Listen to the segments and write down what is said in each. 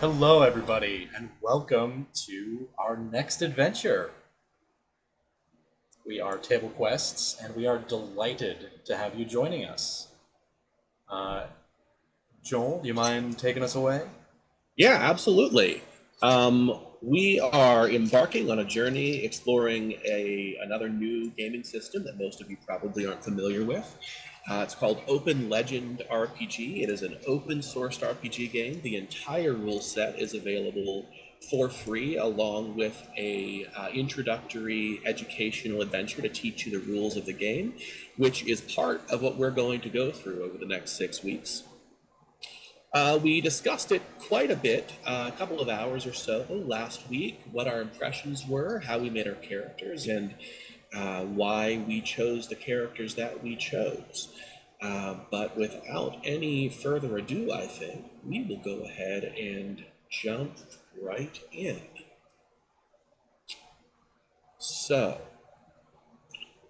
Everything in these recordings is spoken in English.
Hello, everybody, and welcome to our next adventure. We are Table Quests, and we are delighted to have you joining us. Uh, Joel, do you mind taking us away? Yeah, absolutely. We are embarking on a journey exploring another new gaming system that most of you probably aren't familiar with. It's called OpenLegend RPG. It is an open-sourced RPG game. The entire rule set is available for free, along with a introductory educational adventure to teach you the rules of the game, which is part of what we're going to go through over the next 6 weeks. We discussed it quite a bit, a couple of hours or so last week, what our impressions were, how we made our characters, and why we chose the characters that we chose. But without any further ado, I think we will go ahead and jump right in. So,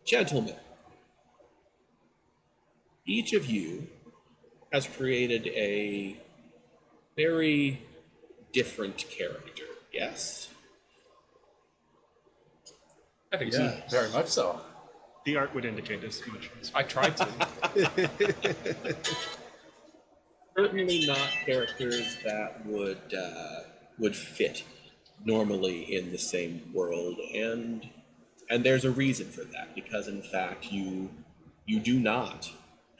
gentlemen, each of you has created a very different character, yes? I think Yeah, so. very much so. The art would indicate as much. I tried to. Certainly not characters that would fit normally in the same world, and there's a reason for that, because in fact you do not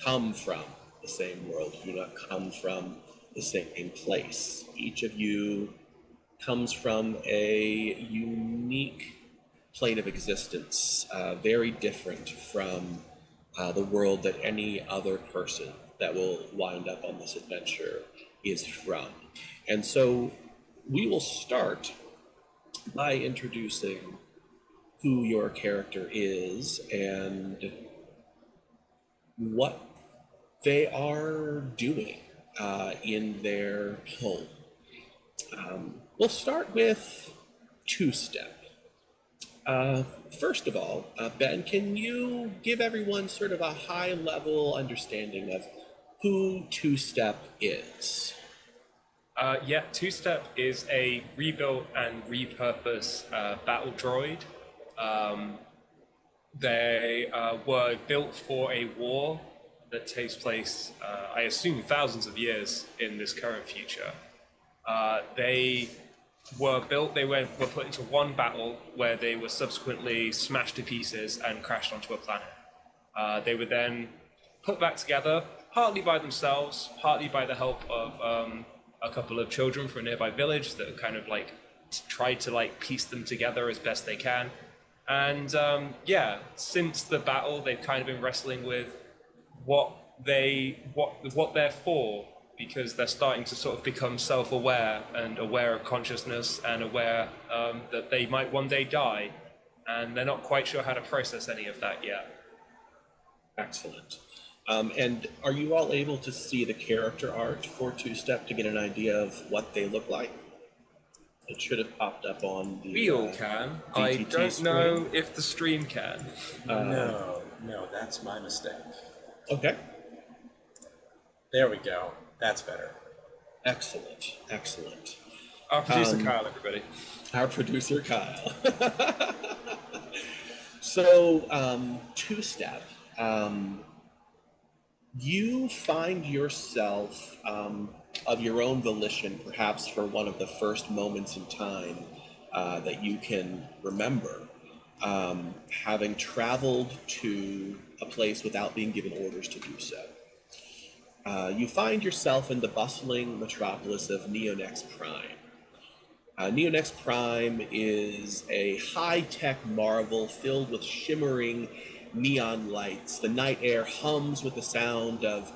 come from the same world, you do not come from the same place. Each of you comes from a unique plane of existence, very different from the world that any other person that will wind up on this adventure is from. And so we will start by introducing who your character is and what they are doing in their home. We'll start with Two Step. First of all, Ben, can you give everyone sort of a high-level understanding of who Two Step is? Yeah, Two Step is a rebuilt and repurposed battle droid. Um, they were built for a war that takes place, I assume, thousands of years in this current future. They were built, were put into one battle where they were subsequently smashed to pieces and crashed onto a planet. They were then put back together, partly by themselves, partly by the help of a couple of children from a nearby village that kind of like tried to like piece them together as best they can. And yeah, since the battle, they've kind of been wrestling with what they're for, because they're starting to sort of become self-aware and aware of consciousness and aware that they might one day die, and they're not quite sure how to process any of that yet. Excellent. And are you all able to see the character art for Two Step to get an idea of what they look like? It should have popped up on the We all can. I VTT don't screen. know if the stream can. No, that's my mistake. Okay. There we go. That's better. Excellent. Excellent. Our producer Kyle, everybody. Our producer Kyle. So, Two Step. You find yourself, of your own volition, perhaps for one of the first moments in time that you can remember, having traveled to a place without being given orders to do so. You find yourself in the bustling metropolis of Neonex Prime. Neonex Prime is a high-tech marvel filled with shimmering neon lights. The night air hums with the sound of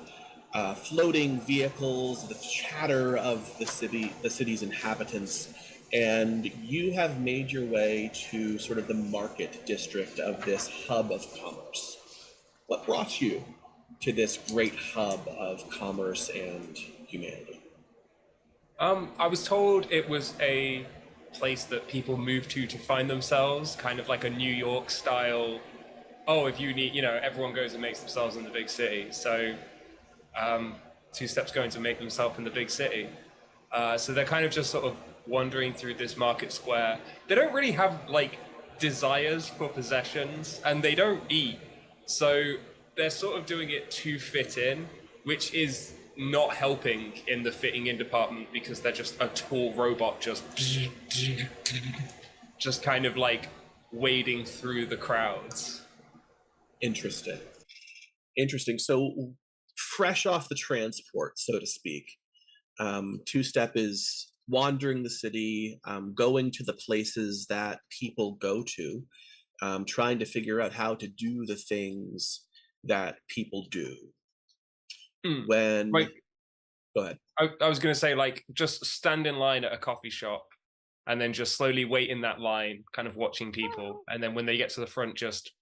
floating vehicles, the chatter of the city's inhabitants, and you have made your way to sort of the market district of this hub of commerce. What brought you to this great hub of commerce and humanity? I was told it was a place that people move to find themselves, kind of like a New York style. Oh, if you need, everyone goes and makes themselves in the big city. So, Two Step's going to make themselves in the big city. So they're kind of just sort of wandering through this market square. They don't really have like desires for possessions, and they don't eat. So they're sort of doing it to fit in, which is not helping in the fitting in department because they're just a tall robot just kind of like wading through the crowds. Interesting. Interesting. So, fresh off the transport, so to speak, Two Step is wandering the city, going to the places that people go to, trying to figure out how to do the things that people do. When, Like, go ahead. I was going to say, like, just stand in line at a coffee shop and then just slowly wait in that line, kind of watching people. And then when they get to the front, just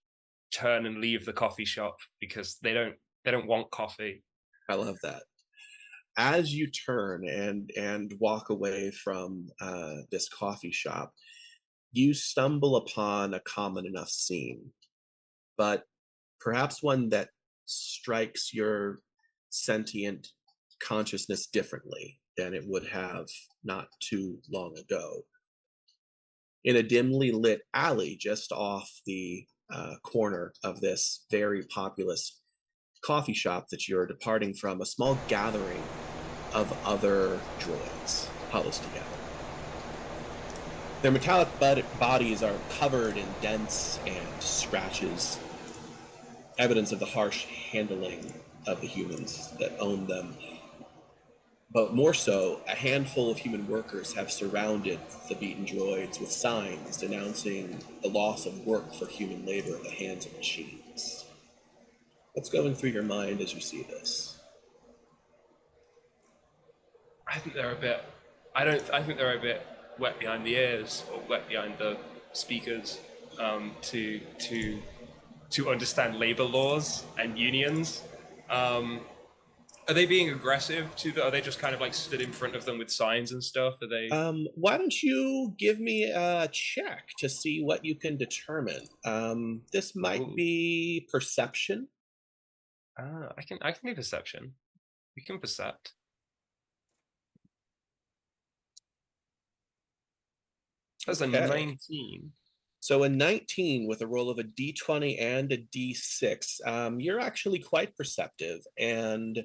turn and leave the coffee shop because they don't want coffee. I love that. As you turn and walk away from this coffee shop, you stumble upon a common enough scene, but perhaps one that strikes your sentient consciousness differently than it would have not too long ago. In a dimly lit alley just off the corner of this very populous coffee shop that you're departing from, a small gathering of other droids huddles together. Their metallic bodies are covered in dents and scratches, evidence of the harsh handling of the humans that own them. But more so, a handful of human workers have surrounded the beaten droids with signs denouncing the loss of work for human labor at the hands of machines. What's going through your mind as you see this? I think they're a bit. I think they're a bit wet behind the ears or wet behind the speakers to understand labor laws and unions. Are they being aggressive to the? Are they just kind of like stood in front of them with signs and stuff? Are they? Why don't you give me a check to see what you can determine? This might Ooh. be perception. I can do perception. We can percept. That's a Okay. 19. So a 19 with a roll of a d20 and a d6, you're actually quite perceptive, and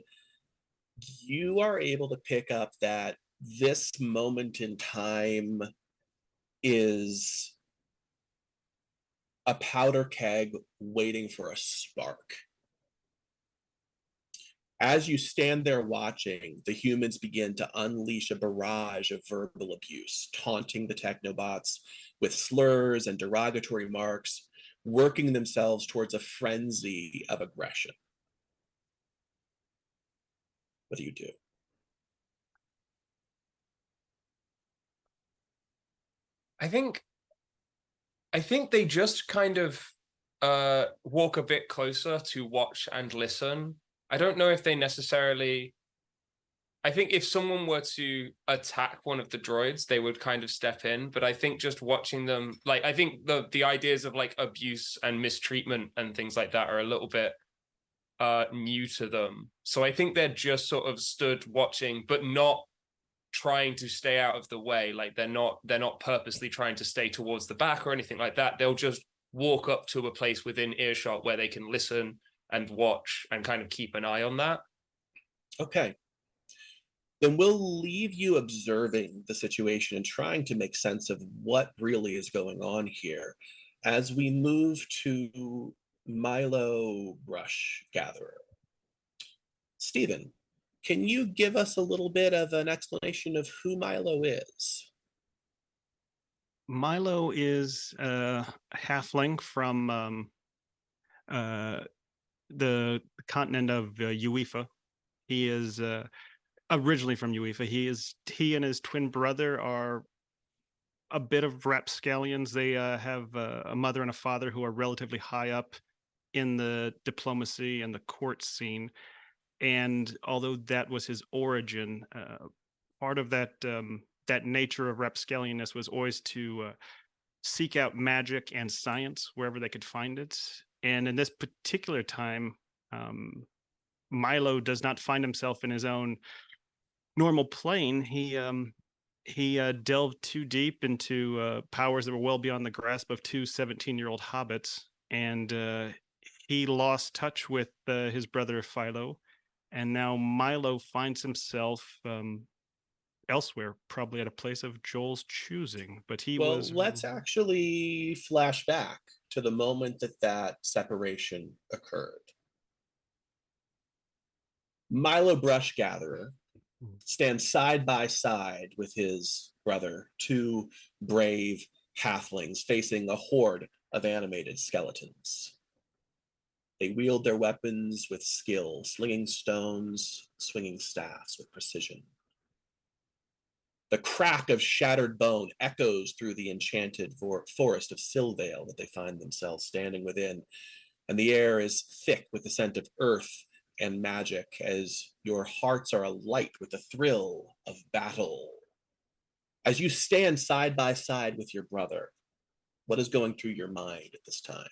you are able to pick up that this moment in time is a powder keg waiting for a spark. As you stand there watching, the humans begin to unleash a barrage of verbal abuse, taunting the technobots with slurs and derogatory marks, working themselves towards a frenzy of aggression. What do you do? I think I think they just kind of walk a bit closer to watch and listen. I don't know if they necessarily. I think if someone were to attack one of the droids, they would kind of step in. But I think just watching them, like, I think the ideas of like abuse and mistreatment and things like that are a little bit new to them. So I think they're just sort of stood watching, but not trying to stay out of the way. Like they're not purposely trying to stay towards the back or anything like that. They'll just walk up to a place within earshot where they can listen and watch and kind of keep an eye on that. Okay. Then we'll leave you observing the situation and trying to make sense of what really is going on here as we move to Milo Brush Gatherer. Stephen, can you give us a little bit of an explanation of who Milo is? Milo is a halfling from the continent of UEFA. He is originally from UEFA. He and his twin brother are a bit of rapscallions. They have a mother and a father who are relatively high up in the diplomacy and the court scene. And although that was his origin, part of that that nature of rapscallionness was always to seek out magic and science wherever they could find it. And in this particular time, Milo does not find himself in his own normal plane, he delved too deep into powers that were well beyond the grasp of two 17-year-old hobbits, and he lost touch with his brother Philo, and now Milo finds himself elsewhere, probably at a place of Joel's choosing. But he Well, was let's actually flash back to the moment that that separation occurred. Milo Brush Gatherer stands side by side with his brother, two brave halflings facing a horde of animated skeletons. They wield their weapons with skill, slinging stones, swinging staffs with precision. The crack of shattered bone echoes through the enchanted forest of Silvale that they find themselves standing within, and the air is thick with the scent of earth and magic as your hearts are alight with the thrill of battle. As you stand side by side with your brother, what is going through your mind at this time?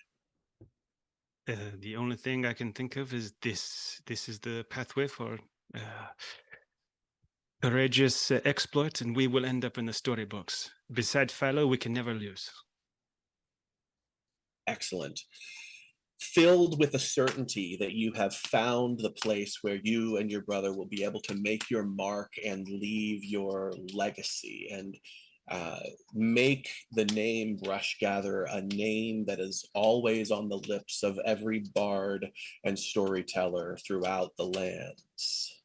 the only thing I can think of is this. This is the pathway for courageous exploits, and we will end up in the storybooks. Beside Philo, we can never lose. Excellent. Filled with the certainty that you have found the place where you and your brother will be able to make your mark and leave your legacy and make the name Brush Gatherer a name that is always on the lips of every bard and storyteller throughout the lands.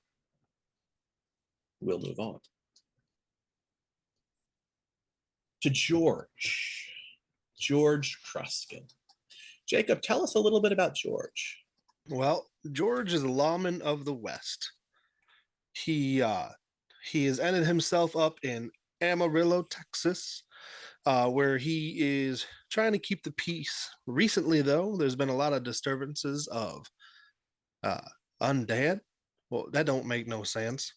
We'll move on to George Kruskin. Jacob, tell us a little bit about George. Well, George is a lawman of the West. He has ended himself up in Amarillo, Texas, where he is trying to keep the peace. Recently, though, there's been a lot of disturbances of undead. Well, that don't make no sense.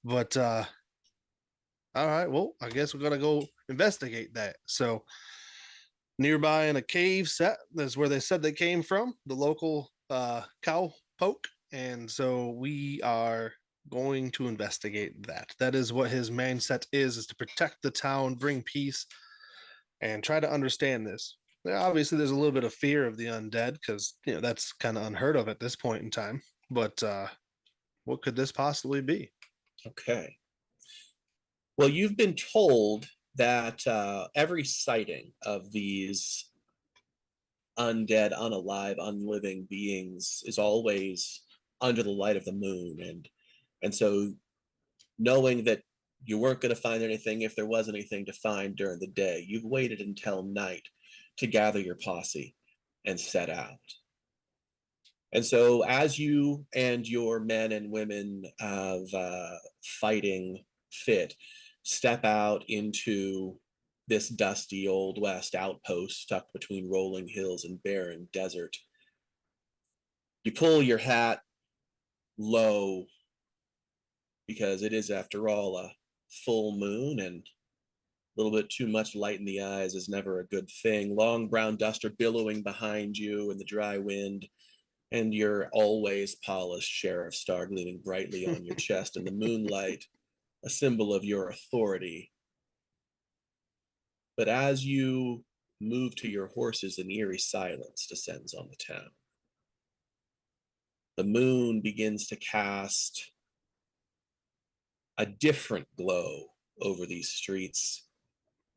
But all right, well, I guess we're gonna go investigate that. So nearby in a cave set, that's where they said they came from, the local cow poke. And so we are going to investigate that. That is what his main set is to protect the town, bring peace, and try to understand this. Now, obviously, there's a little bit of fear of the undead because that's kind of unheard of at this point in time. But what could this possibly be? Okay. Well, you've been told that every sighting of these undead, unalive, unliving beings is always under the light of the moon, and so knowing that you weren't going to find anything if there was anything to find during the day, you've waited until night to gather your posse and set out. And so as you and your men and women of fighting fit step out into this dusty old west outpost stuck between rolling hills and barren desert, you pull your hat low because it is, after all, a full moon, and a little bit too much light in the eyes is never a good thing. Long brown duster billowing behind you in the dry wind, and your always polished sheriff star gleaming brightly on your chest in the moonlight, a symbol of your authority. But as you move to your horses, an eerie silence descends on the town. The moon begins to cast a different glow over these streets,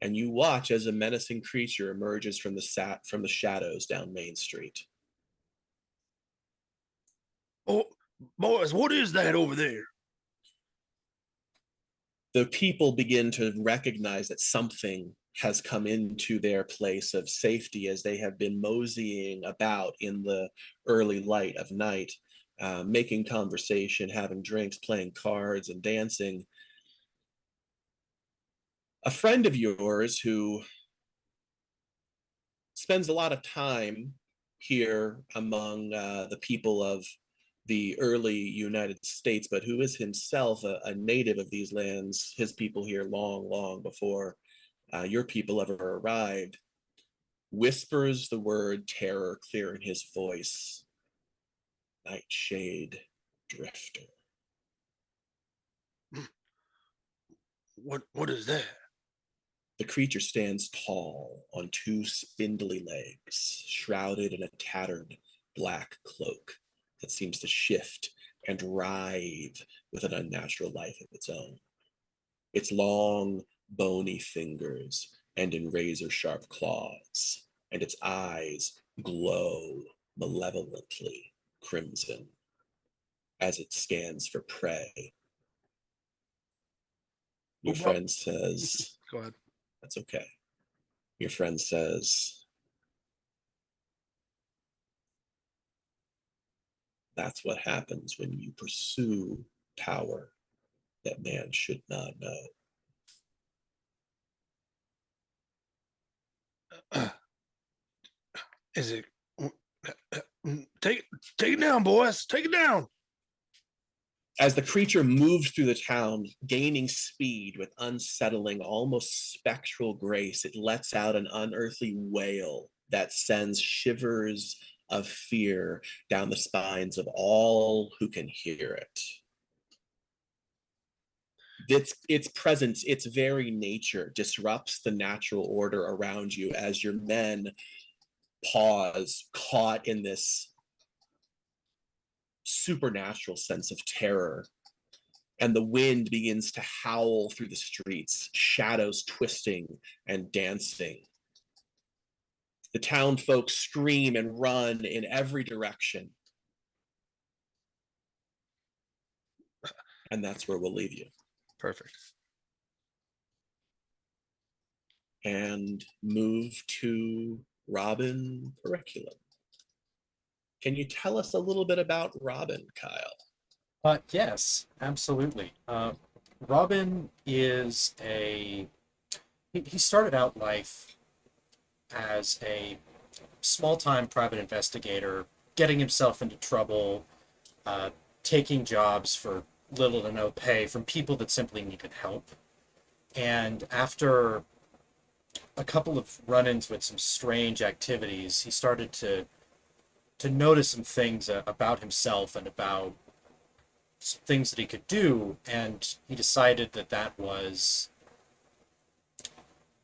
and you watch as a menacing creature emerges from the shadows down Main Street. Oh, boys, what is that over there? The people begin to recognize that something has come into their place of safety as they have been moseying about in the early light of night, making conversation, having drinks, playing cards, and dancing. A friend of yours who spends a lot of time here among the people of the early United States, but who is himself a native of these lands, his people here long, long before your people ever arrived, whispers the word terror clear in his voice. Nightshade Drifter. What is that? The creature stands tall on two spindly legs, shrouded in a tattered black cloak that seems to shift and writhe with an unnatural life of its own. Its long, bony fingers end in razor-sharp claws, and its eyes glow malevolently crimson as it scans for prey. Your Well, friend says, go ahead. "That's okay." Your friend says, "That's what happens when you pursue power that man should not know." Is it? Take it down, boys. Take it down. As the creature moves through the town, gaining speed with unsettling, almost spectral grace, it lets out an unearthly wail that sends shivers of fear down the spines of all who can hear it. Its presence, its very nature, disrupts the natural order around you as your men pause, caught in this supernatural sense of terror. And the wind begins to howl through the streets, shadows twisting and dancing. The town folk scream and run in every direction. And that's where we'll leave you. Perfect. And move to Robin Curriculum. Can you tell us a little bit about Robin, Kyle? Yes, absolutely. Robin is he started out life as a small-time private investigator, getting himself into trouble, uh, taking jobs for little to no pay from people that simply needed help. And after a couple of run-ins with some strange activities, he started to notice some things about himself and about some things that he could do, and he decided that that was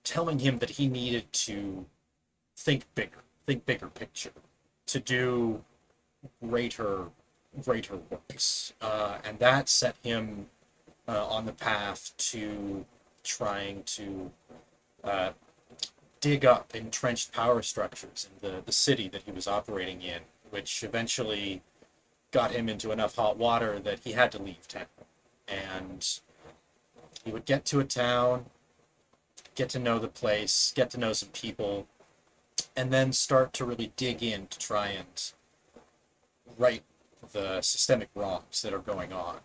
telling him that he needed to think bigger picture, to do greater greater works, and that set him on the path to trying to uh, dig up entrenched power structures in the city that he was operating in, which eventually got him into enough hot water that he had to leave town. And he would get to a town, get to know the place, get to know some people, and then start to really dig in to try and right the systemic wrongs that are going on.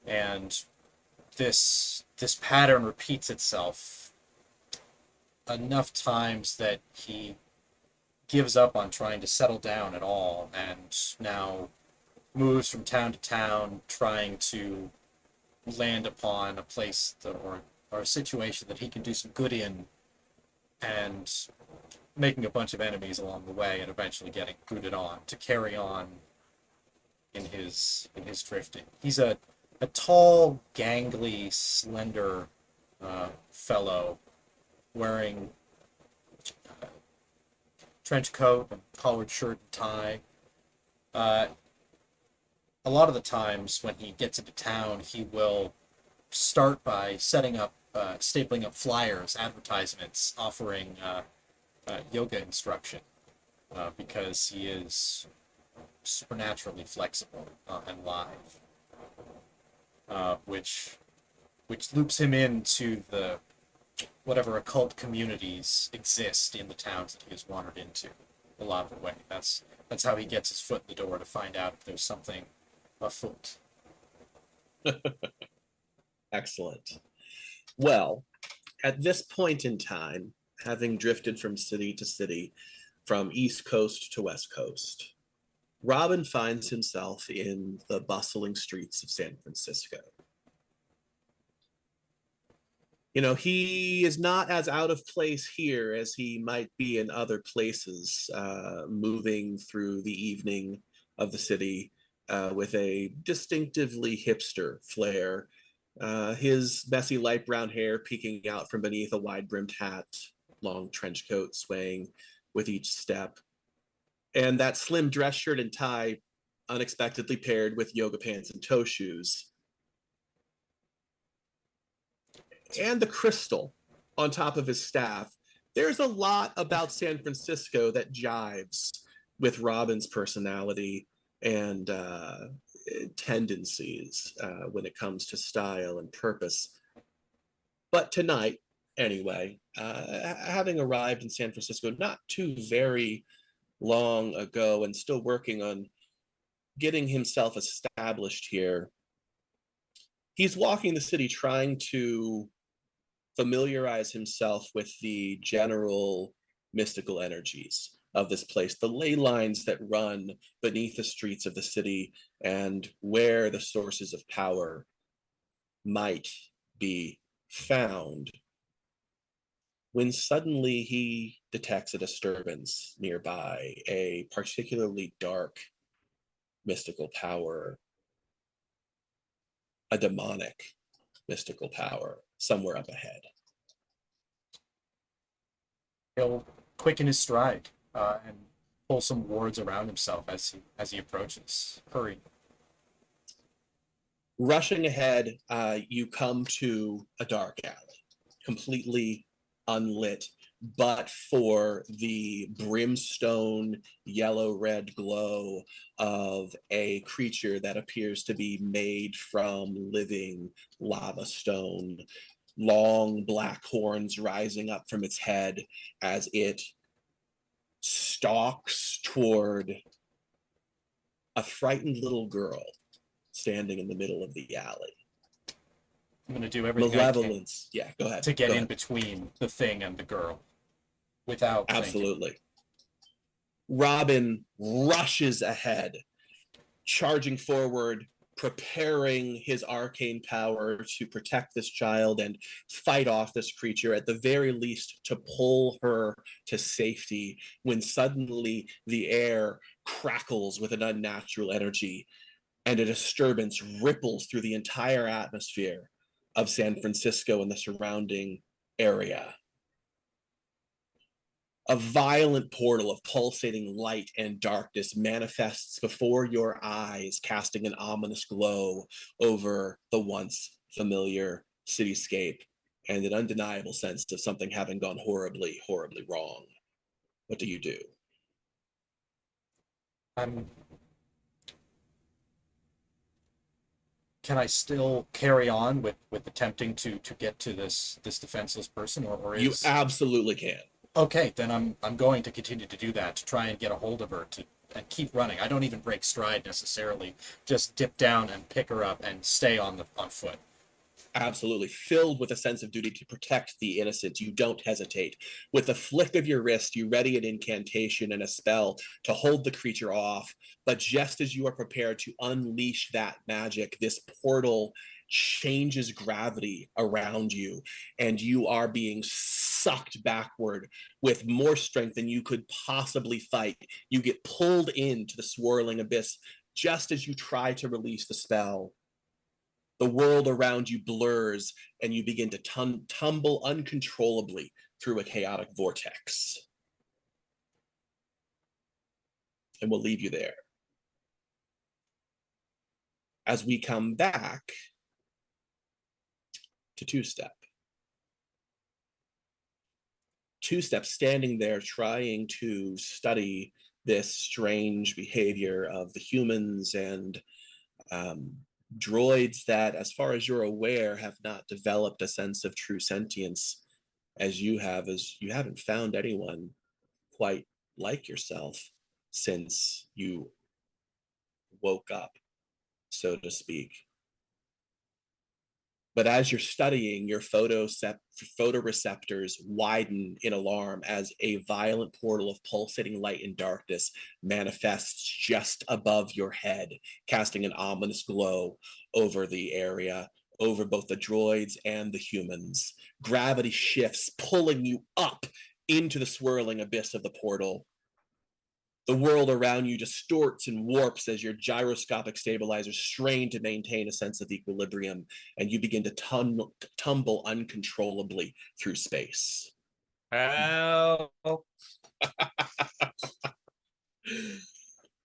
And this pattern repeats itself enough times that he gives up on trying to settle down at all, and now moves from town to town trying to land upon a place that, or a situation that he can do some good in, and making a bunch of enemies along the way, and eventually getting booted on to carry on in his drifting. He's a tall, gangly, slender fellow wearing trench coat and collared shirt and tie. Uh, a lot of the times when he gets into town, he will start by setting up, stapling up flyers, advertisements offering yoga instruction, because he is supernaturally flexible and live, which loops him into the whatever occult communities exist in the towns that he has wandered into a lot of the way. That's how he gets his foot in the door to find out if there's something afoot. Excellent. Well, at this point in time, having drifted from city to city, from East Coast to West Coast, Robin finds himself in the bustling streets of San Francisco. You know, he is not as out of place here as he might be in other places, moving through the evening of the city with a distinctively hipster flair, his messy light brown hair peeking out from beneath a wide-brimmed hat, long trench coat swaying with each step, and that slim dress shirt and tie unexpectedly paired with yoga pants and toe shoes. And the crystal on top of his staff. There's a lot about San Francisco that jives with Robin's personality and tendencies when it comes to style and purpose. But tonight, anyway, having arrived in San Francisco not too very long ago and still working on getting himself established here, he's walking the city trying to familiarize himself with the general mystical energies of this place, the ley lines that run beneath the streets of the city, and where the sources of power might be found. When suddenly he detects a disturbance nearby, a particularly dark mystical power, a demonic mystical power somewhere up ahead. He'll quicken his stride and pull some wards around himself as he approaches. Hurry. Rushing ahead, you come to a dark alley, completely unlit, but for the brimstone yellow-red glow of a creature that appears to be made from living lava stone, long black horns rising up from its head as it stalks toward a frightened little girl standing in the middle of the alley. I'm going to do everything Malevolence. I can Yeah, go ahead. to get Go in ahead. between the thing and the girl without Absolutely. thinking. Robin rushes ahead, charging forward, preparing his arcane power to protect this child and fight off this creature, at the very least to pull her to safety, when suddenly the air crackles with an unnatural energy and a disturbance ripples through the entire atmosphere of San Francisco and the surrounding area. A violent portal of pulsating light and darkness manifests before your eyes, casting an ominous glow over the once familiar cityscape and an undeniable sense of something having gone horribly, horribly wrong. What do you do? Can I still carry on with attempting to get to this defenseless person, or You is absolutely can. okay? Then I'm going to continue to do that, to try and get a hold of her, to and keep running. I don't even break stride necessarily. Just dip down and pick her up and stay on foot. Absolutely. Filled with a sense of duty to protect the innocent, you don't hesitate. With a flick of your wrist, you ready an incantation and a spell to hold the creature off. But just as you are prepared to unleash that magic, this portal changes gravity around you, and you are being sucked backward with more strength than you could possibly fight. You get pulled into the swirling abyss just as you try to release the spell. The world around you blurs and you begin to tumble uncontrollably through a chaotic vortex. And we'll leave you there. As we come back to Two-Step. Two-Step standing there trying to study this strange behavior of the humans and droids that, as far as you're aware, have not developed a sense of true sentience as you have, as you haven't found anyone quite like yourself since you woke up, so to speak. But as you're studying, your photoreceptors widen in alarm as a violent portal of pulsating light and darkness manifests just above your head, casting an ominous glow over the area, over both the droids and the humans. Gravity shifts, pulling you up into the swirling abyss of the portal. The world around you distorts and warps as your gyroscopic stabilizers strain to maintain a sense of equilibrium, and you begin to tumble uncontrollably through space. Help.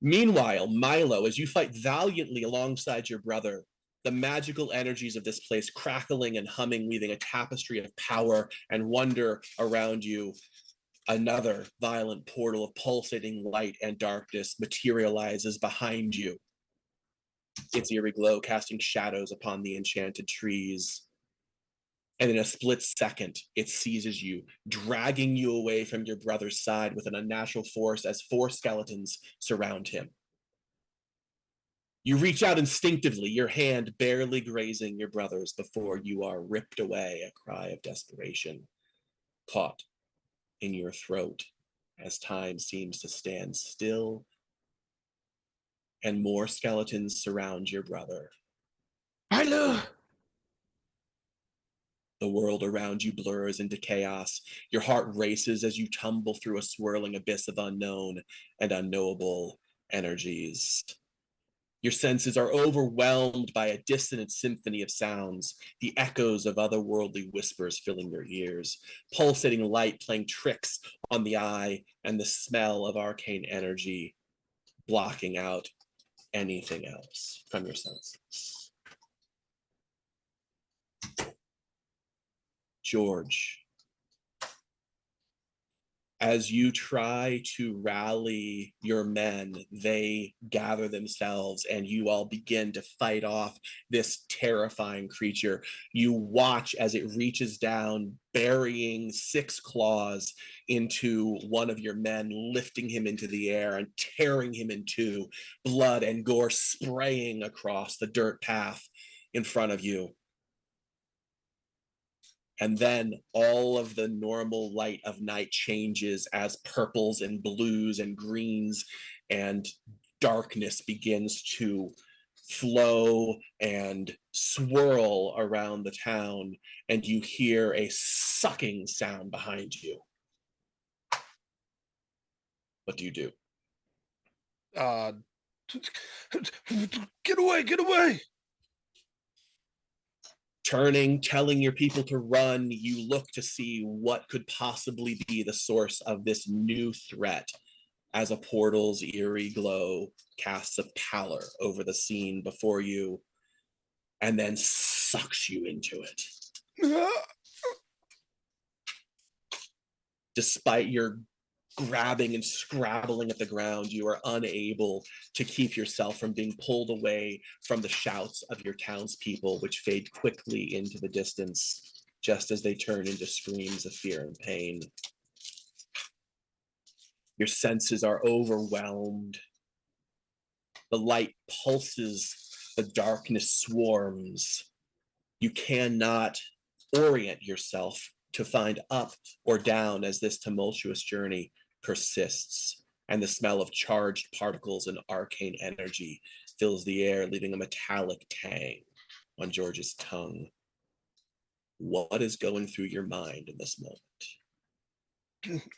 Meanwhile, Milo, as you fight valiantly alongside your brother, the magical energies of this place crackling and humming, weaving a tapestry of power and wonder around you, another violent portal of pulsating light and darkness materializes behind you. Its eerie glow casting shadows upon the enchanted trees. And in a split second, it seizes you, dragging you away from your brother's side with an unnatural force as 4 skeletons surround him. You reach out instinctively, your hand barely grazing your brother's before you are ripped away, a cry of desperation, caught in your throat as time seems to stand still, and more skeletons surround your brother. Milo! The world around you blurs into chaos. Your heart races as you tumble through a swirling abyss of unknown and unknowable energies. Your senses are overwhelmed by a dissonant symphony of sounds, the echoes of otherworldly whispers filling your ears, pulsating light playing tricks on the eye, and the smell of arcane energy blocking out anything else from your senses. George, as you try to rally your men, they gather themselves and you all begin to fight off this terrifying creature. You watch as it reaches down, burying 6 claws into one of your men, lifting him into the air and tearing him in two, blood and gore spraying across the dirt path in front of you. And then all of the normal light of night changes as purples and blues and greens and darkness begins to flow and swirl around the town, and you hear a sucking sound behind you. What do you do? Get away, get away! Turning, telling your people to run, you look to see what could possibly be the source of this new threat as a portal's eerie glow casts a pallor over the scene before you and then sucks you into it. Despite your grabbing and scrabbling at the ground, you are unable to keep yourself from being pulled away from the shouts of your townspeople, which fade quickly into the distance, just as they turn into screams of fear and pain. Your senses are overwhelmed. The light pulses, the darkness swarms. You cannot orient yourself to find up or down as this tumultuous journey persists, and the smell of charged particles and arcane energy fills the air, leaving a metallic tang on George's tongue. What is going through your mind in this moment?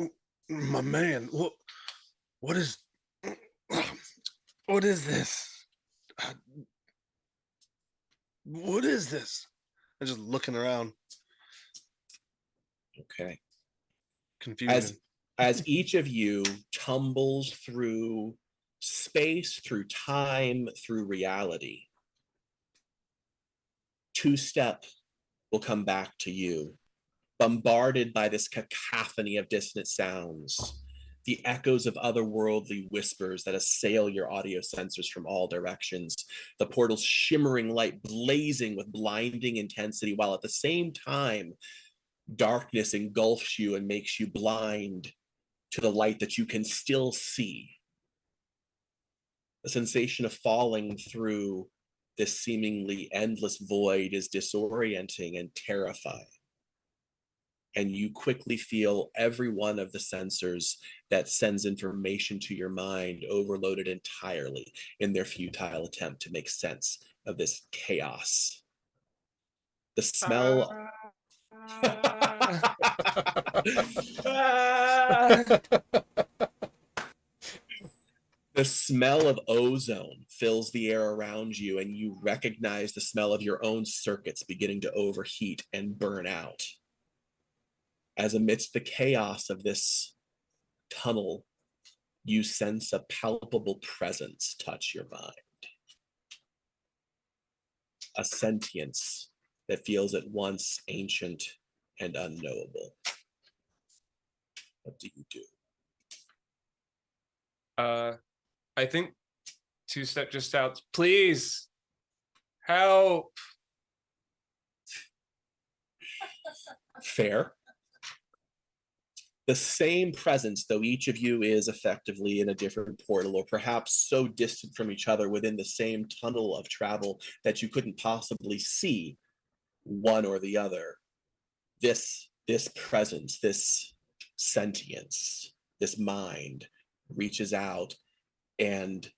My man, what is this? What is this? I'm just looking around, Okay. confusion. As each of you tumbles through space, through time, through reality, Two-Step will come back to you, bombarded by this cacophony of dissonant sounds, the echoes of otherworldly whispers that assail your audio sensors from all directions, the portal's shimmering light blazing with blinding intensity, while at the same time, darkness engulfs you and makes you blind to the light that you can still see. The sensation of falling through this seemingly endless void is disorienting and terrifying. And you quickly feel every one of the sensors that sends information to your mind overloaded entirely in their futile attempt to make sense of this chaos. The smell... smell of ozone fills the air around you, and you recognize the smell of your own circuits beginning to overheat and burn out. As amidst the chaos of this tunnel, you sense a palpable presence touch your mind. A sentience that feels at once ancient and unknowable. What do you do? I think Two-Step just shouts, "Please help!" Fair. The same presence, though each of you is effectively in a different portal, or perhaps so distant from each other within the same tunnel of travel that you couldn't possibly see one or the other. This presence, this sentience, this mind reaches out and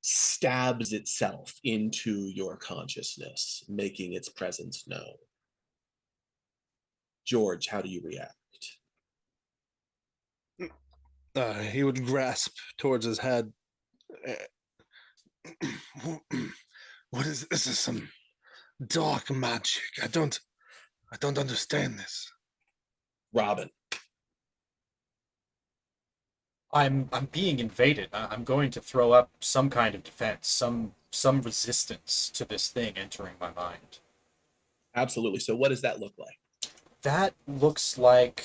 stabs itself into your consciousness, making its presence known. George, how do you react? He would grasp towards his head. What is this? Is some dark magic? I don't understand this. Robin. I'm being invaded. I'm going to throw up some kind of defense, some resistance to this thing entering my mind. Absolutely. So what does that look like? That looks like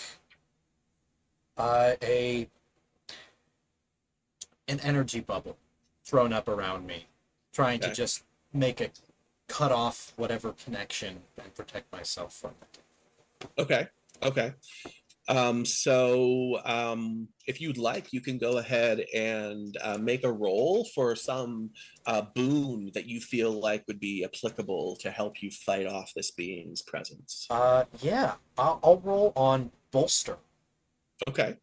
a an energy bubble thrown up around me, trying to just make a cut off whatever connection and protect myself from it. Okay. If you'd like, you can go ahead and make a roll for some boon that you feel like would be applicable to help you fight off this being's presence. Yeah, I'll roll on bolster. Okay.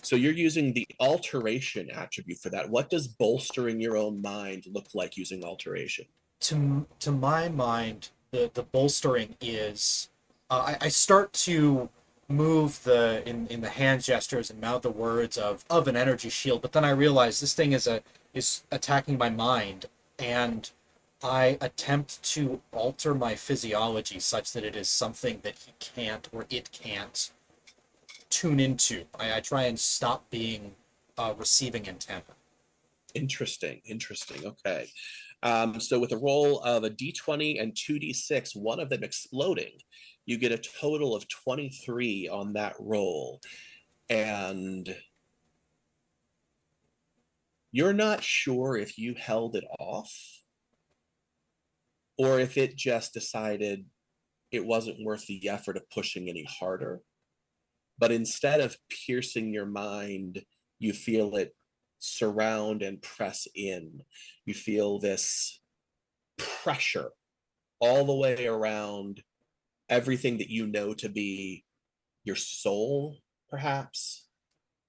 So you're using the alteration attribute for that. What does bolstering your own mind look like using alteration? To my mind, the bolstering is I start to move in the hand gestures and mouth the words of an energy shield, but then I realize this thing is attacking my mind, and I attempt to alter my physiology such that it is something that he can't or it can't tune into. I try and stop being receiving antenna. Interesting. Okay. So with a roll of a d20 and 2d6, one of them exploding, you get a total of 23 on that roll. And you're not sure if you held it off or if it just decided it wasn't worth the effort of pushing any harder. But instead of piercing your mind, you feel it surround and press in. You feel this pressure all the way around everything that you know to be your soul, perhaps.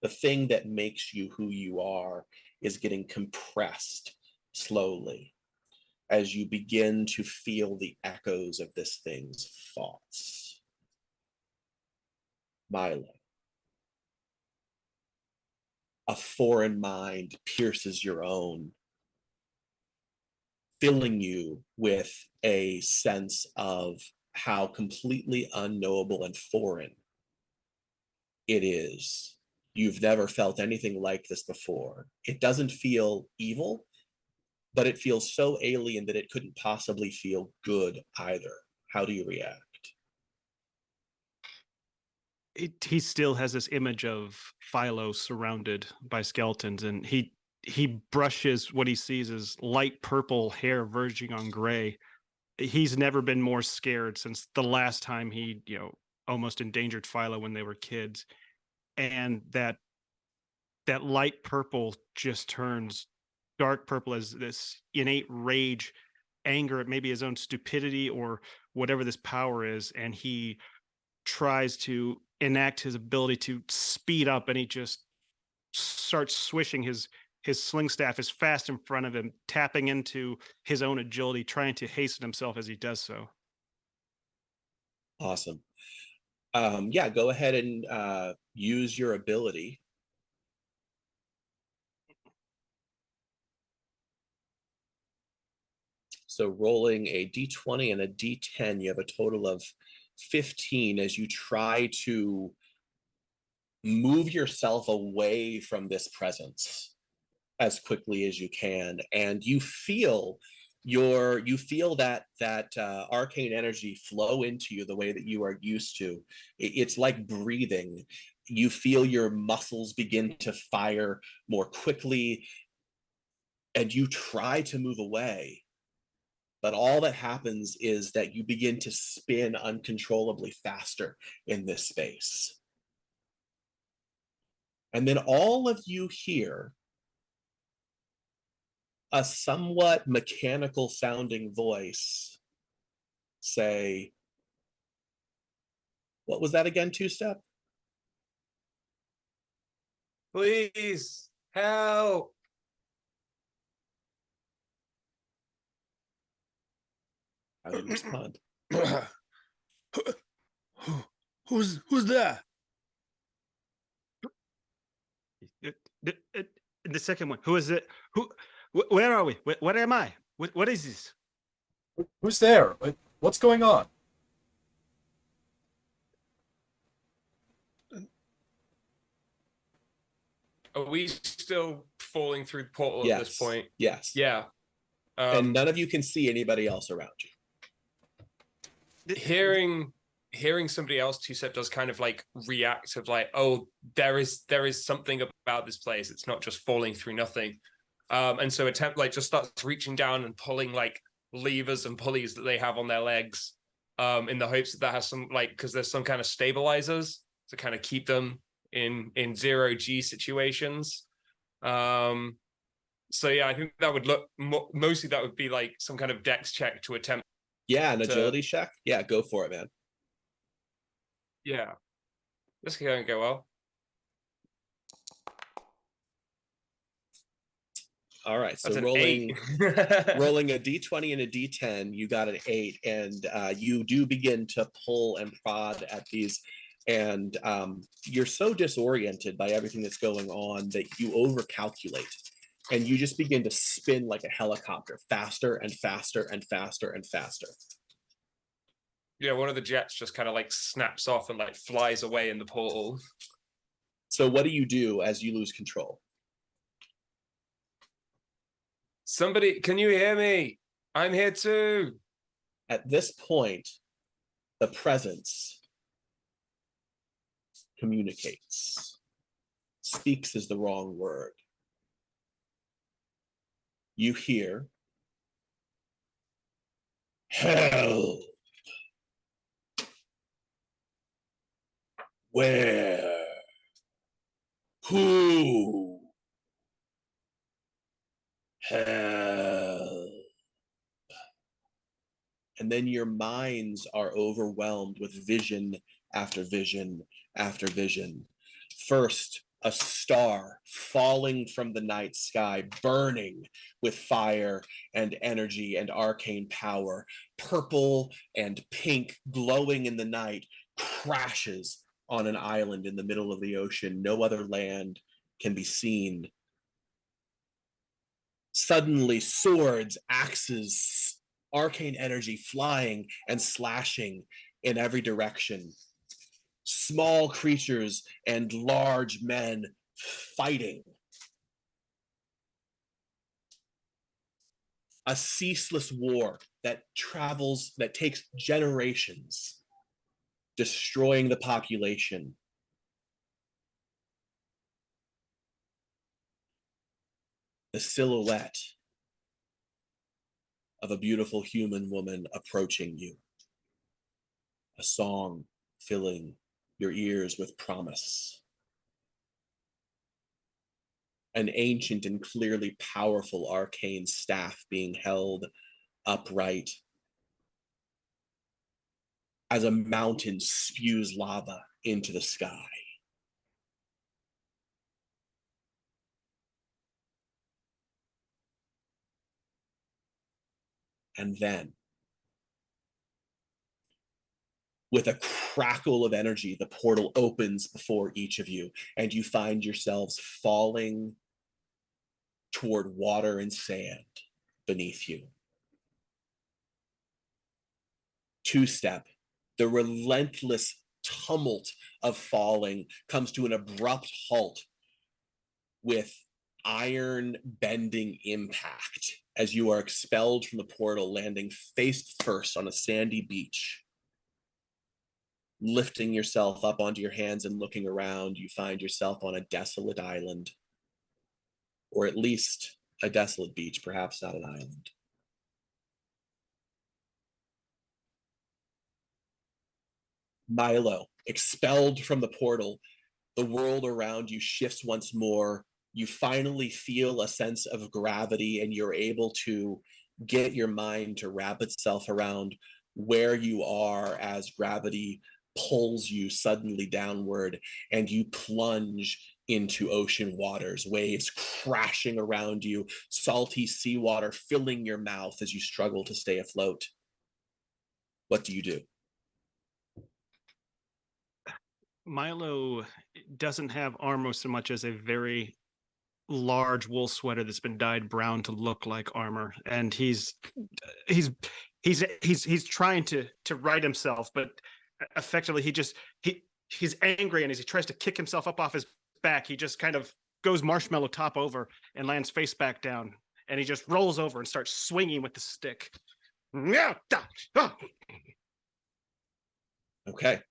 The thing that makes you who you are is getting compressed slowly as you begin to feel the echoes of this thing's thoughts. Milo. A foreign mind pierces your own, filling you with a sense of how completely unknowable and foreign it is. You've never felt anything like this before. It doesn't feel evil, but it feels so alien that it couldn't possibly feel good either. How do you react? He still has this image of Philo surrounded by skeletons, and he brushes what he sees as light purple hair verging on gray. He's never been more scared since the last time he, almost endangered Philo when they were kids. And that light purple just turns dark purple as this innate rage, anger at maybe his own stupidity or whatever this power is, and he tries to enact his ability to speed up, and he just starts swishing his sling staff as fast in front of him, tapping into his own agility, trying to hasten himself as he does so. Awesome. Yeah, go ahead and use your ability. So rolling a d20 and a d10, you have a total of 15 as you try to move yourself away from this presence as quickly as you can, and you feel that arcane energy flow into you the way that you are used to. It's like breathing. You feel your muscles begin to fire more quickly, and you try to move away, but all that happens is that you begin to spin uncontrollably faster in this space. And then all of you hear a somewhat mechanical sounding voice say, what was that again, Two Step? Please help. How do you respond? Who's that? The second one. Who is it? Where are we? Where am I? What is this? Who's there? What's going on? Are we still falling through the portal at this Yes. point? Yes. Yeah. And none of you can see anybody else around you. Hearing somebody else, Two-Step does kind of like react of like, oh, there is something about this place. It's not just falling through nothing. And so attempt like just starts reaching down and pulling like levers and pulleys that they have on their legs, in the hopes that has some like, because there's some kind of stabilizers to kind of keep them in 0G situations. So yeah, I think that would look mostly that would be like some kind of dex check to attempt. Yeah, an agility check. Yeah, go for it, man. Yeah, this can go well. All right, so That's an rolling 8. rolling a d20 and a d10, you got an 8, and you do begin to pull and prod at these, and you're so disoriented by everything that's going on that you overcalculate, and you just begin to spin like a helicopter, faster and faster and faster and faster. Yeah, one of the jets just kind of like snaps off and like flies away in the portal. So what do you do as you lose control? Somebody, can you hear me? I'm here too. At this point, the presence communicates. Speaks is the wrong word. You hear, help. Where? Who? Help. And then your minds are overwhelmed with vision after vision after vision. First, a star falling from the night sky, burning with fire and energy and arcane power, purple and pink glowing in the night, crashes on an island in the middle of the ocean. No other land can be seen. Suddenly, swords, axes, arcane energy flying and slashing in every direction. Small creatures and large men fighting. A ceaseless war that travels, that takes generations, destroying the population. The silhouette of a beautiful human woman approaching you. A song filling your ears with promise. An ancient and clearly powerful arcane staff being held upright as a mountain spews lava into the sky. And then With a crackle of energy, the portal opens before each of you, and you find yourselves falling toward water and sand beneath you. Two-step, the relentless tumult of falling comes to an abrupt halt with iron bending impact as you are expelled from the portal, landing face first on a sandy beach. Lifting yourself up onto your hands and looking around, you find yourself on a desolate island, or at least a desolate beach, perhaps not an island. Milo, expelled from the portal, the world around you shifts once more. You finally feel a sense of gravity, and you're able to get your mind to wrap itself around where you are as gravity pulls you suddenly downward, and you plunge into ocean waters, waves crashing around you, salty seawater filling your mouth as you struggle to stay afloat. What do you do? Milo doesn't have armor so much as a very large wool sweater that's been dyed brown to look like armor, and he's trying to right himself, but effectively he's angry, and as he tries to kick himself up off his back, he just kind of goes marshmallow top over and lands face back down, and he just rolls over and starts swinging with the stick. Okay.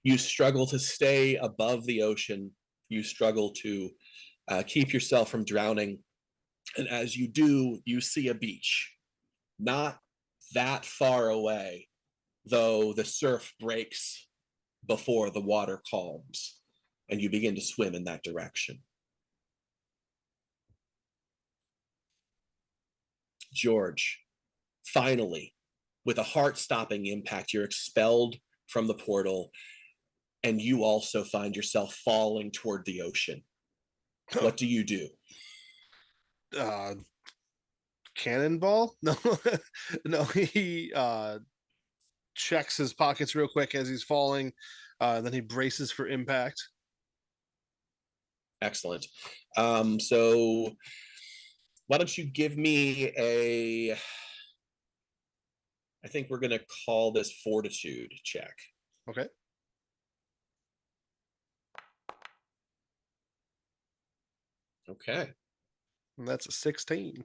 You struggle to stay above the ocean. You struggle to keep yourself from drowning. And as you do, you see a beach. Not that far away, though the surf breaks before the water calms, and you begin to swim in that direction. George, finally, with a heart-stopping impact, you're expelled from the portal, and you also find yourself falling toward the ocean. What do you do? Cannonball? No, no. He checks his pockets real quick as he's falling. Then he braces for impact. Excellent. So why don't you give me a, I think we're going to call this fortitude check. Okay. Okay. And that's a 16.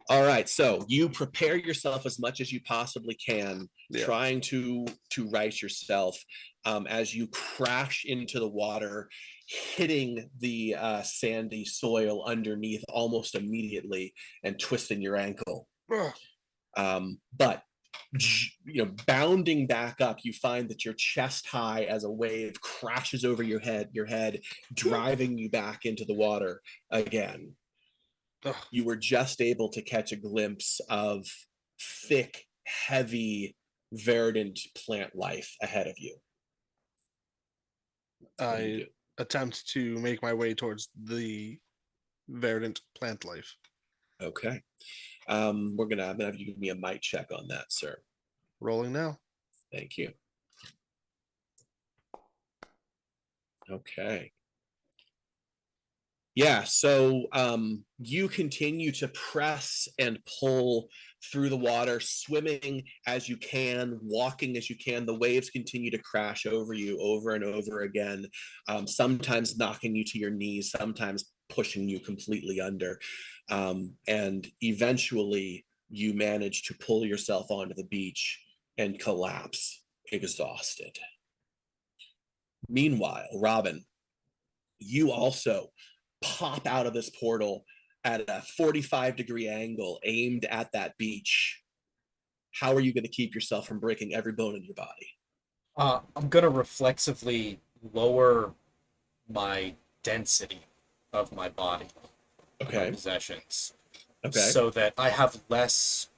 All right. So you prepare yourself as much as you possibly can, trying to right yourself as you crash into the water, hitting the sandy soil underneath almost immediately and twisting your ankle. But bounding back up, you find that you're chest high as a wave crashes over your head, driving you back into the water again. You were just able to catch a glimpse of thick, heavy, verdant plant life ahead of you. I attempt to make my way towards the verdant plant life. Okay. I'm gonna have you give me a might check on that, sir. Rolling now. Thank you. Okay. Yeah, so you continue to press and pull through the water, swimming as you can, walking as you can. The waves continue to crash over you over and over again, sometimes knocking you to your knees, sometimes pushing you completely under. And eventually you manage to pull yourself onto the beach and collapse, exhausted. Meanwhile, Robin, you also pop out of this portal at a 45-degree angle aimed at that beach. How are you going to keep yourself from breaking every bone in your body? I'm going to reflexively lower my density of my body, my possessions, so that I have less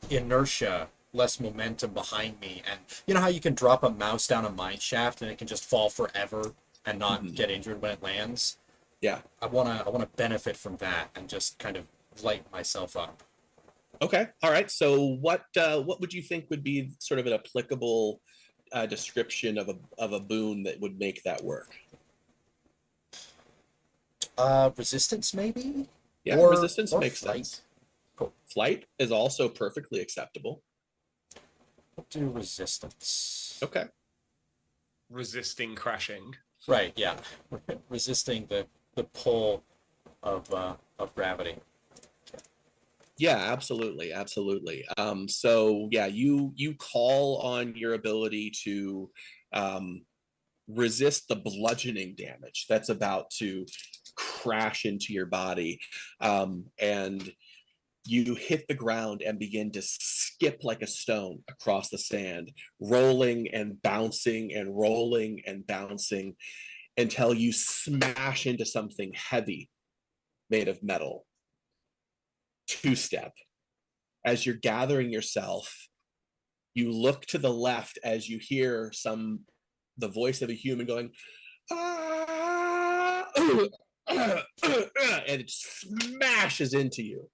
inertia, less momentum behind me. And you know how you can drop a mouse down a mine shaft and it can just fall forever and not get injured when it lands? Yeah. I wanna benefit from that and just kind of lighten myself up. Okay. All right. So what would you think would be sort of an applicable description of a boon that would make that work? Resistance maybe? Yeah, Or resistance makes flight. sense. Cool. Flight is also perfectly acceptable. We'll do resistance. Okay. Resisting crashing. Right, yeah. Resisting the pull of gravity. Yeah, absolutely, absolutely. So yeah, you call on your ability to resist the bludgeoning damage that's about to crash into your body, and you hit the ground and begin to skip like a stone across the sand, rolling and bouncing and rolling and bouncing until you smash into something heavy made of metal. Two-step. As you're gathering yourself, you look to the left as you hear the voice of a human going, ah, and it smashes into you.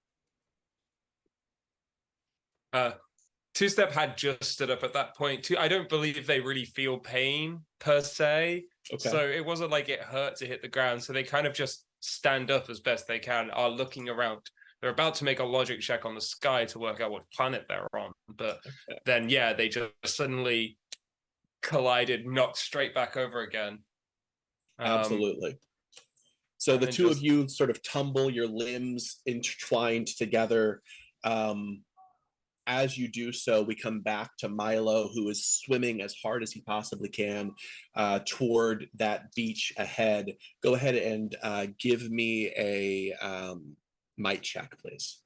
Two-step had just stood up at that point. I don't believe they really feel pain per se. Okay. So it wasn't like it hurt to hit the ground. So they kind of just stand up as best they can, are looking around. They're about to make a logic check on the sky to work out what planet they're on. But then, yeah, they just suddenly collided, knocked straight back over again. Absolutely. So the two of you sort of tumble, your limbs intertwined together. As you do so, we come back to Milo, who is swimming as hard as he possibly can toward that beach ahead. Go ahead and give me a might check, please.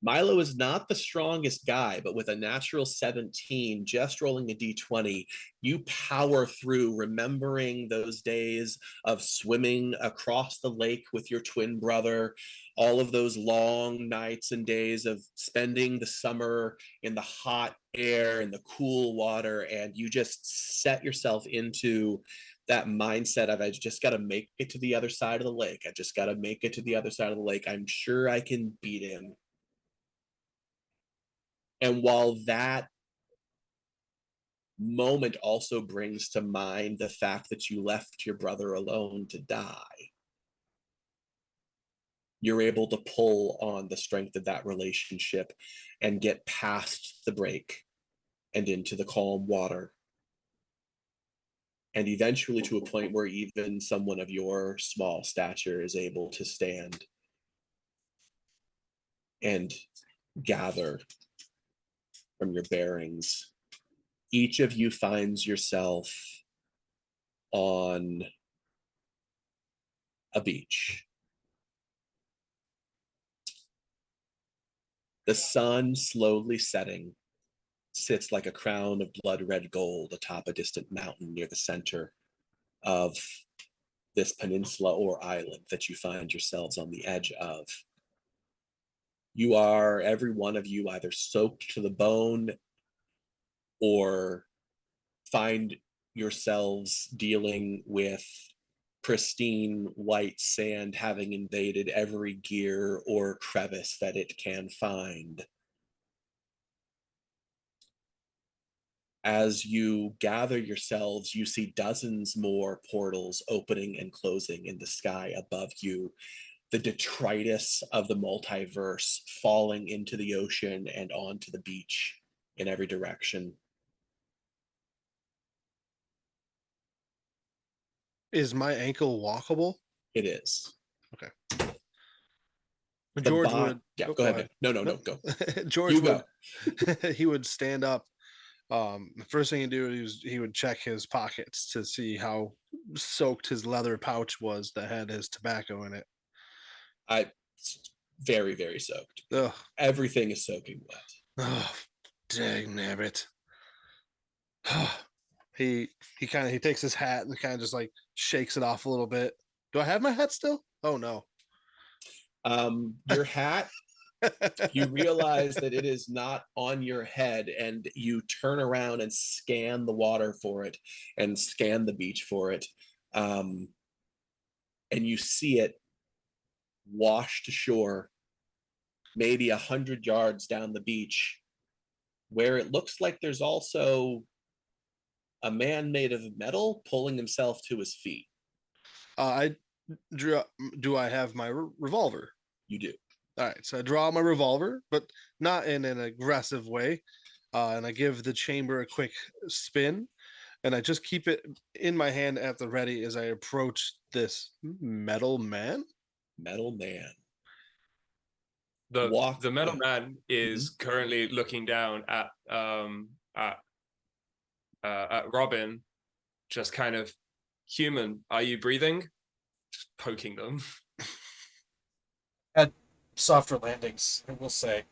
Milo is not the strongest guy, but with a natural 17, just rolling a d20, you power through, remembering those days of swimming across the lake with your twin brother, all of those long nights and days of spending the summer in the hot air and the cool water, and you just set yourself into that mindset of, I just got to make it to the other side of the lake. I just got to make it to the other side of the lake. I'm sure I can beat him. And while that moment also brings to mind the fact that you left your brother alone to die, you're able to pull on the strength of that relationship and get past the break and into the calm water. And eventually to a point where even someone of your small stature is able to stand and gather from your bearings. Each of you finds yourself on a beach. The sun, slowly setting, sits like a crown of blood-red gold atop a distant mountain near the center of this peninsula or island that you find yourselves on the edge of. You are, every one of you, either soaked to the bone or find yourselves dealing with pristine white sand having invaded every gear or crevice that it can find. As you gather yourselves, you see dozens more portals opening and closing in the sky above you. The detritus of the multiverse falling into the ocean and onto the beach in every direction. Is my ankle walkable? It is. Okay. The George bot, would. yeah, Oh, go ahead. ahead. No, go. George You would. go. He would stand up. The first thing he'd do is he would check his pockets to see how soaked his leather pouch was that had his tobacco in it. Very, very soaked. Ugh. Everything is soaking wet. Oh, dang nabbit. he takes his hat and kind of just like shakes it off a little bit. Do I have my hat still? Oh no. Your hat, you realize that it is not on your head, and you turn around and scan the water for it and scan the beach for it. And you see it washed ashore maybe 100 yards down the beach, where it looks like there's also a man made of metal pulling himself to his feet. I drew. Do I have my revolver? You do. All right, so I draw my revolver, but not in an aggressive way, and I give the chamber a quick spin, and I just keep it in my hand at the ready as I approach this metal man. Metal man. The metal man is currently looking down at Robin, just kind of, human, are you breathing? Just poking them. At softer landings, I will say,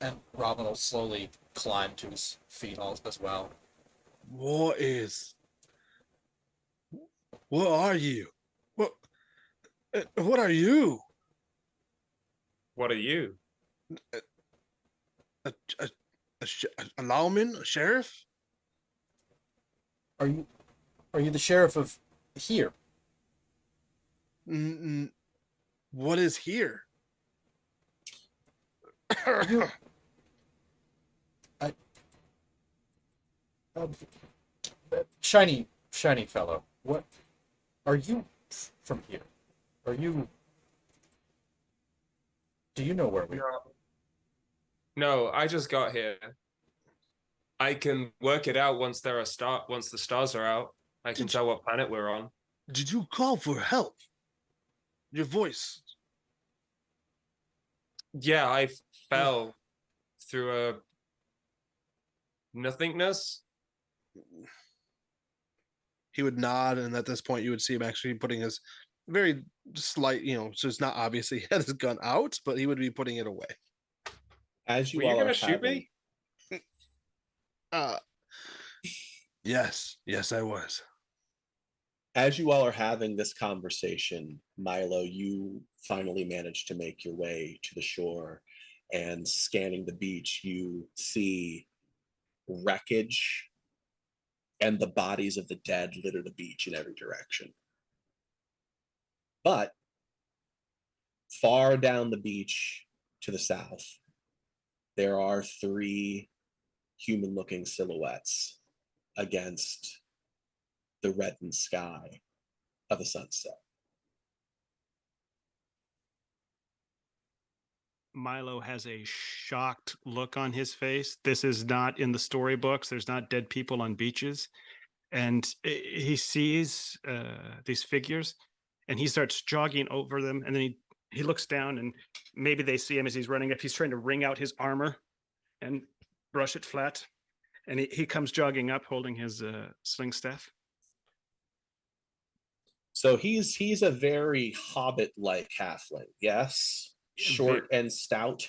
and Robin will slowly climb to his feet as well. What are you? What are you? What are you? A lawman, a sheriff? Are you the sheriff of here? What is here? Are you, shiny fellow? What are you from here? Are you? Do you know where we are? No, I just got here. I can work it out once the stars are out. I can tell what planet we're on. Did you call for help? Your voice. Yeah, I fell through a nothingness. He would nod, and at this point, you would see him actually putting his very slight, so it's not obviously he had his gun out, but he would be putting it away. As you Were you all gonna are shoot me? Yes, I was. As you all are having this conversation, Milo, you finally manage to make your way to the shore, and scanning the beach, you see wreckage and the bodies of the dead litter the beach in every direction. But far down the beach to the south, there are 3 human-looking silhouettes against the reddened sky of the sunset. Milo has a shocked look on his face. This is not in the storybooks. There's not dead people on beaches. And he sees these figures, and he starts jogging over them. And then he looks down, and maybe they see him as he's running up. He's trying to wring out his armor and brush it flat. And he comes jogging up, holding his sling staff. So he's a very hobbit-like halfling, yes? Short and stout.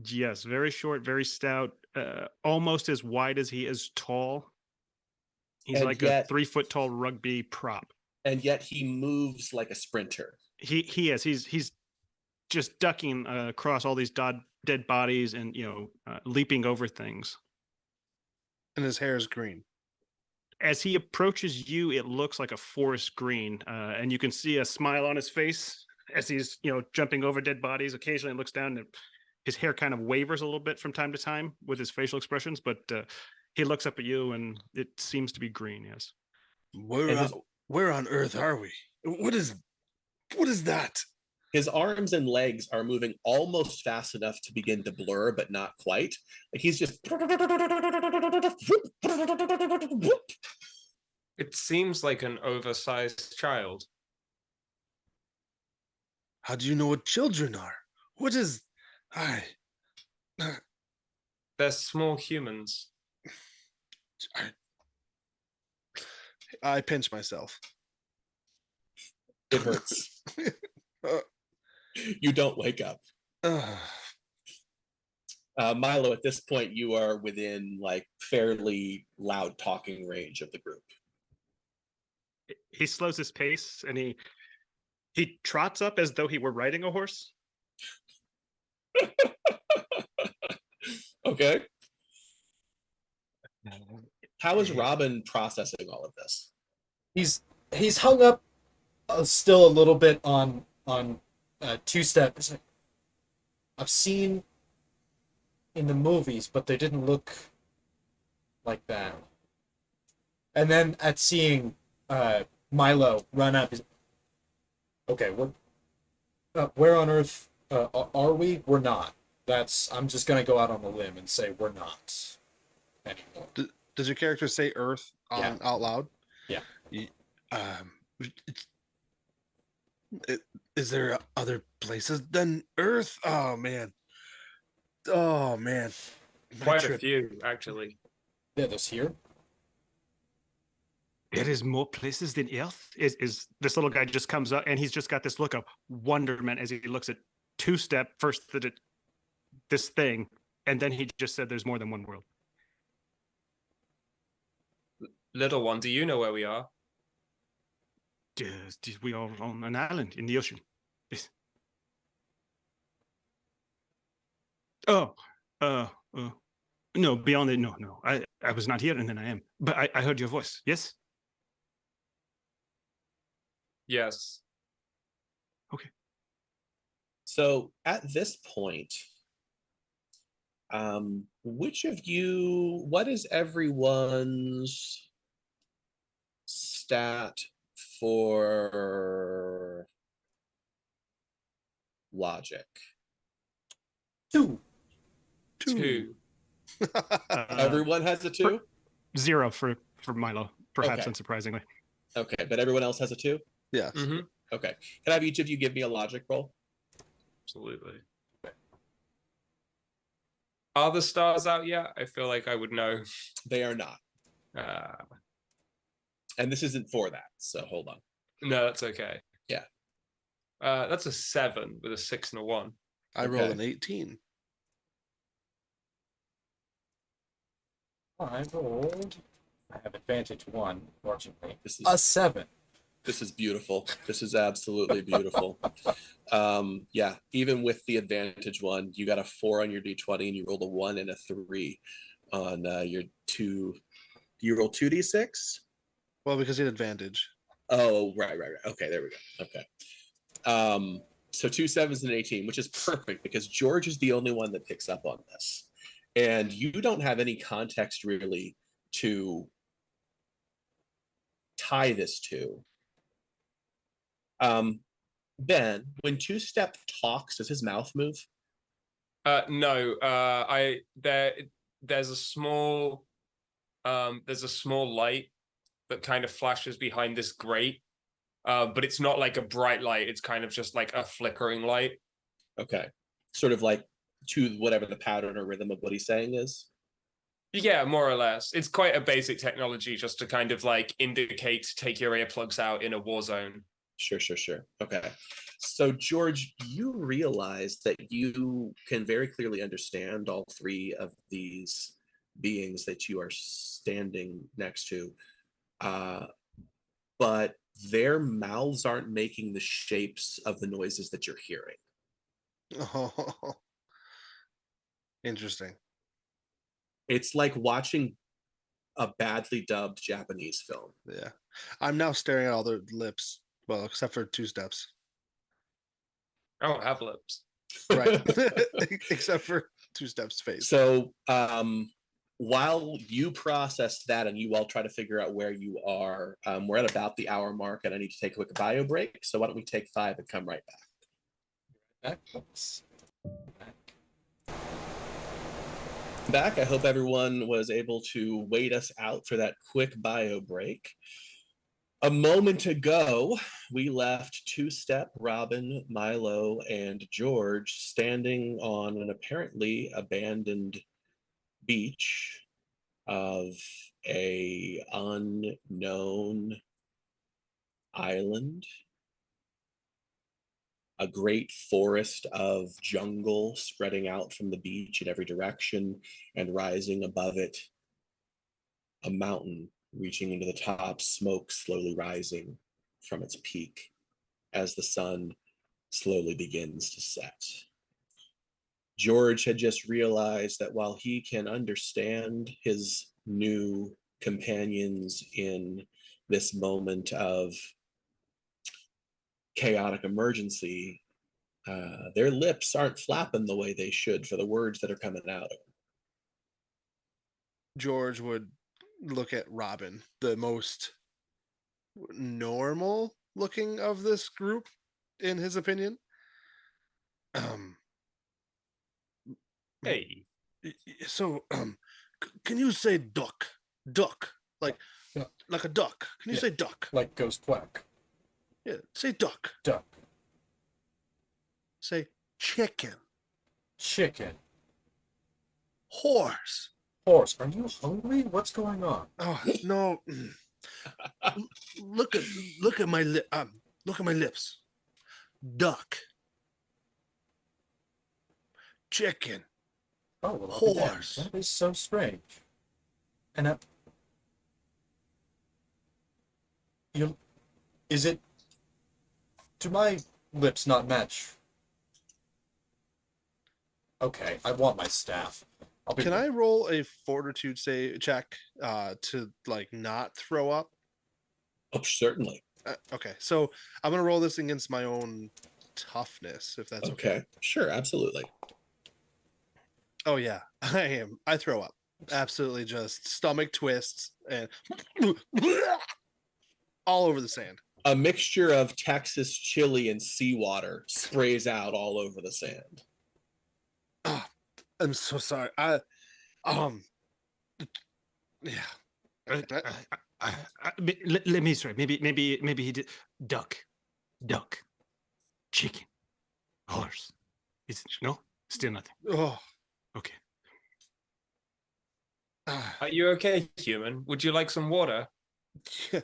Yes, very short, very stout, almost as wide as he is tall. He's like a 3-foot tall rugby prop. And yet he moves like a sprinter. He is. He's just ducking across all these dead bodies and leaping over things. And his hair is green. As he approaches you, it looks like a forest green, and you can see a smile on his face as he's jumping over dead bodies. Occasionally, looks down, and his hair kind of wavers a little bit from time to time with his facial expressions. But he looks up at you, and it seems to be green. Yes. Where on earth are we? What is that? His arms and legs are moving almost fast enough to begin to blur, but not quite. Like he's just. It seems like an oversized child. How do you know what children are? What is... They're small humans. I pinch myself. It hurts. You don't wake up. Milo, at this point, you are within fairly loud talking range of the group. He slows his pace, and he trots up as though he were riding a horse. Okay. How is Robin processing all of this? He's hung up still a little bit on two-step. I've seen in the movies, but they didn't look like that. And then at seeing Milo run up, okay, where on earth are we? We're not. That's. I'm just gonna go out on a limb and say we're not anymore. Does your character say Earth Yeah. on out loud? Yeah. Um, it's- is there other places than Earth? Oh man. Oh man. My Quite a trip. few, actually. Yeah, this here. There is more places than Earth. Is this little guy just comes up and he's just got this look of wonderment as he looks at two-step first this thing, and then he just said there's more than one world. Little one, do you know where we are? We are on an island in the ocean. Yes. Oh, no, beyond it, no. I was not here, and then I am. But I heard your voice. Yes. Yes. Okay. So at this point, what is everyone's stat for logic? 2. Two. Everyone has a 2? 0 for Milo, perhaps Okay. unsurprisingly. Okay, but everyone else has a 2? Yes. Mm-hmm. Okay. Can I have each of you give me a logic roll? Absolutely. Are the stars out yet? I feel like I would know. They are not. And this isn't for that, so hold on. No, that's okay. Yeah. That's a 7 with a 6 and a 1. I rolled Okay. an 18. I rolled. I have advantage 1, fortunately. This is A 7. This is beautiful. This is absolutely beautiful. Yeah, even with the advantage 1, you got a 4 on your d20 and you rolled a 1 and a 3 on your 2. You roll 2d6? Well, because he had advantage. Oh, right. Okay, there we go. Okay. So 2 7s and an 18, which is perfect because George is the only one that picks up on this. And you don't have any context really to tie this to. Ben, when Two Step talks, does his mouth move? No. There's a small light that kind of flashes behind this grate. But it's not like a bright light. It's kind of just like a flickering light. Okay. Sort of like to whatever the pattern or rhythm of what he's saying is. Yeah, more or less. It's quite a basic technology just to kind of like indicate take your earplugs out in a war zone. Sure. Okay. So, George, you realize that you can very clearly understand all 3 of these beings that you are standing next to, but their mouths aren't making the shapes of the noises that you're hearing. Oh, interesting. It's like watching a badly dubbed Japanese film. Yeah. I'm now staring at all their lips. Well, except for Two Steps. I don't have lips. Right. Except for Two Steps' face. So, while you process that and you all try to figure out where you are, we're at about the hour mark and I need to take a quick bio break. So why don't we take 5 and come right back? Back. I hope everyone was able to wait us out for that quick bio break. A moment ago, we left Two Step, Robin, Milo, and George standing on an apparently abandoned beach of a unknown island, a great forest of jungle spreading out from the beach in every direction, and rising above it, a mountain reaching into the top, smoke slowly rising from its peak as the sun slowly begins to set. George had just realized that while he can understand his new companions in this moment of chaotic emergency, Their lips aren't flapping the way they should for the words that are coming out of them. George would look at Robin, the most normal looking of this group, in his opinion. Um, Hey, so can you say duck, like Duck. like a duck? Can you Yeah. say duck? Like Ghost Quack. Yeah, say duck. Duck. Say chicken, Chicken. horse. Horse. Are you hungry? What's going on? Oh no! Look at my look at my lips. Duck, chicken, Oh, well, I'll be damned. horse. That is so strange. And you, is it? Do my lips not match? Okay, I want my staff. I'll be. Can I roll a fortitude check to like not throw up? Oh, certainly. Okay, so I'm gonna roll this against my own toughness, if that's okay. Okay, sure, absolutely. Oh yeah, I am. I throw up. Absolutely, just stomach twists and all over the sand. A mixture of Texas chili and seawater sprays out all over the sand. Oh, I'm so sorry. Yeah. Let me sorry. Maybe he did duck, chicken, horse. Is no still nothing. Oh. Okay. are you okay, human? Would you like some water? Yeah.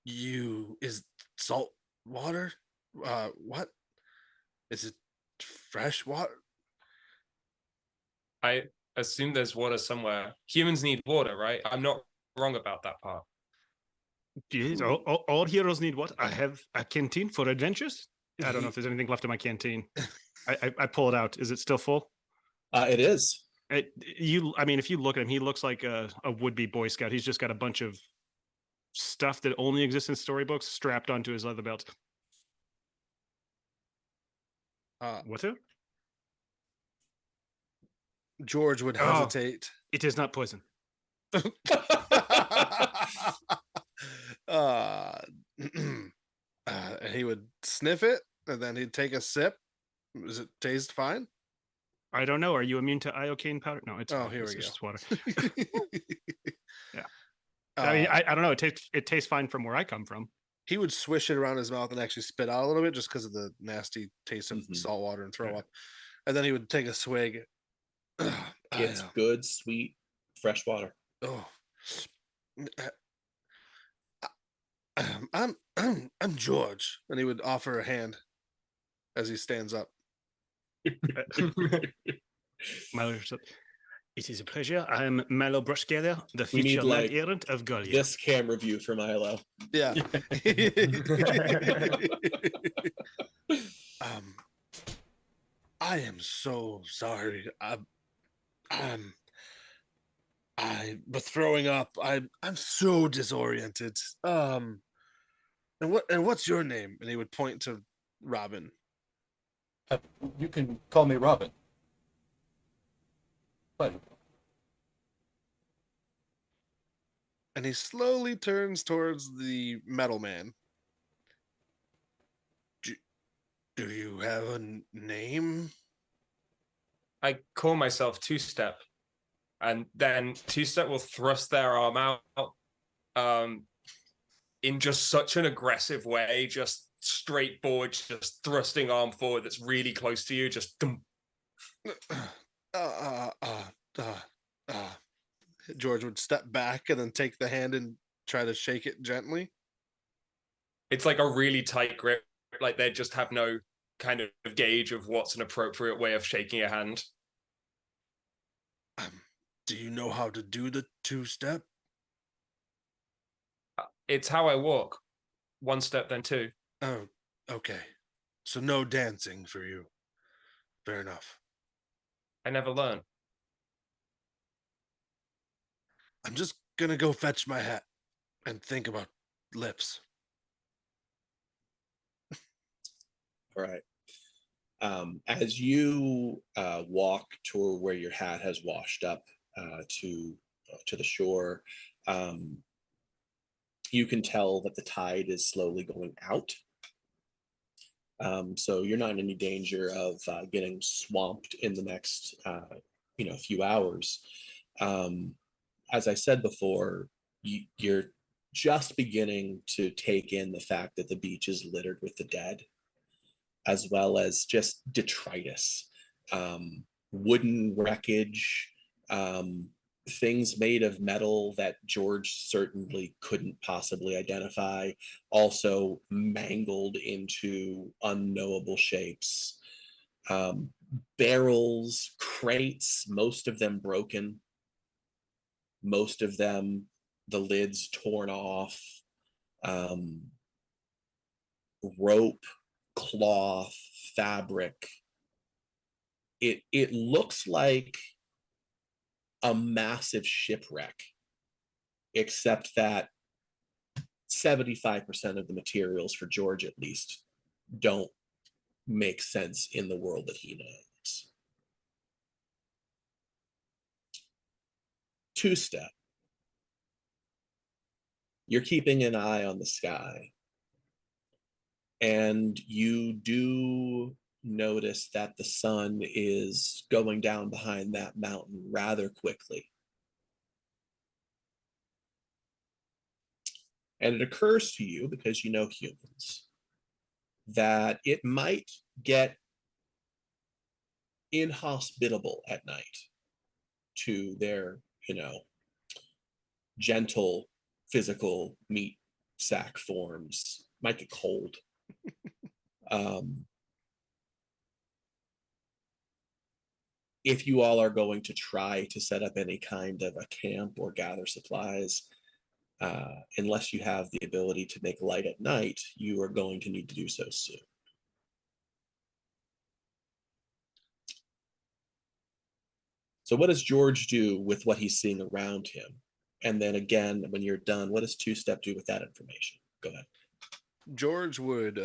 You is salt water? What? Is it fresh water? I assume there's water somewhere. Humans need water, right? I'm not wrong about that part. Yes, all heroes need what? I have a canteen for adventures. I don't know if there's anything left in my canteen. I pull it out. Is it still full? It is. I mean, if you look at him, he looks like a would-be Boy Scout. He's just got a bunch of stuff that only exists in storybooks strapped onto his leather belt. What? George would hesitate. It is not poison. And he would sniff it, and then he'd take a sip. Does it taste fine? I don't know. Are you immune to iocane powder? No, it's Oh, fine. here It's we go. just water. Yeah. I mean, I don't know. It tastes fine from where I come from. He would swish it around his mouth and actually spit out a little bit just because of the nasty taste of Mhm. salt water and throw Yeah. up. And then he would take a swig. It's good, sweet, fresh water. Oh. I'm George, and he would offer a hand as he stands up. Milo said, "It is a pleasure. I am Milo Brushgather, the We need, future like, knight errant of Galia." This camera view for Milo. Yeah. I am so sorry. But throwing up. I'm so disoriented. And what's your name? And he would point to Robin. You can call me Robin. Pleasure. And he turns towards the metal man. Do you have a name? I call myself Two Step, and then Two Step will thrust their arm out in just such an aggressive way, just straight forward, just thrusting arm forward that's really close to you, just dum. George would step back and then take the hand and try to shake it gently. It's like a really tight grip, like they just have no kind of gauge of what's an appropriate way of shaking a hand. Do you know how to do the two-step? It's how I walk. One step, then two. Oh, okay. So no dancing for you. Fair enough. I never learn. I'm just gonna go fetch my hat and think about lips. All right. As you walk toward where your hat has washed up to the shore, you can tell that the tide is slowly going out. So you're not in any danger of getting swamped in the next few hours. As I said before, you're just beginning to take in the fact that the beach is littered with the dead, as well as just detritus, wooden wreckage, things made of metal that George certainly couldn't possibly identify, also mangled into unknowable shapes. Barrels, crates, most of them broken, most of them the lids torn off, rope, cloth, fabric. It looks like a massive shipwreck, except that 75% of the materials, for George at least, don't make sense in the world that he knows. Two-step. You're keeping an eye on the sky, and you do notice that the sun is going down behind that mountain rather quickly. And it occurs to you, because you know humans, that it might get inhospitable at night to their, gentle physical meat sack forms. Might get cold. If you all are going to try to set up any kind of a camp or gather supplies, unless you have the ability to make light at night, you are going to need to do so soon. So what does George do with what he's seeing around him? And then again, when you're done, what does Two-Step do with that information? Go ahead. George would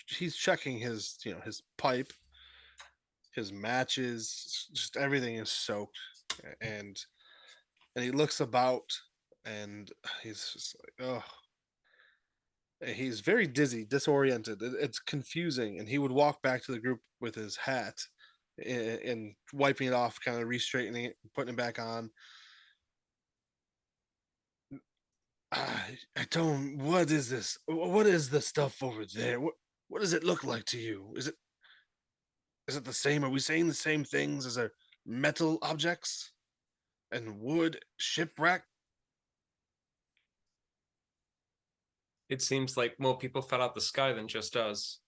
he's checking his his pipe, his matches, just everything is soaked, and he looks about, and he's just like, oh, he's very dizzy, disoriented. It's confusing, and he would walk back to the group with his hat and wiping it off, kind of re-straightening it, putting it back on. I don't. What is this? What is the stuff over there? What does it look like to you? Is it the same? Are we saying the same things? Is there metal objects and wood shipwreck? It seems like more people fell out the sky than just us.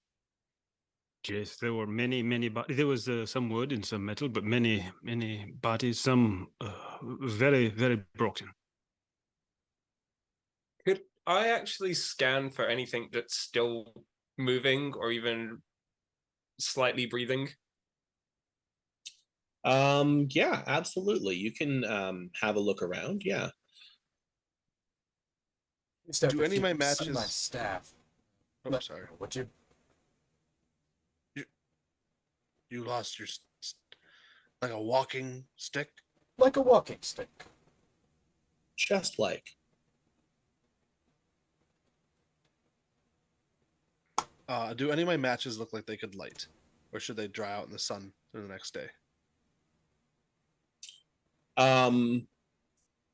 Yes, there were many bodies. There was some wood and some metal, but many bodies, some very broken. Could I actually scan for anything that's still moving or even slightly breathing? Yeah, absolutely. You can have a look around. Yeah. Do any of my See matches? my staff? Oh, sorry. Would you? You lost your like a walking stick. Like a walking stick. Just like. Do any of my matches look like they could light, or should they dry out in the sun for the next day?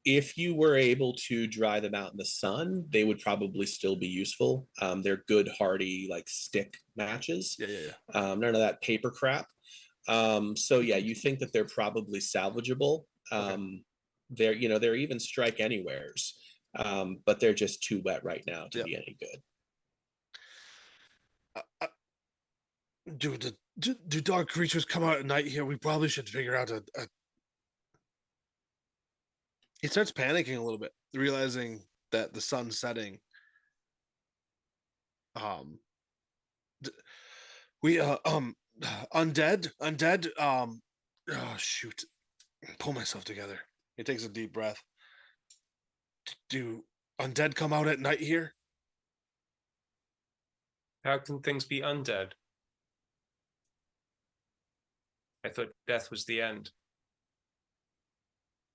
If you were able to dry them out in the sun, they would probably still be useful. They're good, hardy, like stick matches. Yeah. None of that paper crap. So yeah, you think that they're probably salvageable. Okay. They're even strike anywheres, but they're just too wet right now to Yep. be any good. Do dark creatures come out at night here? We probably should figure out a. He starts panicking a little bit, realizing that the sun's setting. We undead. Oh shoot! Pull myself together. He takes a deep breath. Do undead come out at night here? How can things be undead? I thought death was the end.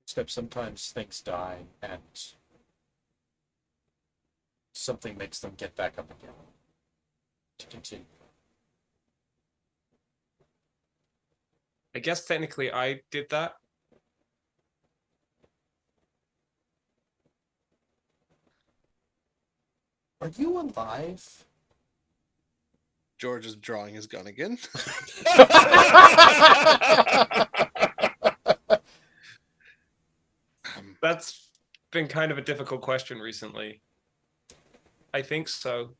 Except sometimes things die and something makes them get back up again to continue. I guess technically I did that. Are you alive? George is drawing his gun again. That's been kind of a difficult question recently. I think so.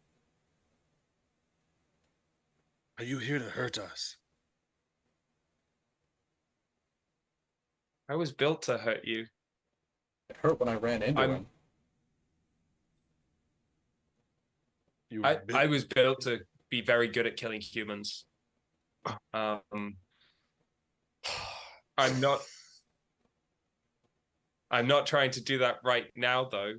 Are you here to hurt us? I was built to hurt you. It hurt when I ran into him. You I was built to be very good at killing humans. I'm not trying to do that right now, though.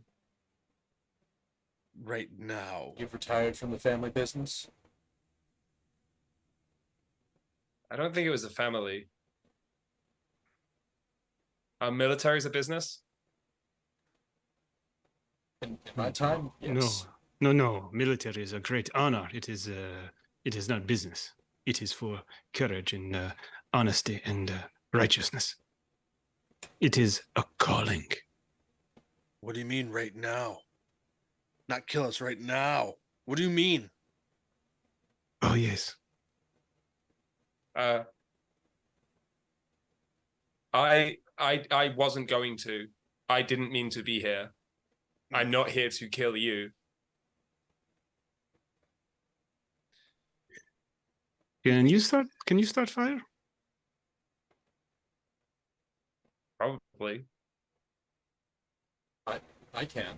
right now. You've retired from the family business? I don't think it was a family. Military's a business? In my time, yes. No. Military is a great honor. It is not business. It is for courage and honesty and righteousness. It is a calling. What do you mean right now? Not kill us right now. What do you mean? Oh, yes. I wasn't going to. I didn't mean to be here. I'm not here to kill you. Can you start fire? Probably. I can.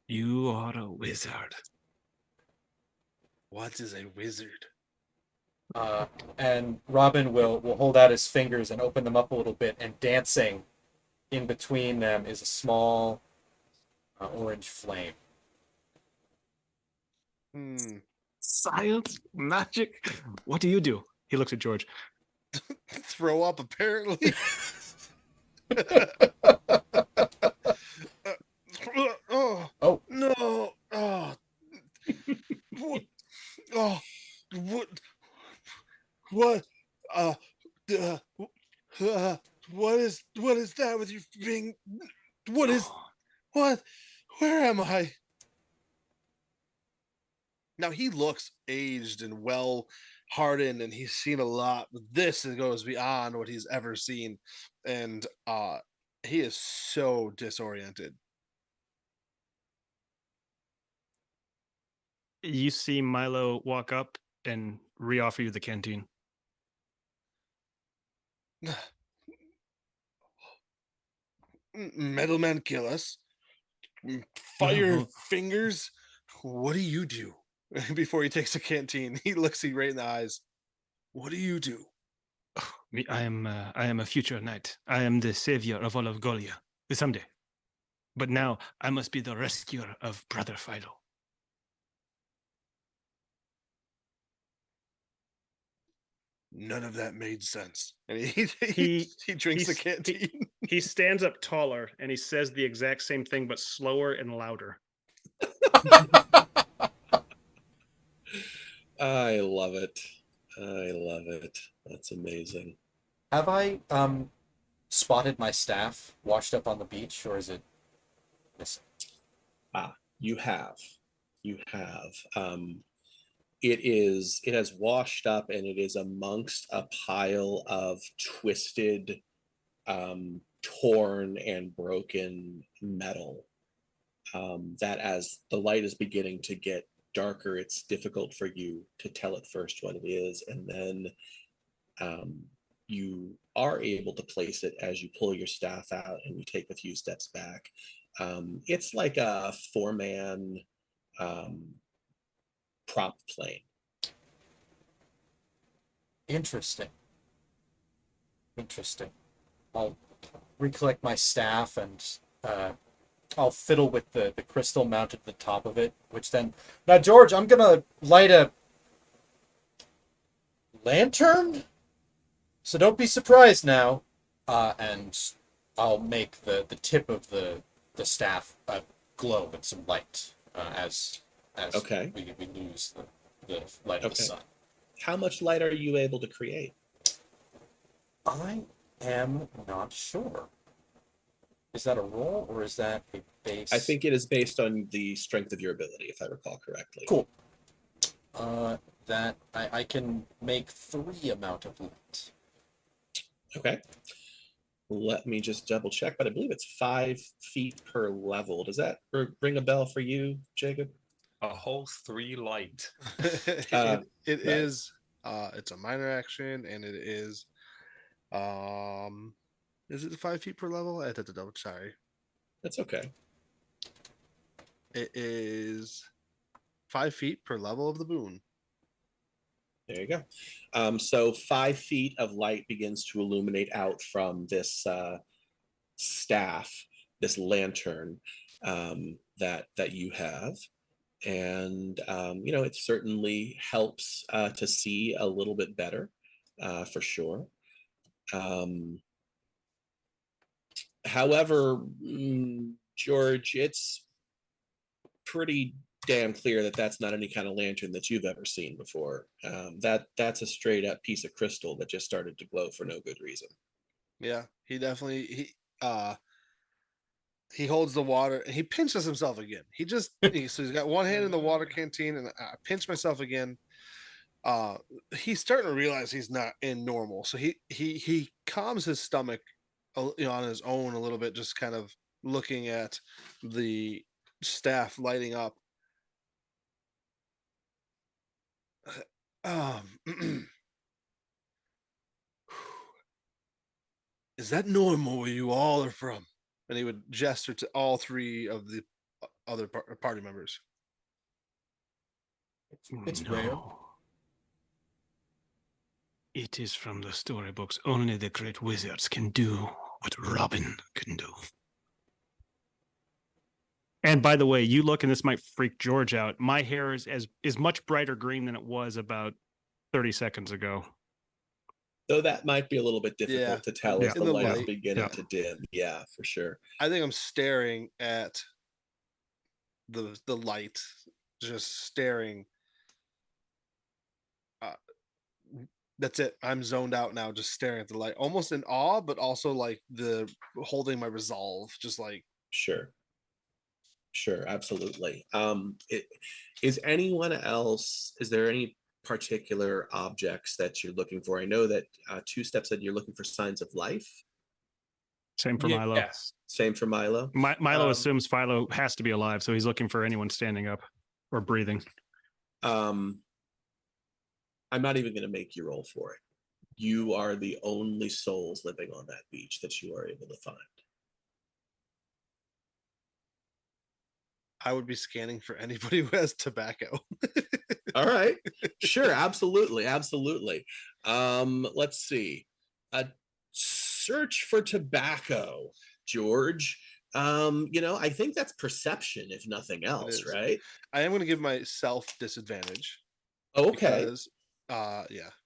You are a wizard. What is a wizard? And Robin will hold out his fingers and open them up a little bit, and dancing in between them is a small orange flame. Science? Magic? What do you do? He looks at George. Throw up, apparently. Oh. No. Oh. What? Oh. What? What is that with you being? What is? What? Where am I? Now he looks aged and well hardened, and he's seen a lot. But this goes beyond what he's ever seen, and he is so disoriented. You see Milo walk up and reoffer you the canteen. Metalman kill us. Fire fingers. What do you do? Before he takes a canteen, he looks you right in the eyes. What do you do? I am a future knight. I am the savior of all of Golia. Someday. But now I must be the rescuer of Brother Philo. None of that made sense. And he drinks the canteen. He stands up taller and he says the exact same thing, but slower and louder. I love it. I love it. That's amazing. Have I spotted my staff washed up on the beach, or is it missing? You have. You have. It has washed up, and it is amongst a pile of twisted, torn and broken metal. That as the light is beginning to get darker, it's difficult for you to tell at first what it is, and then you are able to place it as you pull your staff out and you take a few steps back. It's like a 4-man prop plane. Interesting. I'll recollect my staff and I'll fiddle with the crystal mounted to the top of it, which then... Now, George, I'm going to light a lantern? So don't be surprised now. And I'll make the tip of the staff glow with some light as Okay. we lose the light of the Okay. sun. How much light are you able to create? I am not sure. Is that a roll or is that a base? I think it is based on the strength of your ability, if I recall correctly. Cool. That I can make 3 amount of light. Okay. Let me just double check, but I believe it's 5 feet per level. Does that ring a bell for you, Jacob? A whole 3 light. it right. is it's a minor action, and it is it 5 feet per level? I had to double. Sorry, That's okay. it is 5 feet per level of the boon. There you go. So 5 feet of light begins to illuminate out from this staff, this lantern that you have. And it certainly helps to see a little bit better, for sure. However, George, it's pretty damn clear that that's not any kind of lantern that you've ever seen before. That's a straight up piece of crystal that just started to glow for no good reason. Yeah, he definitely he holds the water. He pinches himself again. So he's got one hand in the water canteen, and I pinch myself again. He's starting to realize he's not in normal, so he calms his stomach, on his own a little bit, just kind of looking at the staff lighting up. Is that normal where you all are from? And he would gesture to all 3 of the other party members. It's rare. It is from the storybooks. Only the great wizards can do what Robin can do. And by the way, you look, and this might freak George out. My hair is much brighter green than it was about 30 seconds ago. Though that might be a little bit difficult to tell as In the the light is light. beginning to dim. Yeah, for sure. I think I'm staring at the light, just staring. That's it. I'm zoned out now, just staring at the light, almost in awe, but also like the holding my resolve, just like. Sure, absolutely. Is anyone else? Is there any particular objects that you're looking for? I know that Two Step said you're looking for signs of life. Same for Milo. Yes. Same for Milo. Milo assumes Philo has to be alive, so he's looking for anyone standing up or breathing. I'm not even going to make you roll for it. You are the only souls living on that beach that you are able to find. I would be scanning for anybody who has tobacco. All right. Sure. Absolutely. Let's see. A search for tobacco, George. I think that's perception, if nothing else, right? I am going to give myself disadvantage. Okay.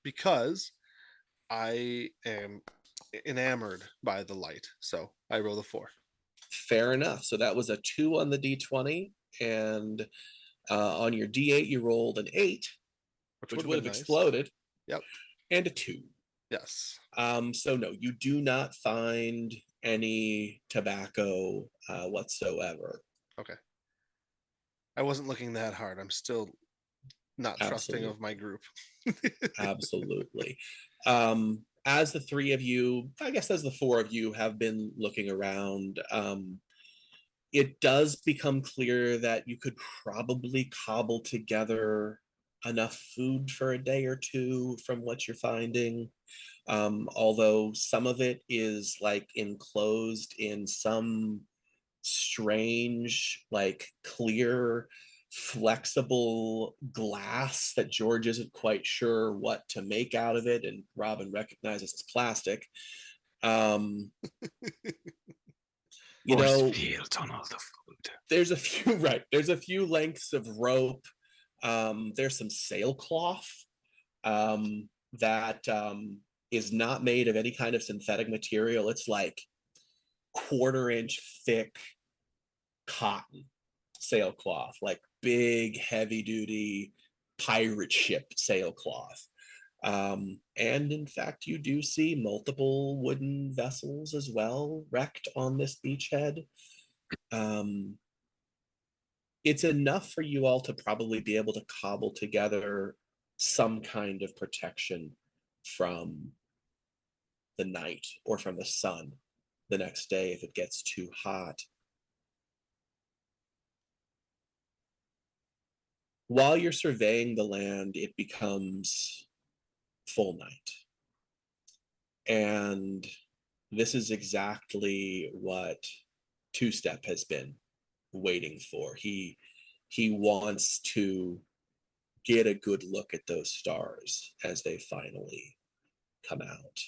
Because I am enamored by the light. So I roll a 4. Fair enough. So that was a 2 on the D20, and on your D8 you rolled an 8, which would have exploded. Yep. And a 2. Yes. So no, you do not find any tobacco whatsoever. Okay. I wasn't looking that hard. I'm still not trusting of my group. Absolutely. As the 3 of you, I guess as the 4 of you have been looking around, it does become clear that you could probably cobble together enough food for a day or 2 from what you're finding. Although some of it is like enclosed in some strange, like clear, flexible glass that George isn't quite sure what to make out of it, and Robin recognizes as plastic. Um, you Force know, fields on all the food. there's a few right. There's a few lengths of rope. There's some sailcloth that is not made of any kind of synthetic material. It's like quarter-inch thick cotton sailcloth, like big, heavy-duty pirate ship sailcloth. And in fact, you do see multiple wooden vessels as well wrecked on this beachhead. It's enough for you all to probably be able to cobble together some kind of protection from the night or from the sun the next day if it gets too hot. While you're surveying the land, it becomes full night. And this is exactly what Two Step has been waiting for. He wants to get a good look at those stars as they finally come out.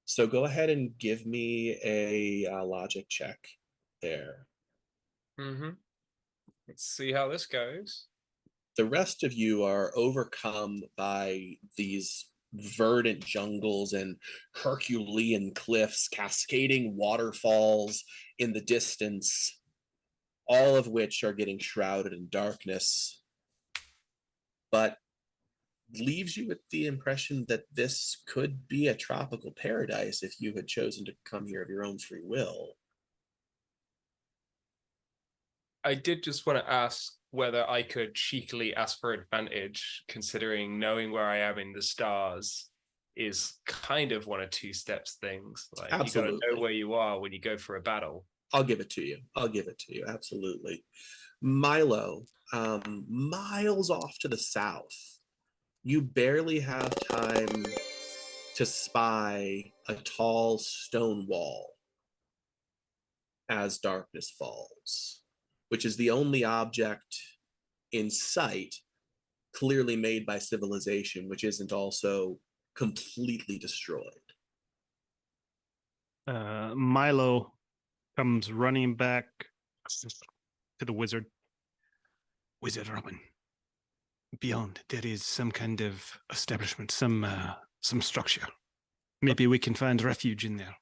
So go ahead and give me a logic check there. Mm-hmm. Let's see how this goes. The rest of you are overcome by these verdant jungles and Herculean cliffs, cascading waterfalls in the distance, all of which are getting shrouded in darkness, but leaves you with the impression that this could be a tropical paradise if you had chosen to come here of your own free will. I did just want to ask whether I could cheekily ask for advantage, considering knowing where I am in the stars is kind of one of Two Steps things. Like, Absolutely. you gotta know where you are when you go for a battle. I'll give it to you. Absolutely. Milo, miles off to the south, you barely have time to spy a tall stone wall as darkness falls, which is the only object in sight clearly made by civilization, which isn't also completely destroyed. Milo comes running back to the wizard. Wizard Robin, beyond there is some kind of establishment, some structure. Maybe we can find refuge in there.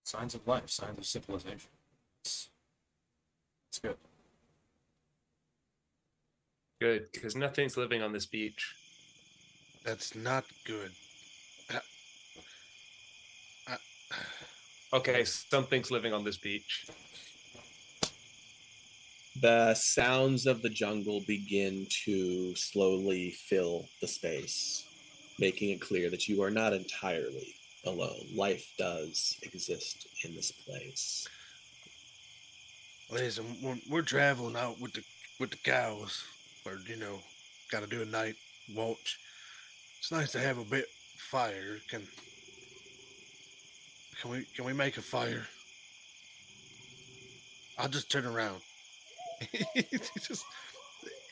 Signs of life, signs of civilization. It's good. Good, because nothing's living on this beach. That's not good. Okay, something's living on this beach. The sounds of the jungle begin to slowly fill the space, making it clear that you are not entirely alone. Life does exist in this place. Listen, we're traveling out with the cows, or got to do a night watch. It's nice to have a bit of fire. Can we make a fire? I'll just turn around.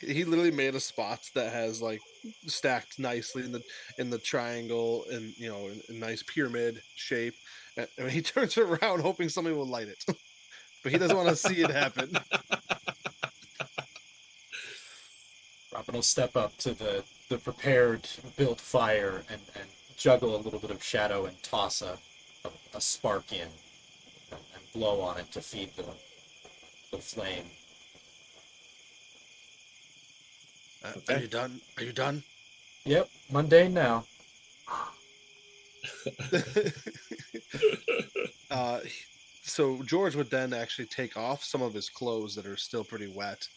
he literally made a spot that has like stacked nicely in the triangle and in a nice pyramid shape. And he turns around hoping somebody will light it, but he doesn't want to see it happen. Robin will step up to the prepared built fire and juggle a little bit of shadow and toss a spark in and blow on it to feed the flame. Okay. Are you done? Are you done? Yep, mundane now. So George would then actually take off some of his clothes that are still pretty wet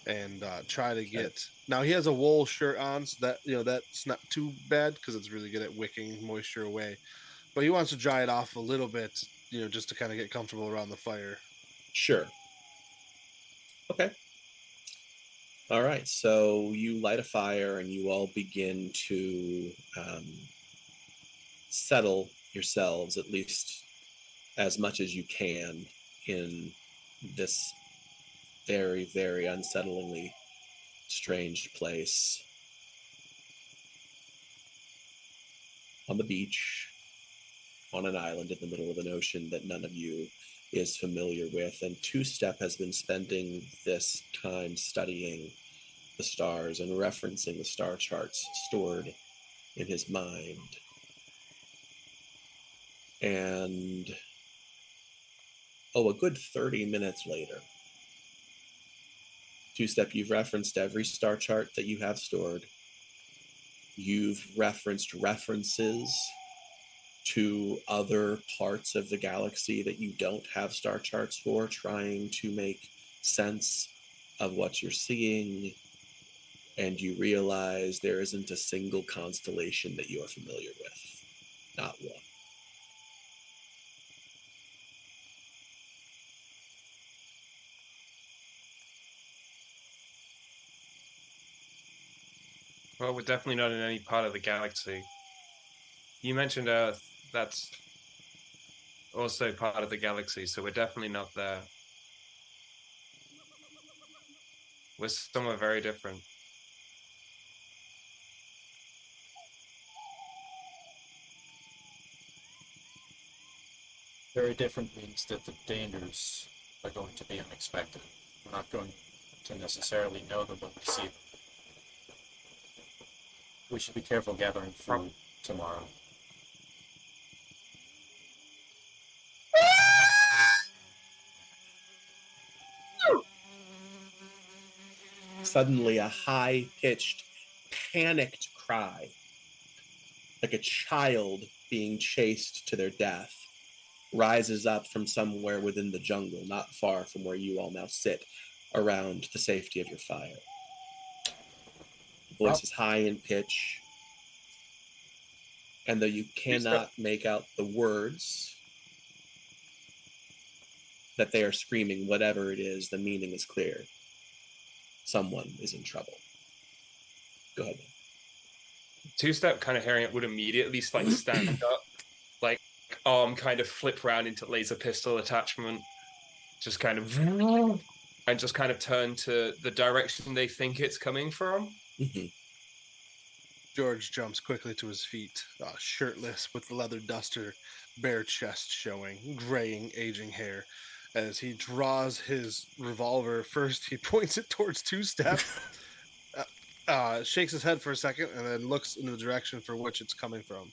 and try to get. Now he has a wool shirt on, so that that's not too bad because it's really good at wicking moisture away. But he wants to dry it off a little bit, just to kind of get comfortable around the fire. Sure. Okay. All right, so you light a fire and you all begin to settle yourselves, at least as much as you can, in this very, very unsettlingly strange place. on the beach, on an island in the middle of an ocean that none of you is familiar with. And Two Step has been spending this time studying the stars and referencing the star charts stored in his mind. And a good 30 minutes later, Two Step, you've referenced every star chart that you have stored. You've referenced references to other parts of the galaxy that you don't have star charts for, trying to make sense of what you're seeing. And you realize there isn't a single constellation that you are familiar with. Not one. Well, we're definitely not in any part of the galaxy. You mentioned Earth. That's also part of the galaxy, so we're definitely not there. We're somewhere very different. Very different means that the dangers are going to be unexpected. We're not going to necessarily know them when we see them. We should be careful gathering food tomorrow. Suddenly, a high-pitched, panicked cry, like a child being chased to their death, rises up from somewhere within the jungle, not far from where you all now sit, around the safety of your fire. The voice is high in pitch, and though you cannot make out the words that they are screaming, whatever it is, the meaning is clear. Someone is in trouble. Go ahead. Two Step, kind of hearing it, would immediately like stand up, like arm kind of flip round into laser pistol attachment, just kind of, and just kind of turn to the direction they think it's coming from. Mm-hmm. George jumps quickly to his feet, shirtless with the leather duster, bare chest showing, graying, aging hair. As he draws his revolver, first he points it towards Two Step, shakes his head for a second, and then looks in the direction for which it's coming from.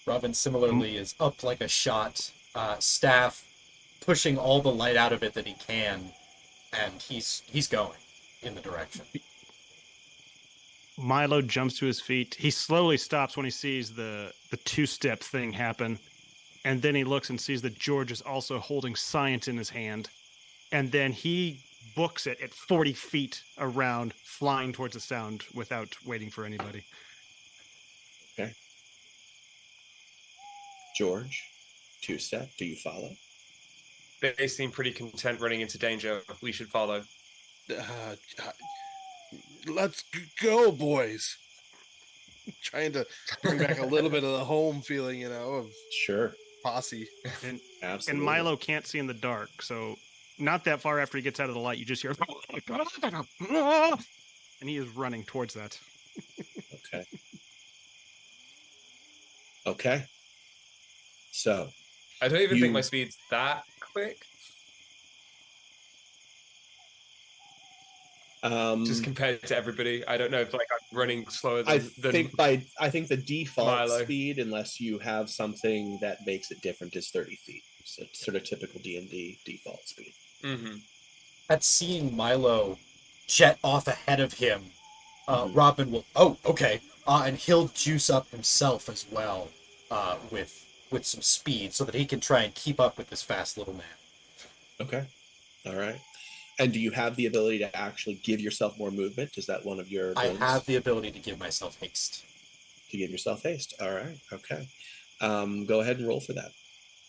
Robin similarly is up like a shot, staff pushing all the light out of it that he can, and he's going in the direction. Milo jumps to his feet. He slowly stops when he sees the two-step thing happen. And then he looks and sees that George is also holding science in his hand. And then he books it at 40 feet around, flying towards the sound without waiting for anybody. Okay. George, Two Step, do you follow? They seem pretty content running into danger. We should follow. Let's go, boys. Trying to bring back a little bit of the home feeling, of Sure. posse. And, Absolutely. and Milo can't see in the dark, so not that far after he gets out of the light, you just hear, and he is running towards that. Okay. Okay. So. I don't even think my speed's that quick. Just compared to everybody, I don't know if I'm running slower than. I think the default Milo. speed, unless you have something that makes it different, is 30 feet. So sort of typical D&D default speed. Mm-hmm. At seeing Milo jet off ahead of him, Robin will. Oh, okay, and he'll juice up himself as well, with some speed, so that he can try and keep up with this fast little man. Okay. All right. And do you have the ability to actually give yourself more movement? Is that one of your I abilities? have the ability to give myself haste. To give yourself haste. All right. Okay. Go ahead and roll for that.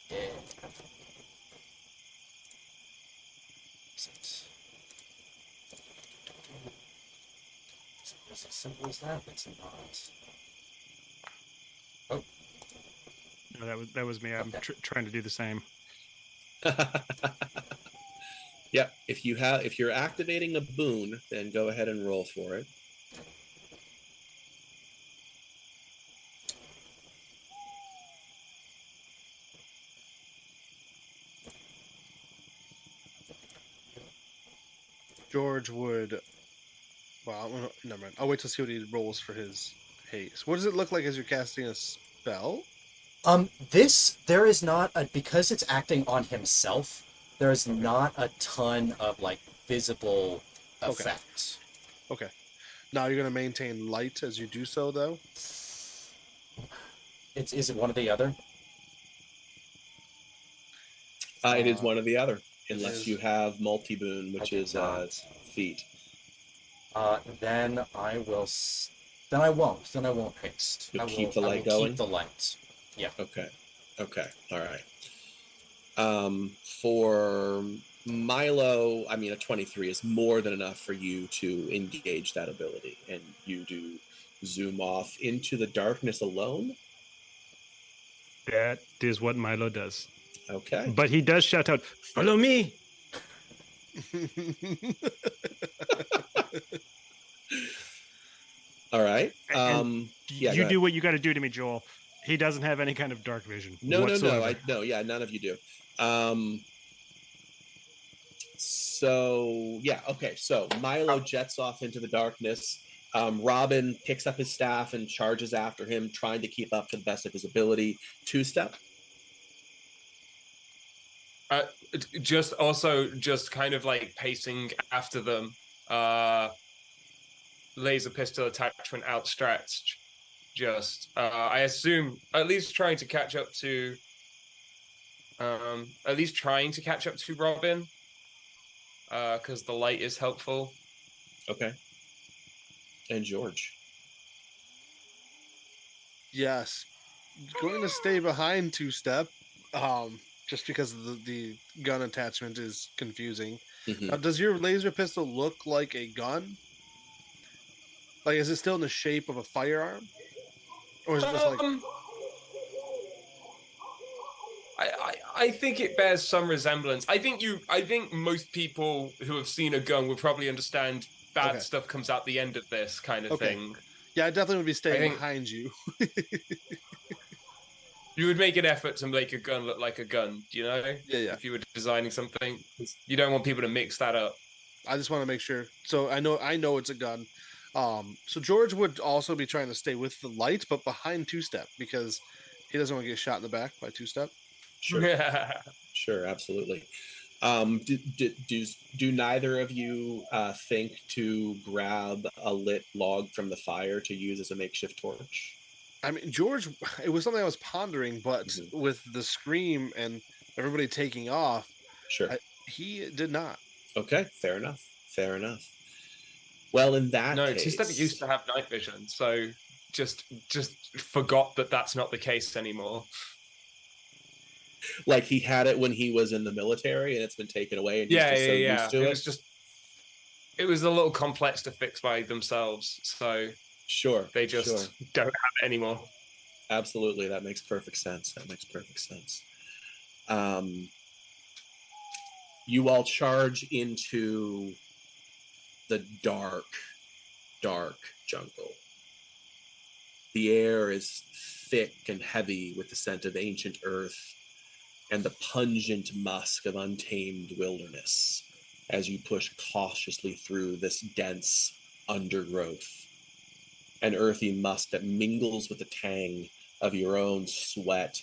Yeah. It's as simple as that. It's not. Oh. No, that was me. I'm trying to do the same. Yeah, if you're activating a boon, then go ahead and roll for it. George would. Well, never mind. I'll wait to see what he rolls for his haste. What does it look like as you're casting a spell? There is not a, because it's acting on himself, there's Okay. not a ton of like visible Okay. effects. Okay. Now you're going to maintain light as you do so, though? Is it one or the other? It is one or the other, unless is- you have multi-boon, I which do is not. feet. Then I will. Then I won't. Then I won't haste. You'll I keep will, the I light will going? Keep the light. Yeah. Okay. All right. For Milo, I mean, a 23 is more than enough for you to engage that ability, and you do zoom off into the darkness alone. That is what Milo does. Okay. But he does shout out, "Follow me!" All right. And Yeah. you do what you got to do to me, Joel. He doesn't have any kind of dark vision whatsoever. No. Yeah, none of you do. So yeah, okay. So Milo jets off into the darkness. Robin picks up his staff and charges after him, trying to keep up to the best of his ability. 2-step. Just kind of like pacing after them. Laser pistol attachment outstretched. Just I assume at least trying to catch up to Robin. Because the light is helpful. Okay. And George. Yes. Going to stay behind 2-step, just because the gun attachment is confusing. Mhm. Now, does your laser pistol look like a gun? Like, is it still in the shape of a firearm? Or is it just like... I think it bears some resemblance. I think most people who have seen a gun would probably understand bad stuff comes out the end of this kind of thing. Yeah, I definitely would be staying behind you. You would make an effort to make a gun look like a gun, you know? Yeah. If you were designing something, you don't want people to mix that up. I just want to make sure. So I know it's a gun. So George would also be trying to stay with the light, but behind 2-step, because he doesn't want to get shot in the back by 2-step. Sure. Sure, absolutely. Do neither of you think to grab a lit log from the fire to use as a makeshift torch? I mean, George, it was something I was pondering, but with the scream and everybody taking off, sure, he did not. Okay, fair enough. Well, in that case... case... 2-step used to have night vision, so just forgot that that's not the case anymore. Like he had it when he was in the military and it's been taken away and he's just so used to it? It was a little complex to fix by themselves, so sure, they just don't have it anymore. Absolutely, that makes perfect sense. You all charge into the dark jungle. The air is thick and heavy with the scent of ancient earth and the pungent musk of untamed wilderness as you push cautiously through this dense undergrowth. An earthy musk that mingles with the tang of your own sweat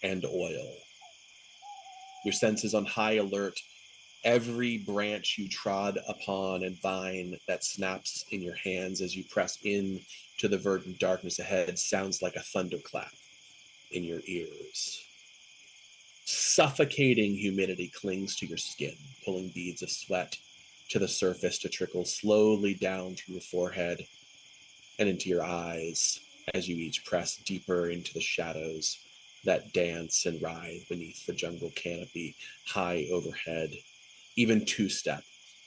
and oil. Your senses on high alert, every branch you trod upon and vine that snaps in your hands as you press in to the verdant darkness ahead sounds like a thunderclap in your ears. Suffocating humidity clings to your skin, pulling beads of sweat to the surface to trickle slowly down through your forehead and into your eyes as you each press deeper into the shadows that dance and writhe beneath the jungle canopy high overhead. Even 2-step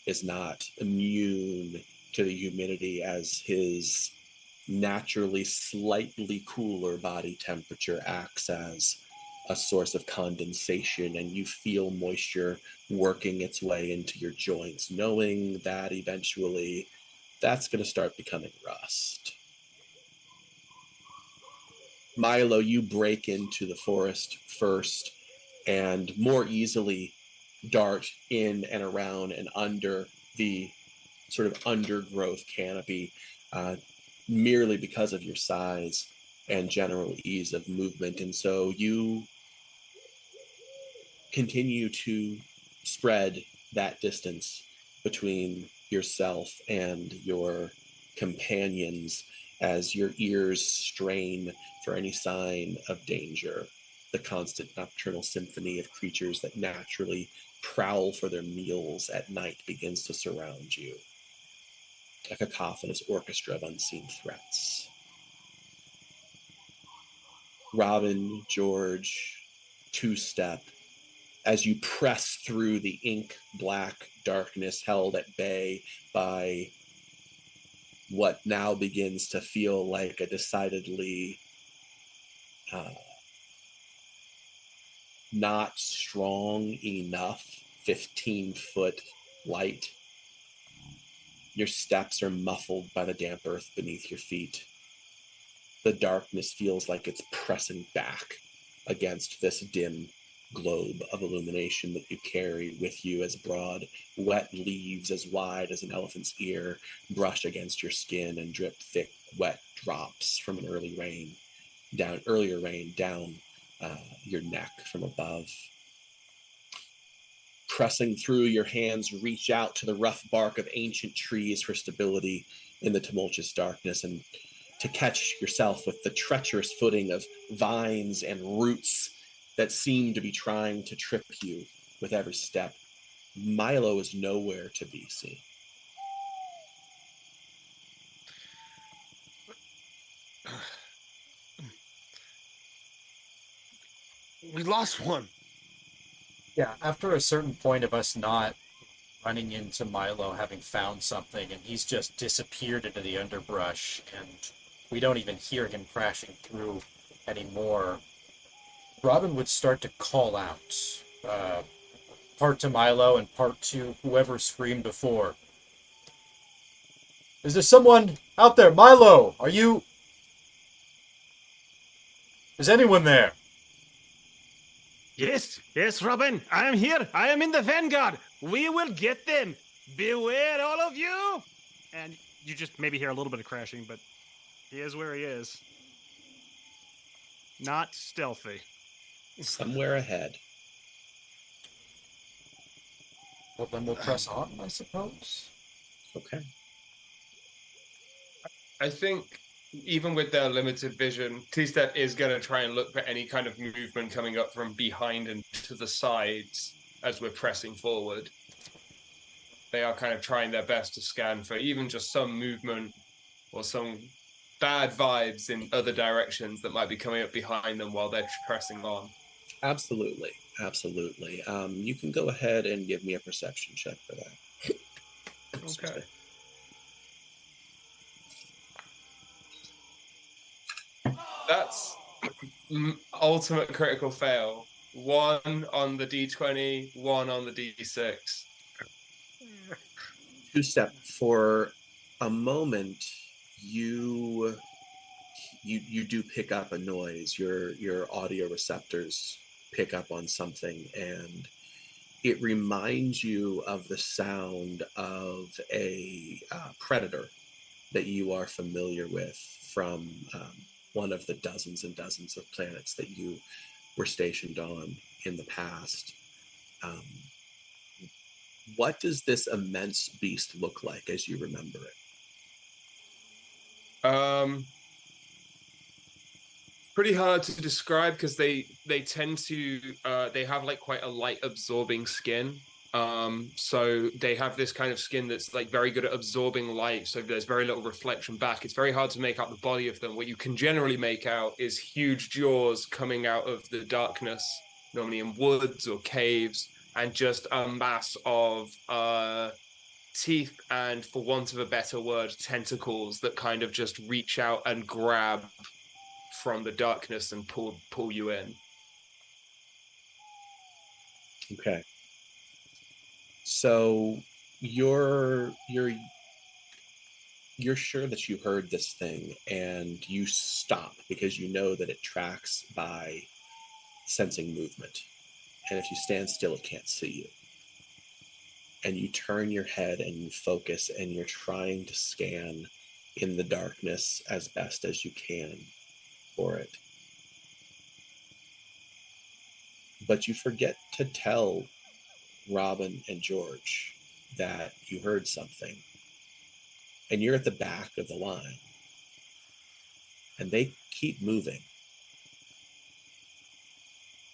is not immune to the humidity, as his naturally slightly cooler body temperature acts as a source of condensation, and you feel moisture working its way into your joints, knowing that eventually that's going to start becoming rust. Milo, you break into the forest first and more easily dart in and around and under the sort of undergrowth canopy, merely because of your size and general ease of movement. And so you continue to spread that distance between yourself and your companions as your ears strain for any sign of danger. The constant nocturnal symphony of creatures that naturally prowl for their meals at night begins to surround you. A cacophonous orchestra of unseen threats. Robin, George, two-step, as you press through the ink-black darkness held at bay by what now begins to feel like a decidedly not strong enough 15-foot light. Your steps are muffled by the damp earth beneath your feet. The darkness feels like it's pressing back against this dim globe of illumination that you carry with you as broad, wet leaves as wide as an elephant's ear brush against your skin and drip thick, wet drops from an earlier rain down your neck from above. Pressing through, your hands reach out to the rough bark of ancient trees for stability in the tumultuous darkness, and to catch yourself with the treacherous footing of vines and roots that seem to be trying to trip you with every step. Milo is nowhere to be seen. We lost one. Yeah, after a certain point of us not running into Milo having found something, and he's just disappeared into the underbrush, and we don't even hear him crashing through anymore, Robin would start to call out, part to Milo and part to whoever screamed before. Is there someone out there? Milo, are you... Is anyone there? Yes, yes, Robin, I am here. I am in the vanguard. We will get them. Beware, all of you. And you just maybe hear a little bit of crashing, but he is where he is. Not stealthy. Somewhere ahead. Well, then we'll press on, I suppose. Okay. I think even with their limited vision, T-Step is going to try and look for any kind of movement coming up from behind and to the sides as we're pressing forward. They are kind of trying their best to scan for even just some movement or some bad vibes in other directions that might be coming up behind them while they're pressing on. Absolutely. Absolutely. You can go ahead and give me a perception check for that. Okay. That's ultimate critical fail. 1 on the D20, 1 on the D6. Two-step, for a moment, you do pick up a noise. Your audio receptors pick up on something, and it reminds you of the sound of a predator that you are familiar with from one of the dozens and dozens of planets that you were stationed on in the past. What does this immense beast look like as you remember it? Pretty hard to describe because they tend to they have like quite a light absorbing skin. So they have this kind of skin that's like very good at absorbing light, so there's very little reflection back. It's very hard to make out the body of them. What you can generally make out is huge jaws coming out of the darkness, normally in woods or caves, and just a mass of teeth and, for want of a better word, tentacles that kind of just reach out and grab from the darkness and pull you in. Okay. So you're sure that you heard this thing, and you stop because you know that it tracks by sensing movement. And if you stand still, it can't see you. and you turn your head and you focus and you're trying to scan in the darkness as best as you can for it. But you forget to tell Robin and George that you heard something. And you're at the back of the line. And they keep moving.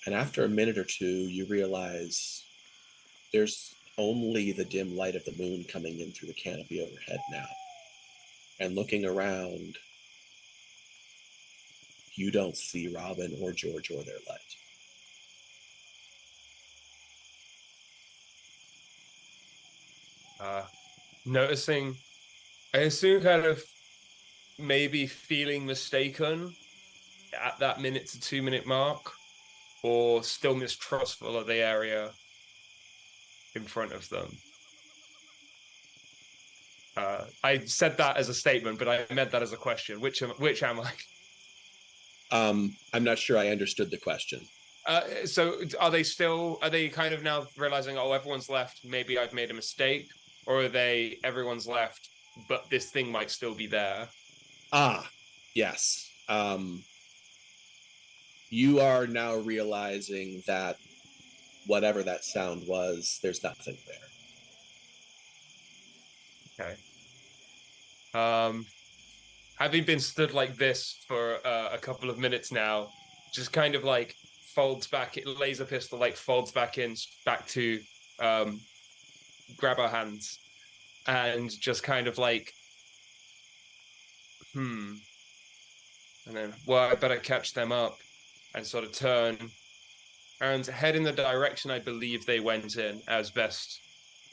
And after a minute or two, you realize there's only the dim light of the moon coming in through the canopy overhead now. And looking around, you don't see Robin or George or their light. Noticing, I assume kind of maybe feeling mistaken at that minute to 2 minute mark, or still mistrustful of the area in front of them. I said that as a statement, but I meant that as a question. Which am I? I'm not sure I understood the question. So are they kind of now realizing, oh, everyone's left, maybe I've made a mistake? Or are they, everyone's left, but this thing might still be there? Ah, yes. You are now realizing that whatever that sound was, there's nothing there. Okay. Having been stood like this for a couple of minutes now, just kind of like folds back, laser pistol like folds back to grab our hands and just kind of like, and then, well, I better catch them up and sort of turn and head in the direction I believe they went in as best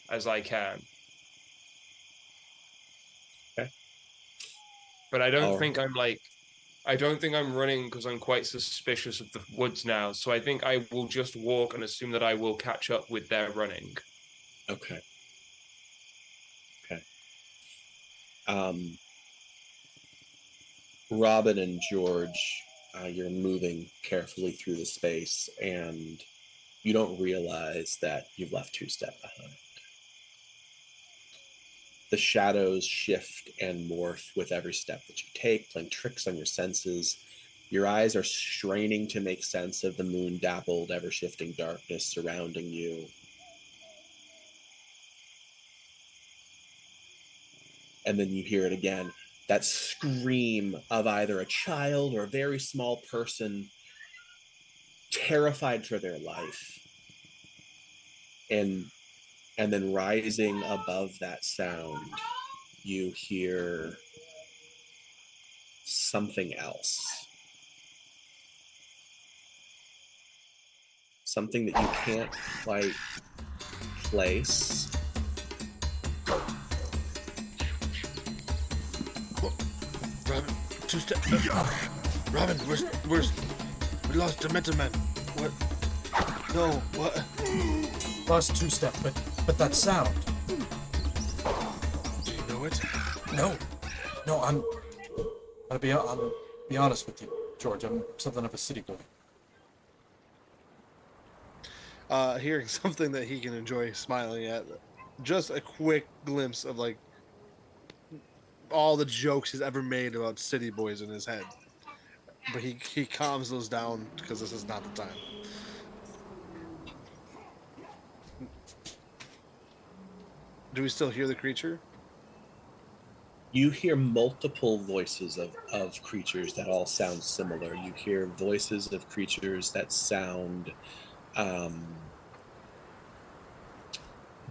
as I can. Okay. But I don't think I'm running because I'm quite suspicious of the woods now. So I think I will just walk and assume that I will catch up with their running. Okay. Robin and George, you're moving carefully through the space, and you don't realize that you've left two steps behind. The shadows shift and morph with every step that you take, playing tricks on your senses. Your eyes are straining to make sense of the moon-dappled, ever-shifting darkness surrounding you. And then you hear it again, that scream of either a child or a very small person terrified for their life. And then rising above that sound, you hear something else. Something that you can't quite place. Robin, Robin, we lost Dementor Man. What? No, what? Lost two step, but that sound. Do you know it? No, I'll be honest with you, George. I'm something of a city boy. Hearing something that he can enjoy smiling at. Just a quick glimpse of like all the jokes he's ever made about city boys in his head. But he calms those down because this is not the time. Do we still hear the creature? You hear multiple voices of creatures that all sound similar. You hear voices of creatures that sound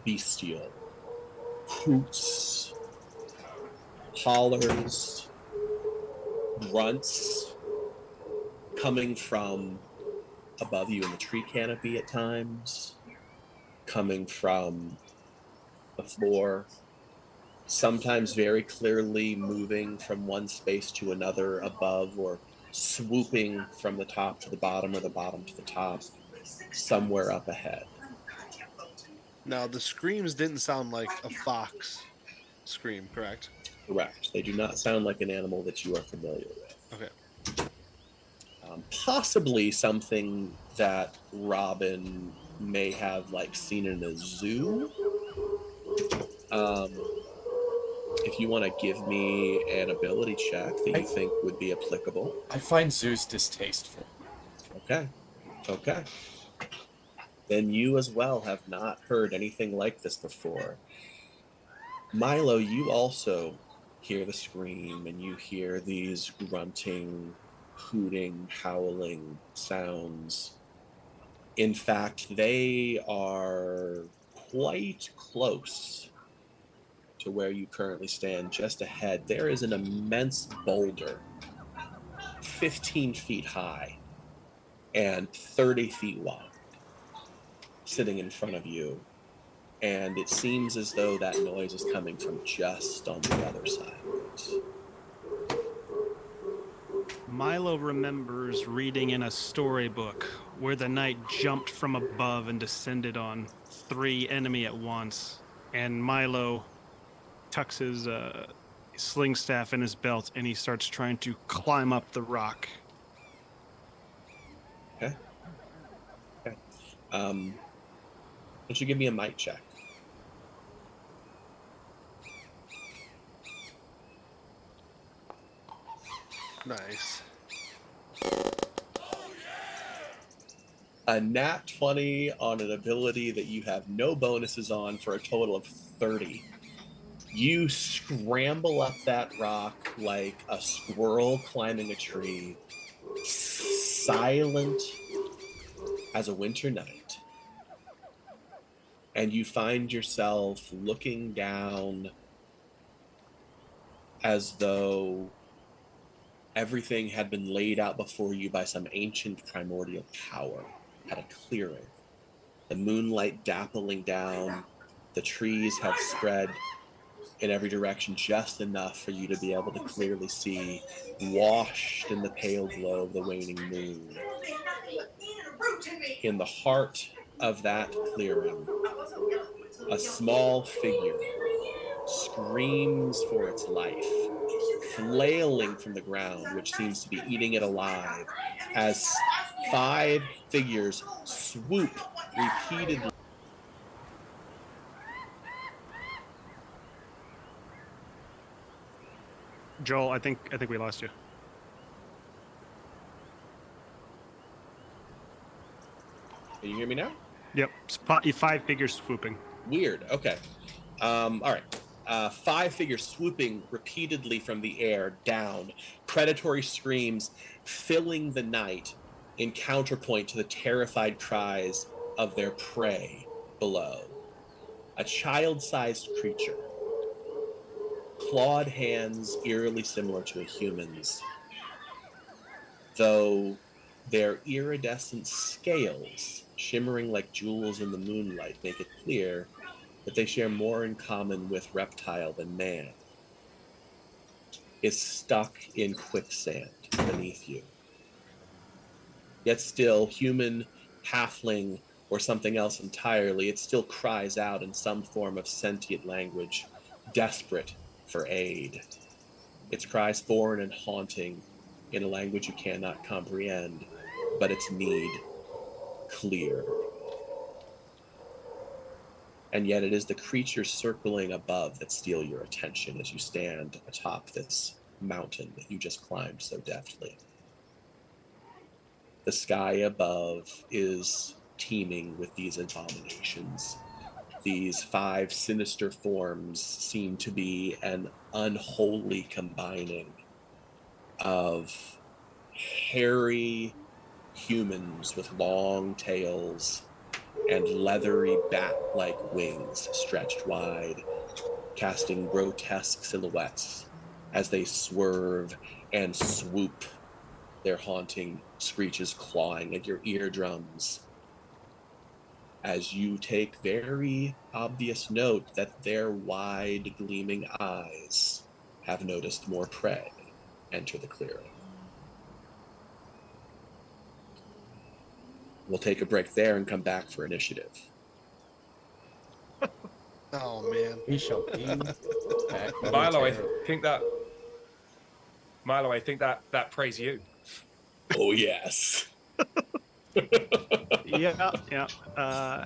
bestial. Hoots, hollers, grunts coming from above you in the tree canopy at times, coming from the floor, sometimes very clearly moving from one space to another above, or swooping from the top to the bottom or the bottom to the top, somewhere up ahead. Now, the screams didn't sound like a fox scream, correct? Correct. They do not sound like an animal that you are familiar with. Okay. Possibly something that Robin may have like seen in a zoo, If you want to give me an ability check that you think would be applicable. I find Zeus distasteful. Okay. Okay. Then you as well have not heard anything like this before. Milo, you also hear the scream and you hear these grunting, hooting, howling sounds. In fact, they are quite close to where you currently stand. Just ahead, there is an immense boulder, 15 feet high and 30 feet wide, sitting in front of you. And it seems as though that noise is coming from just on the other side of it. Milo remembers reading in a storybook where the knight jumped from above and descended on 3 enemy at once. And Milo tucks his sling staff in his belt and he starts trying to climb up the rock. Okay. Okay. Why don't you give me a might check? Nice. A nat 20 on an ability that you have no bonuses on for a total of 30. You scramble up that rock like a squirrel climbing a tree, silent as a winter night. And you find yourself looking down as though everything had been laid out before you by some ancient primordial power at a clearing. The moonlight dappling down, the trees have spread in every direction just enough for you to be able to clearly see, washed in the pale glow of the waning moon. In the heart of that clearing, a small figure screams for its life, flailing from the ground, which seems to be eating it alive, as 5 figures swoop repeatedly. Joel, I think we lost you. Can you hear me now? Yep, 5 figures swooping. Weird. Okay. All right. 5 figures swooping repeatedly from the air down, predatory screams filling the night in counterpoint to the terrified cries of their prey below. A child-sized creature, clawed hands eerily similar to a human's, though their iridescent scales, shimmering like jewels in the moonlight, make it clear that they share more in common with reptile than man, is stuck in quicksand beneath you. Yet still, human, halfling, or something else entirely, it still cries out in some form of sentient language, desperate for aid. Its cries foreign and haunting in a language you cannot comprehend, but its need clear. And yet it is the creatures circling above that steal your attention as you stand atop this mountain that you just climbed so deftly. The sky above is teeming with these abominations. These 5 sinister forms seem to be an unholy combining of hairy humans with long tails and leathery bat-like wings stretched wide, casting grotesque silhouettes as they swerve and swoop, their haunting screeches clawing at your eardrums, as you take very obvious note that their wide gleaming eyes have noticed more prey enter the clearing. We'll take a break there and come back for initiative. Oh man. We shall be back. Milo, I momentarily. think that praise you. Oh, yes. Yeah.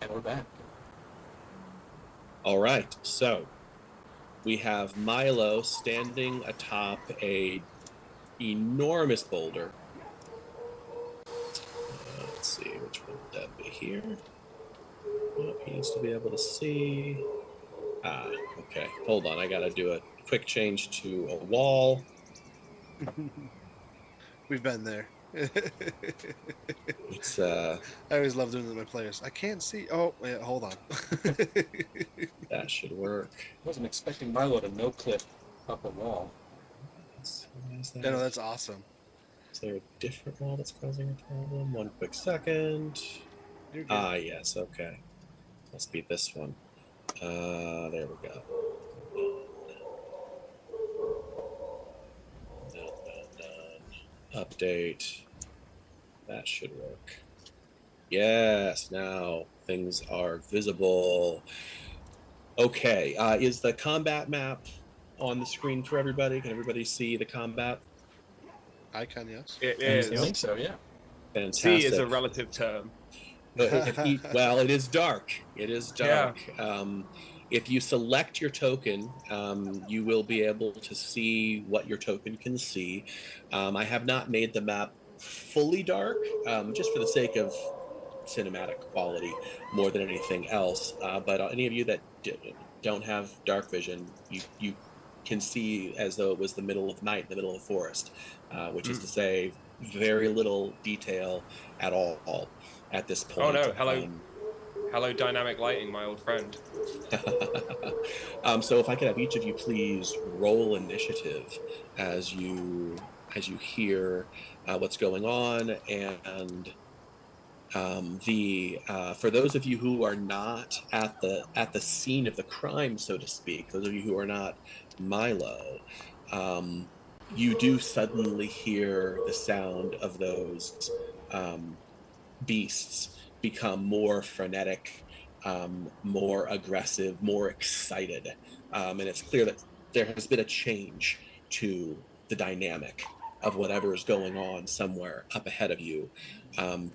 And we're back. All right, so we have Milo standing atop a enormous boulder. Let's see, which one would that be here? Oh, he needs to be able to see. Ah, okay. Hold on, I gotta do a quick change to a wall. We've been there. It's I always love doing that with my players. I can't see. Oh, yeah, hold on. that should work. Wasn't expecting Milo to no-clip up a wall. Why is that? I know, that's awesome. Is there a different wall that's causing a problem? One quick second. You're good. Ah, yes, okay. Must be this one. There we go. Done. Update. That should work. Yes, now things are visible. Okay, is the combat map on the screen for everybody? Can everybody see the combat? Icon, yes. It I is. think so, yeah. Fantastic. C is a relative term. Well, it is dark. It is dark. Yeah. If you select your token, you will be able to see what your token can see. I have not made the map fully dark, just for the sake of cinematic quality more than anything else. But any of you that don't have dark vision, you can see as though it was the middle of night in the middle of the forest, which is to say very little detail at all at this point. Oh no, hello dynamic lighting, my old friend. So if I could have each of you please roll initiative as you hear what's going on, and for those of you who are not at the scene of the crime, so to speak, those of you who are not Milo, you do suddenly hear the sound of those beasts become more frenetic, more aggressive, more excited, and it's clear that there has been a change to the dynamic of whatever is going on somewhere up ahead of you.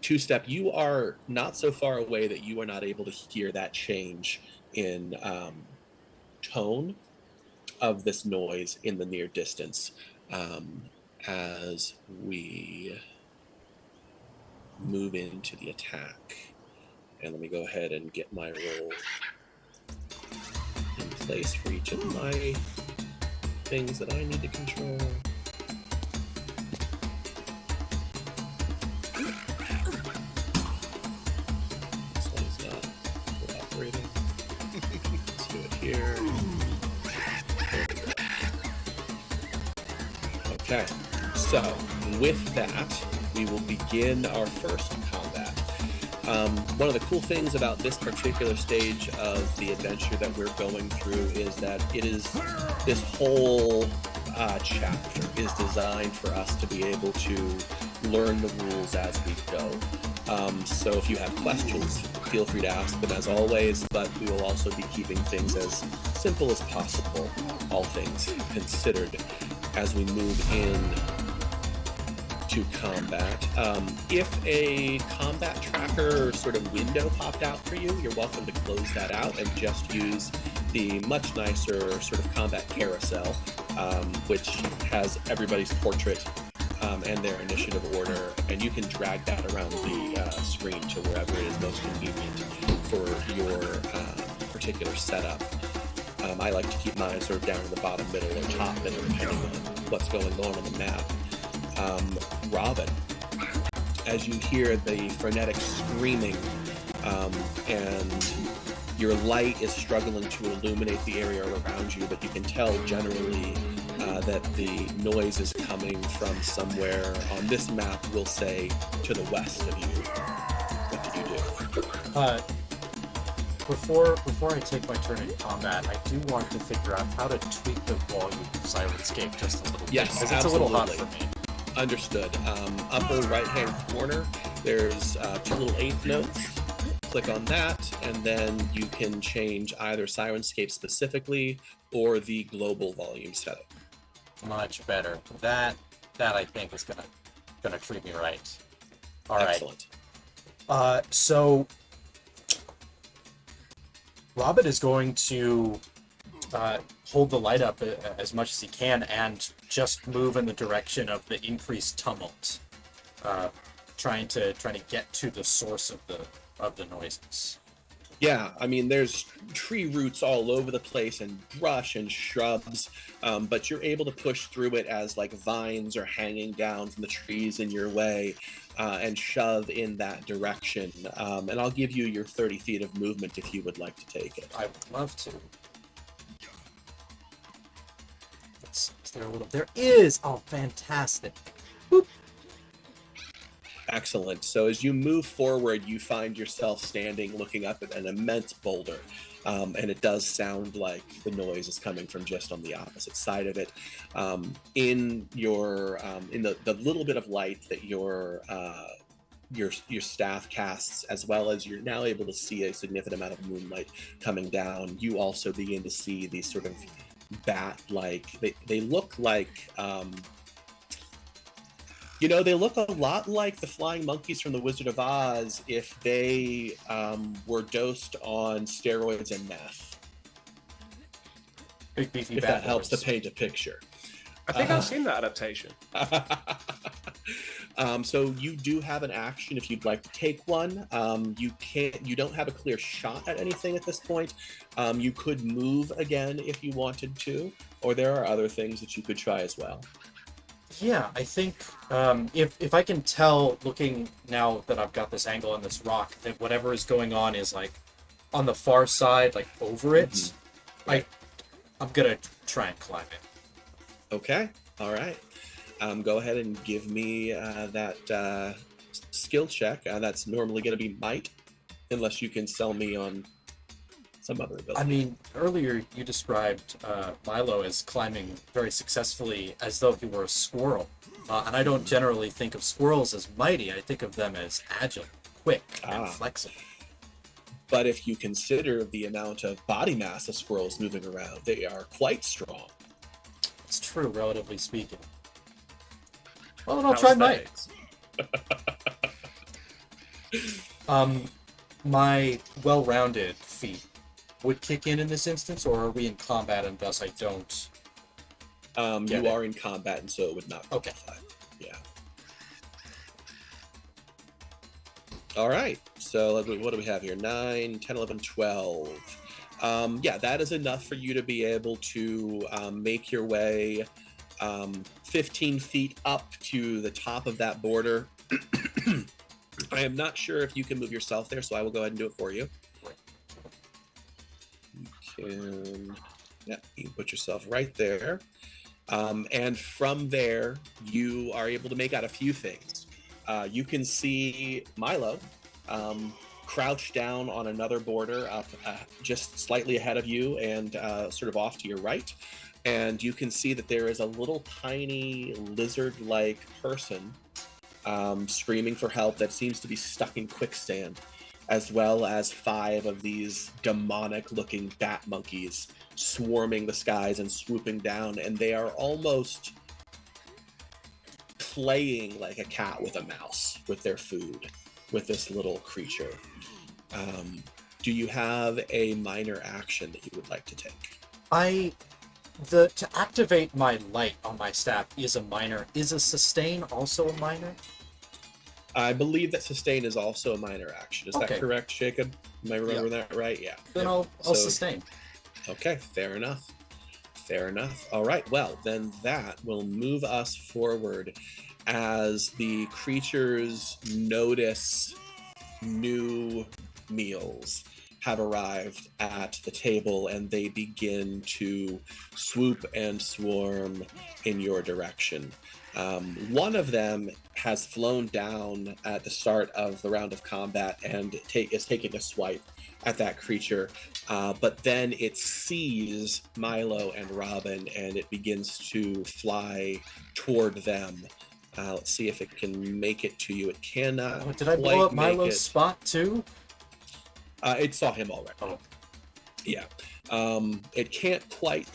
Two-step, you are not so far away that you are not able to hear that change in tone of this noise in the near distance, as we move into the attack. And let me go ahead and get my roll in place for each of my things that I need to control. This one's not cooperating. Let's do it here. Okay, so with that, we will begin our first combat. One of the cool things about this particular stage of the adventure that we're going through is that this whole chapter is designed for us to be able to learn the rules as we go. So if you have questions, feel free to ask them as always, but we will also be keeping things as simple as possible, all things considered, as we move in to combat. If a combat tracker sort of window popped out for you, you're welcome to close that out and just use the much nicer sort of combat carousel, which has everybody's portrait and their initiative order, and you can drag that around the screen to wherever it is most convenient for your particular setup. I like to keep mine sort of down in the bottom middle or top middle, depending on what's going on the map. Robin, as you hear the frenetic screaming, and your light is struggling to illuminate the area around you, but you can tell generally that the noise is coming from somewhere on this map, we'll say to the west of you. What did you do? Before I take my turn in combat, I do want to figure out how to tweak the volume of Sirenscape just a little bit. Yes, because it's a little hot for me. Understood. Upper right-hand corner, there's two little eighth notes. Click on that, and then you can change either Sirenscape specifically or the global volume setup. Much better. That I think is gonna treat me right. All right. Excellent. So Robin is going to hold the light up as much as he can and just move in the direction of the increased tumult, trying to get to the source of the noises. Yeah, I mean, there's tree roots all over the place and brush and shrubs, but you're able to push through it as like vines are hanging down from the trees in your way, and shove in that direction. And I'll give you your 30 feet of movement if you would like to take it. I would love to. Is there a little? There is. Oh, fantastic! Boop. Excellent. So as you move forward, you find yourself standing looking up at an immense boulder. And it does sound like the noise is coming from just on the opposite side of it. In your in the little bit of light that your staff casts, as well as you're now able to see a significant amount of moonlight coming down, you also begin to see these sort of bat-like. They look like. They look a lot like the flying monkeys from the Wizard of Oz if they were dosed on steroids and meth. Big beefy If bad that helps to boys. paint a picture. I think I've seen that adaptation. So you do have an action if you'd like to take one. You don't have a clear shot at anything at this point. You could move again if you wanted to, or there are other things that you could try as well. Yeah, I think if I can tell, looking now that I've got this angle on this rock, that whatever is going on is like on the far side, like over it. Mm-hmm. Right. I'm gonna try and climb it. Okay. All right. Go ahead and give me that skill check. That's normally going to be might, unless you can sell me on some other ability. I mean, earlier you described Milo as climbing very successfully as though he were a squirrel. And I don't generally think of squirrels as mighty. I think of them as agile, quick, and flexible. But if you consider the amount of body mass of squirrels moving around, they are quite strong. It's true, relatively speaking. Well, then I'll try might. My well-rounded feat would kick in this instance, or are we in combat and thus I don't? You are in combat, and so it would not qualify. Okay. Yeah. All right. So what do we have here? 9, 10, 11, 12. Yeah, that is enough for you to be able to make your way 15 feet up to the top of that border. I am not sure if you can move yourself there, so I will go ahead and do it for you. You can put yourself right there. And from there, you are able to make out a few things. You can see Milo crouched down on another border up just slightly ahead of you and sort of off to your right. And you can see that there is a little tiny lizard-like person screaming for help that seems to be stuck in quicksand, as well as 5 of these demonic-looking bat monkeys swarming the skies and swooping down, and they are almost playing like a cat with a mouse with their food, with this little creature. Do you have a minor action that you would like to take? To activate my light on my staff is a minor. Is a sustain also a minor? I believe that sustain is also a minor action. Is that correct, Jacob? Am I remembering that right? Yeah. Then I'll sustain. Okay, fair enough. Fair enough. All right, well, then that will move us forward as the creatures notice new meals have arrived at the table, and they begin to swoop and swarm in your direction. One of them has flown down at the start of the round of combat and is taking a swipe at that creature, but then it sees Milo and Robin, and it begins to fly toward them. Let's see if it can make it to you. It cannot. Did I blow up Milo's spot too? It saw him already. Oh. Yeah. It can't quite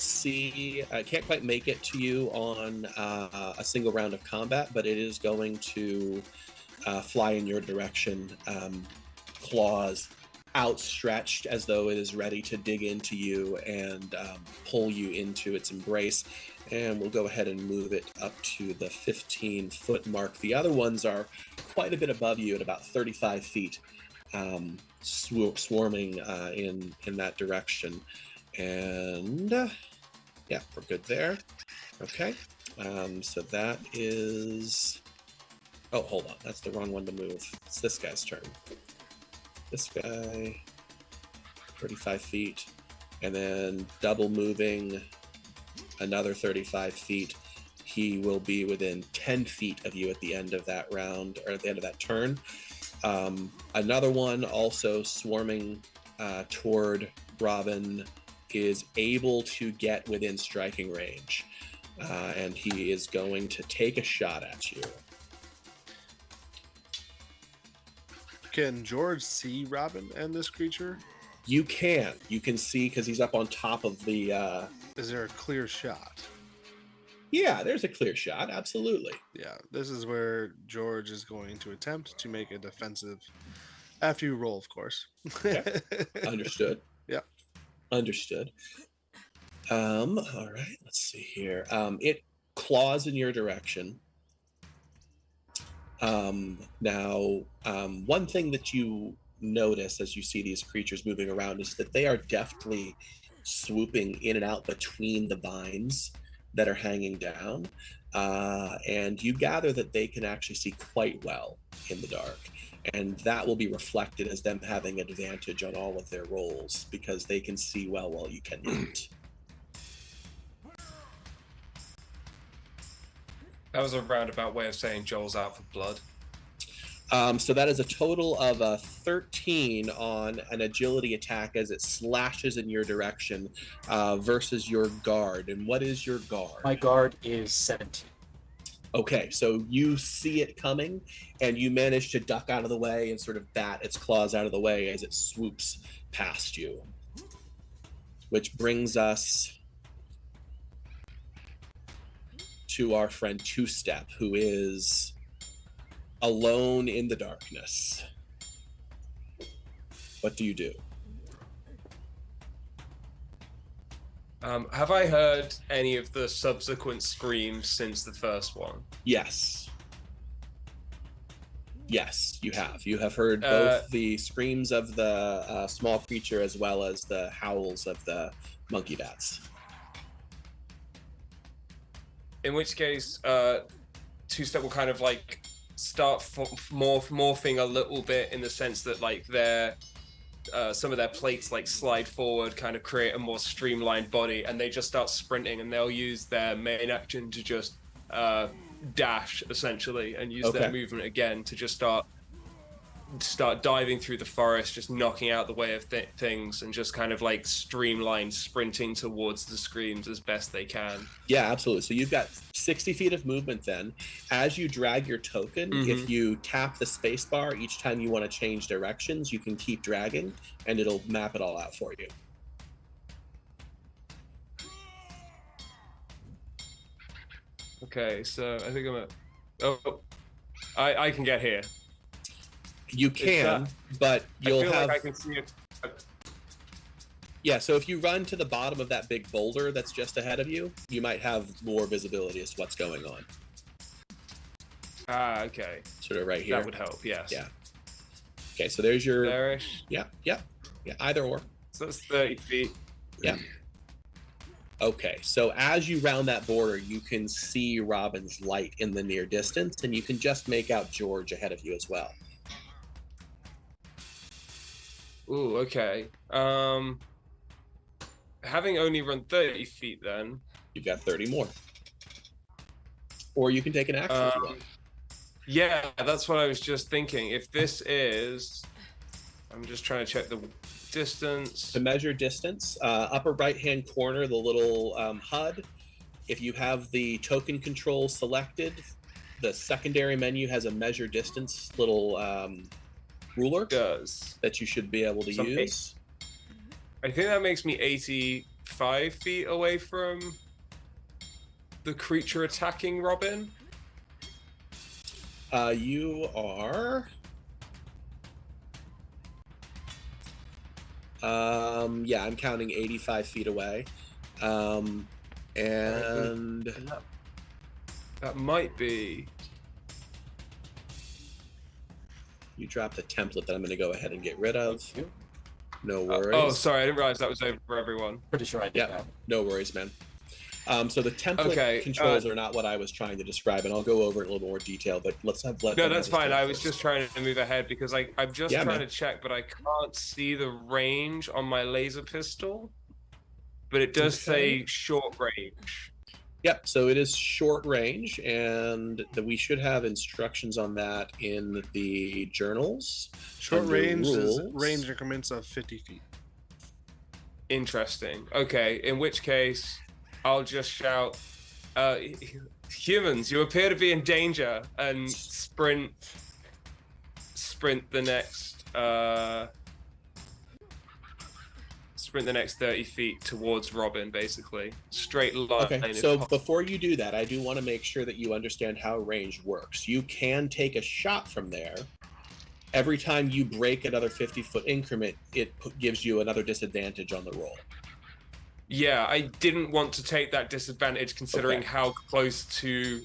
make it to you on a single round of combat, but it is going to fly in your direction, claws outstretched as though it is ready to dig into you and pull you into its embrace. And we'll go ahead and move it up to the 15-foot mark. The other ones are quite a bit above you at about 35 feet, swarming in that direction. And yeah, we're good there. Okay. So that is... Oh, hold on. That's the wrong one to move. It's this guy's turn. This guy, 35 feet. And then double moving another 35 feet. He will be within 10 feet of you at the end of that round, or at the end of that turn. Another one also swarming toward Robin is able to get within striking range. And he is going to take a shot at you. Can George see Robin and this creature? You can see because he's up on top of the... Is there a clear shot? Yeah, there's a clear shot. Absolutely. Yeah, this is where George is going to attempt to make a defensive, after you roll, of course. Okay. Understood. Yeah. Understood. All right, let's see here. It claws in your direction. Now, one thing that you notice as you see these creatures moving around is that they are deftly swooping in and out between the vines that are hanging down. And you gather that they can actually see quite well in the dark. And that will be reflected as them having advantage on all of their rolls because they can see well while you cannot. That was a roundabout way of saying Joel's out for blood. So that is a total of a 13 on an agility attack as it slashes in your direction versus your guard. And what is your guard? My guard is 17. Okay, so you see it coming, and you manage to duck out of the way and sort of bat its claws out of the way as it swoops past you. Which brings us to our friend Two Step, who is alone in the darkness. What do you do? Have I heard any of the subsequent screams since the first one? Yes. Yes, you have. You have heard both the screams of the small creature as well as the howls of the monkey bats. In which case, Two Step will kind of like start morphing a little bit in the sense that like some of their plates like slide forward, kind of create a more streamlined body, and they just start sprinting, and they'll use their main action to just dash essentially, and use their movement again to just start diving through the forest, just knocking out the way of things, and just kind of like streamline sprinting towards the screams as best they can. Yeah, absolutely. So you've got 60 feet of movement then. As you drag your token, if you tap the space bar each time you want to change directions, you can keep dragging and it'll map it all out for you. Okay, so I think I'm at... Oh, I can get here. You can, but you'll have... like I can see it. Yeah, so if you run to the bottom of that big boulder that's just ahead of you, you might have more visibility as to what's going on. Ah, okay. Sort of right here. That would help, yes. Yeah. Okay, so there's your... There-ish. Yeah, either or. So that's 30 feet. Yeah. Okay, so as you round that border, you can see Robin's light in the near distance, and you can just make out George ahead of you as well. Ooh, okay. Having only run 30 feet then... You've got 30 more. Or you can take an action if you want. Yeah, that's what I was just thinking. If this is... I'm just trying to check the distance. To measure distance, upper right-hand corner, the little HUD. If you have the token control selected, the secondary menu has a measure distance little ruler that you should be able to use. I think that makes me 85 feet away from the creature attacking Robin. You are... Yeah, I'm counting 85 feet away. And That might be. you dropped the template that I'm going to go ahead and get rid of. Thank you. No worries. Oh, sorry, I didn't realize that was over for everyone. Pretty sure I did Yeah, that. no worries, man. So the template controls are not what I was trying to describe, and I'll go over it in a little more detail. But let's have No, that's fine. I was just trying to move ahead because I'm just trying man. to check, but I can't see the range on my laser pistol. But it does say short range. Yep. So it is short range, and we should have instructions on that in the journals. Short range rules. is range increments of 50 feet. Interesting. Okay, in which case, I'll just shout, humans, you appear to be in danger, and sprint the next 30 feet towards Robin, basically. Straight line. Okay, so before you do that, I do want to make sure that you understand how range works. You can take a shot from there. Every time you break another 50-foot increment, it gives you another disadvantage on the roll. Yeah, I didn't want to take that disadvantage considering how close to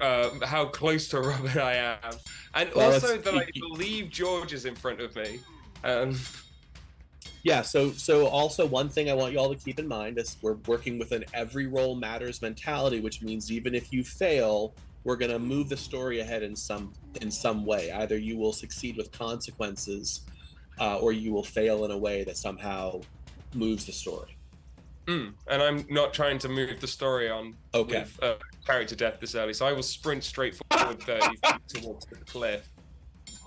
Robin I am, and also that I believe George is in front of me. Yeah. So also one thing I want you all to keep in mind is we're working with an every roll matters mentality, which means even if you fail, we're going to move the story ahead in some way. Either you will succeed with consequences, or you will fail in a way that somehow moves the story. And I'm not trying to move the story on with character death this early, so I will sprint straight forward 30 feet towards the cliff,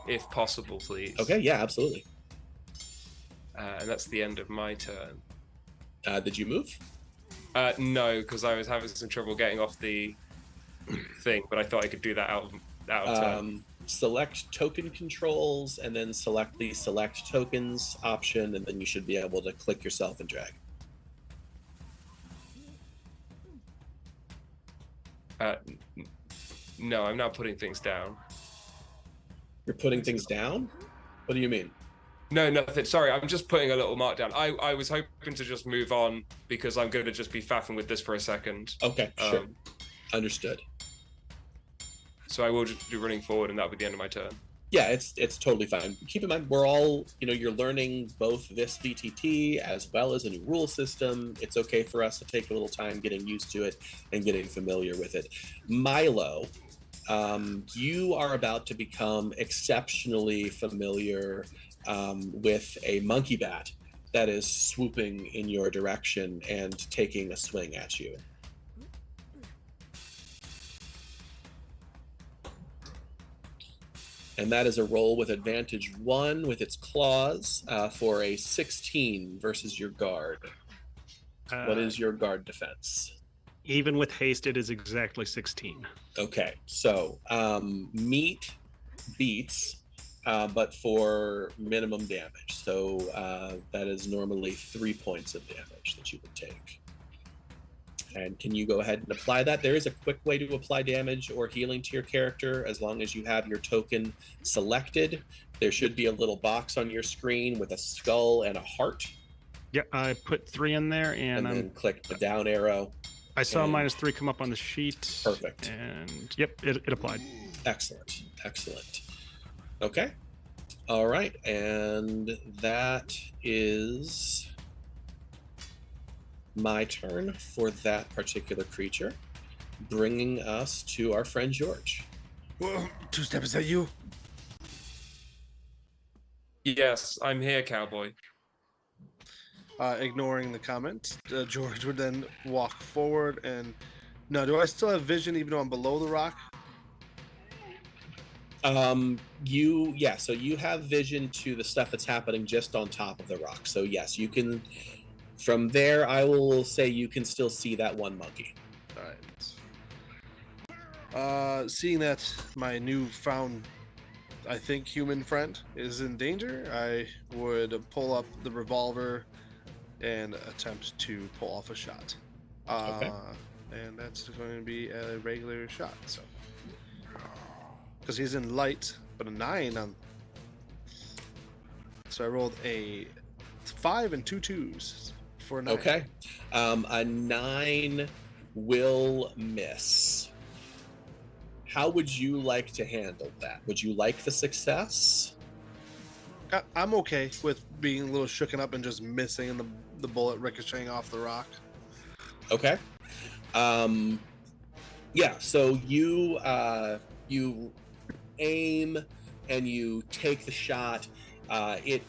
if possible, please. Okay, yeah, absolutely. And that's the end of my turn. Did you move? No, because I was having some trouble getting off the thing, but I thought I could do that out of turn. Select token controls, and then select the select tokens option, and then you should be able to click yourself and drag. No, I'm not putting things down. You're putting things down? What do you mean? No, nothing. Sorry, I'm just putting a little mark down. I was hoping to just move on because I'm going to just be faffing with this for a second. Okay, sure. Understood. So I will just be running forward, and that'll be the end of my turn. Yeah, it's totally fine. Keep in mind, we're all, you're learning both this VTT as well as a new rule system. It's okay for us to take a little time getting used to it and getting familiar with it. Milo, you are about to become exceptionally familiar with a monkey bat that is swooping in your direction and taking a swing at you. And that is a roll with advantage 1 with its claws for a 16 versus your guard. What is your guard defense? Even with haste, it is exactly 16. Okay, so meat beats, but for minimum damage. So that is normally 3 points of damage that you would take. And can you go ahead and apply that? There is a quick way to apply damage or healing to your character as long as you have your token selected. There should be a little box on your screen with a skull and a heart. Yeah, I put 3 in there, and then click the down arrow. I saw -3 come up on the sheet. Perfect. And yep, it applied. Excellent. Excellent. Okay. All right. And that is my turn for that particular creature, bringing us to our friend George. Whoa, 2-step, is that you? Yes, I'm here, cowboy. Ignoring the comment, George would then walk forward and... No, do I still have vision even though I'm below the rock? So you have vision to the stuff that's happening just on top of the rock. So yes, you can... From there, I will say you can still see that one monkey. All right. Seeing that my newfound, I think, human friend is in danger, I would pull up the revolver and attempt to pull off a shot. Okay. And that's going to be a regular shot. So, because he's in light, but a 9 on. So I rolled a It's 5 and 2 twos for a 9. Okay. A 9 will miss. How would you like to handle that? Would you like the success? I'm okay with being a little shooken up and just missing and the bullet ricocheting off the rock. Okay. Yeah, so you aim and you take the shot. It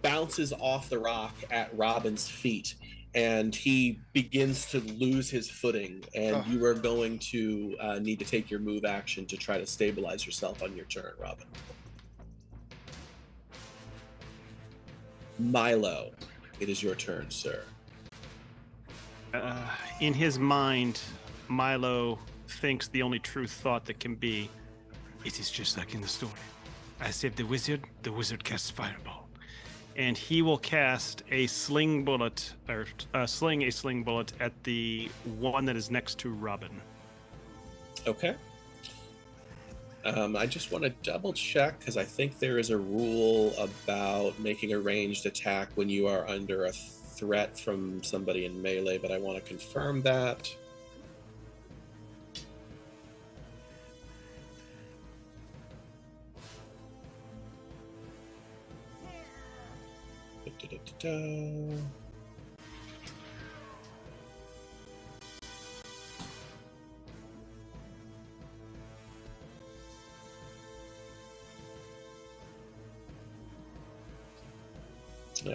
bounces off the rock at Robin's feet, and he begins to lose his footing, and you are going to need to take your move action to try to stabilize yourself on your turn, Robin. Milo, it is your turn, sir. In his mind, Milo thinks the only true thought that can be, it is just like in the story. I saved the wizard casts fireball. And he will cast a sling bullet, or sling a sling bullet at the one that is next to Robin. Okay. I just want to double check because I think there is a rule about making a ranged attack when you are under a threat from somebody in melee, but I want to confirm that. Da-da-da-da.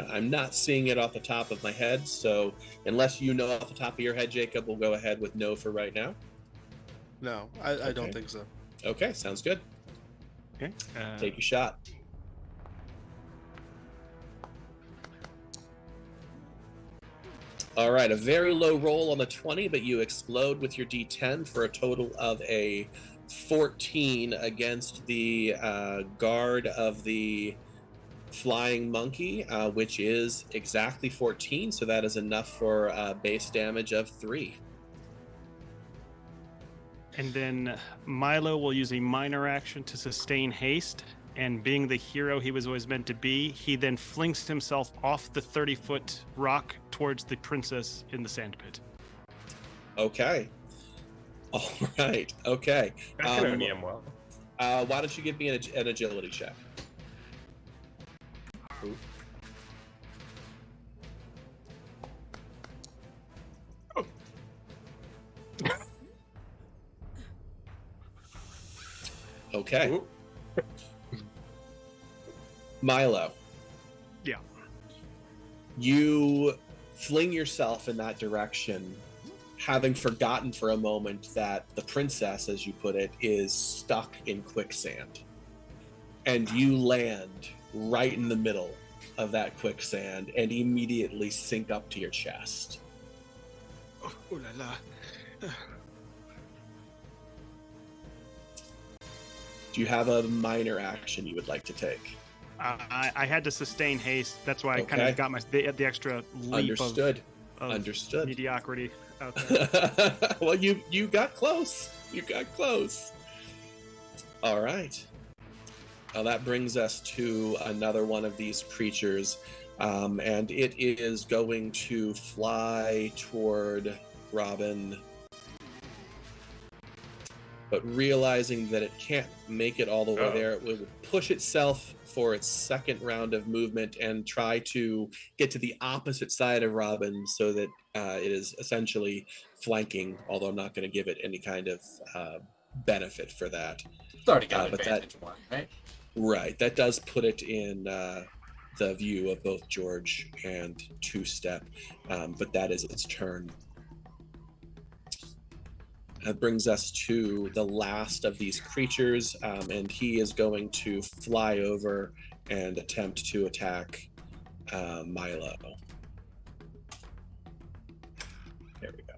I'm not seeing it off the top of my head, so unless you know off the top of your head, Jacob, we'll go ahead with no for right now. No, I don't think so. Okay, sounds good. Okay. Take your shot. All right, a very low roll on the 20, but you explode with your D10 for a total of a 14 against the guard of the flying monkey, which is exactly 14, so that is enough for base damage of 3. And then Milo will use a minor action to sustain haste, and being the hero he was always meant to be, he then flings himself off the 30-foot rock towards the princess in the sandpit. Okay. All right. Okay. That can only end well. Why don't you give me an agility check? Ooh. Okay. Ooh. Milo. Yeah. You fling yourself in that direction, having forgotten for a moment that the princess, as you put it, is stuck in quicksand. And you land right in the middle of that quicksand and immediately sink up to your chest. Oh la la. Do you have a minor action you would like to take? I had to sustain haste. That's why I kind Okay. of got the extra leap Understood. of Understood. mediocrity out there. Well, you got close. You got close. All right. Well, that brings us to another one of these creatures, and it is going to fly toward Robin, but realizing that it can't make it all the way there, it will push itself for its second round of movement and try to get to the opposite side of Robin so that it is essentially flanking, although I'm not going to give it any kind of benefit for that. It's already got but advantage one, right? Right, that does put it in the view of both George and Two Step, but that is its turn. That brings us to the last of these creatures, and he is going to fly over and attempt to attack Milo. There we go.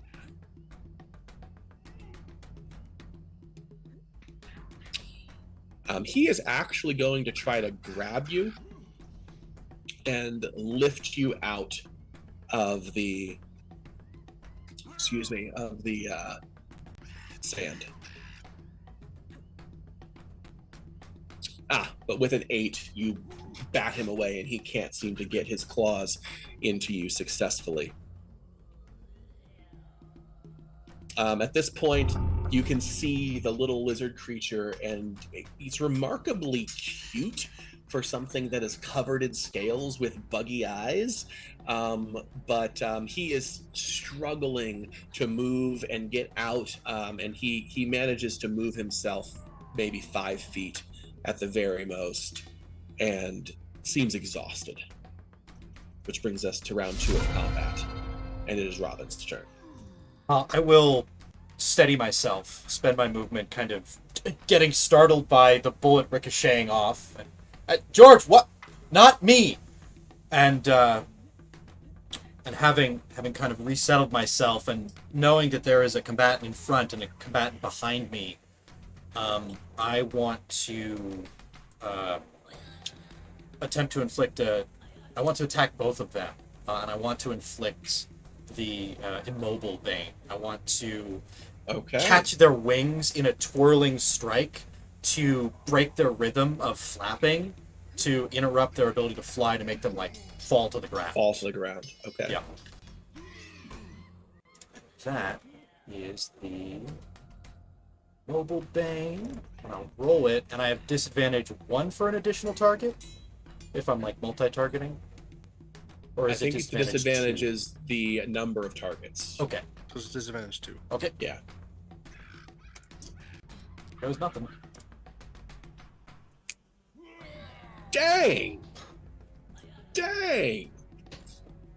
He is actually going to try to grab you and lift you out of the, sand. But with an 8, you bat him away, and he can't seem to get his claws into you successfully. At this point, you can see the little lizard creature, and he's remarkably cute for something that is covered in scales with buggy eyes. But he is struggling to move and get out, and he manages to move himself maybe 5 feet at the very most, and seems exhausted. Which brings us to round 2 of combat, and it is Robin's turn. I will steady myself, spend my movement kind of getting startled by the bullet ricocheting off. And, George, what? Not me! And having kind of resettled myself and knowing that there is a combatant in front and a combatant behind me, I want to attempt to inflict I want to attack both of them, and I want to inflict the immobile bane. I want to catch their wings in a twirling strike to break their rhythm of flapping, to interrupt their ability to fly, to make them like fall to the ground. Fall to the ground. Okay. Yeah. That is the mobile bane. And I'll roll it, and I have disadvantage 1 for an additional target if I'm like multi-targeting. Or is I think it the disadvantage 2? is the number of targets. Okay. So it's disadvantage 2. Okay. Yeah. That was nothing. Dang!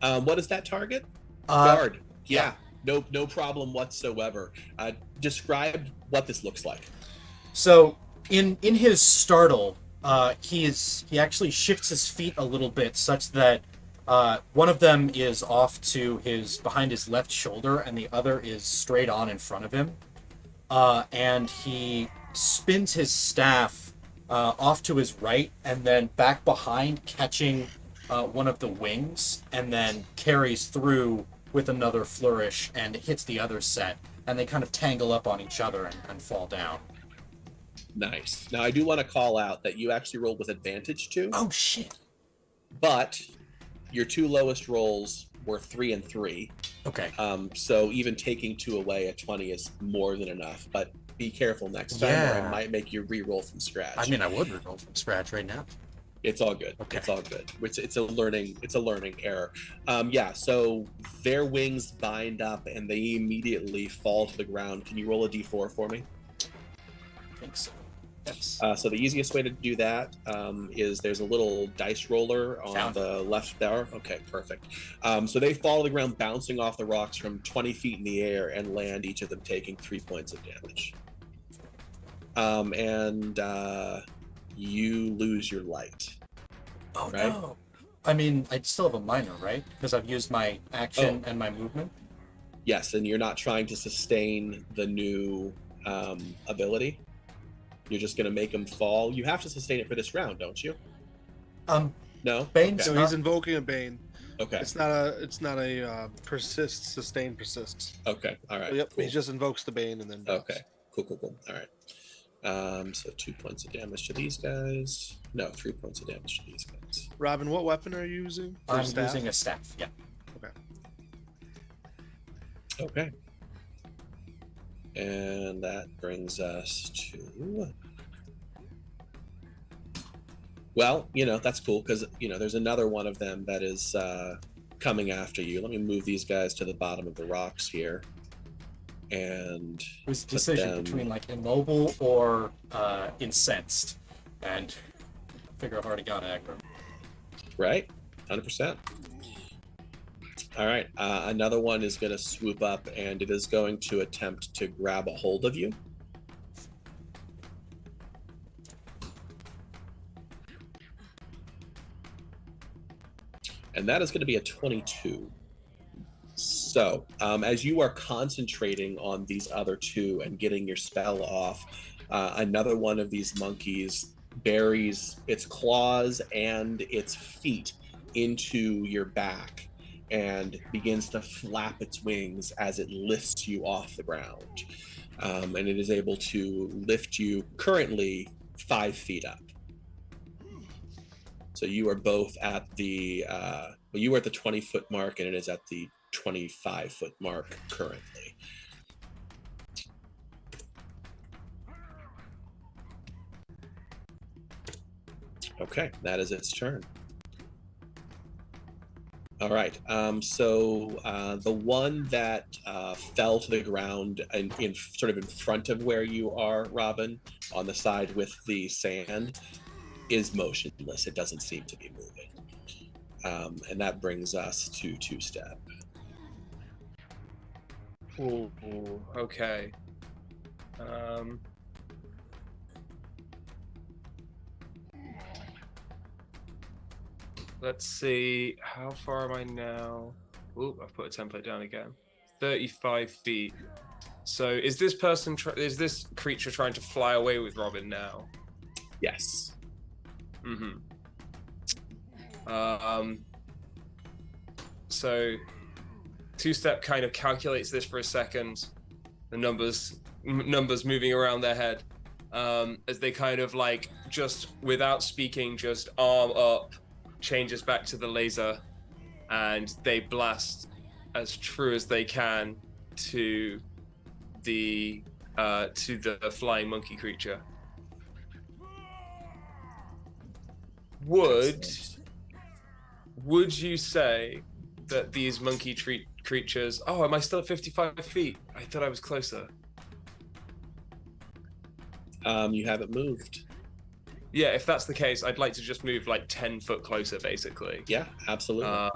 What is that target? Uh, Guard. Yeah. No problem whatsoever. Describe what this looks like. So in his startle, he actually shifts his feet a little bit such that one of them is off to behind his left shoulder, and the other is straight on in front of him. And he spins his staff off to his right, and then back behind, catching one of the wings, and then carries through with another flourish and hits the other set, and they kind of tangle up on each other and fall down. Nice. Now, I do want to call out that you actually rolled with advantage 2. Oh, shit. But your 2 lowest rolls were 3 and 3. Okay. So even taking 2 away at 20 is more than enough. But be careful next time, or I might make you re-roll from scratch. I mean, I would re-roll from scratch right now. It's all good. Okay. It's all good. It's a learning error. So their wings bind up and they immediately fall to the ground. Can you roll a d4 for me? I think so. Yes. So the easiest way to do that is there's a little dice roller on the left there. Okay, perfect. So they fall to the ground, bouncing off the rocks from 20 feet in the air, and land, each of them taking 3 points of damage. You lose your light. Oh, right? no. I mean, I'd still have a minor, right? Because I've used my action and my movement. Yes, and you're not trying to sustain the new ability. You're just going to make him fall. You have to sustain it for this round, don't you? No? Bane's So he's invoking a bane. Okay. It's not a persist, sustain, persists. Okay. All right. Yep. Cool. He just invokes the bane and then. Okay. Cool. All right. So 2 points of damage to these guys. No, 3 points of damage to these guys. Robin, what weapon are you using? I'm using a staff. Yeah. Okay. And that brings us to. Well, that's cool because, there's another one of them that is coming after you. Let me move these guys to the bottom of the rocks here. And it was a decision between like immobile or incensed, and figure I've already got aggro. Right, 100%. All right, another one is going to swoop up, and it is going to attempt to grab a hold of you. And that is going to be a 22. So, as you are concentrating on these other 2 and getting your spell off, another one of these monkeys buries its claws and its feet into your back and begins to flap its wings as it lifts you off the ground. And it is able to lift you currently 5 feet up. So you are both at the you were at the 20-foot mark, and it is at the 25-foot mark currently. Okay, that is its turn. All right. So the one that fell to the ground in sort of in front of where you are, Robin, on the side with the sand, is motionless. It doesn't seem to be moving. And that brings us to two-step. Ooh, okay. Let's see. How far am I now? Oh, I've put a template down again. 35 feet. So is this person? Is this creature trying to fly away with Robin now? Yes. Mm-hmm. So two-step kind of calculates this for a second. The numbers moving around their head as they kind of like just without speaking, just arm up, changes back to the laser, and they blast as true as they can to the flying monkey creature. Would you say that these monkey creatures... Oh, am I still at 55 feet? I thought I was closer. You haven't moved. Yeah, if that's the case, I'd like to just move like 10 foot closer, basically. Yeah, absolutely.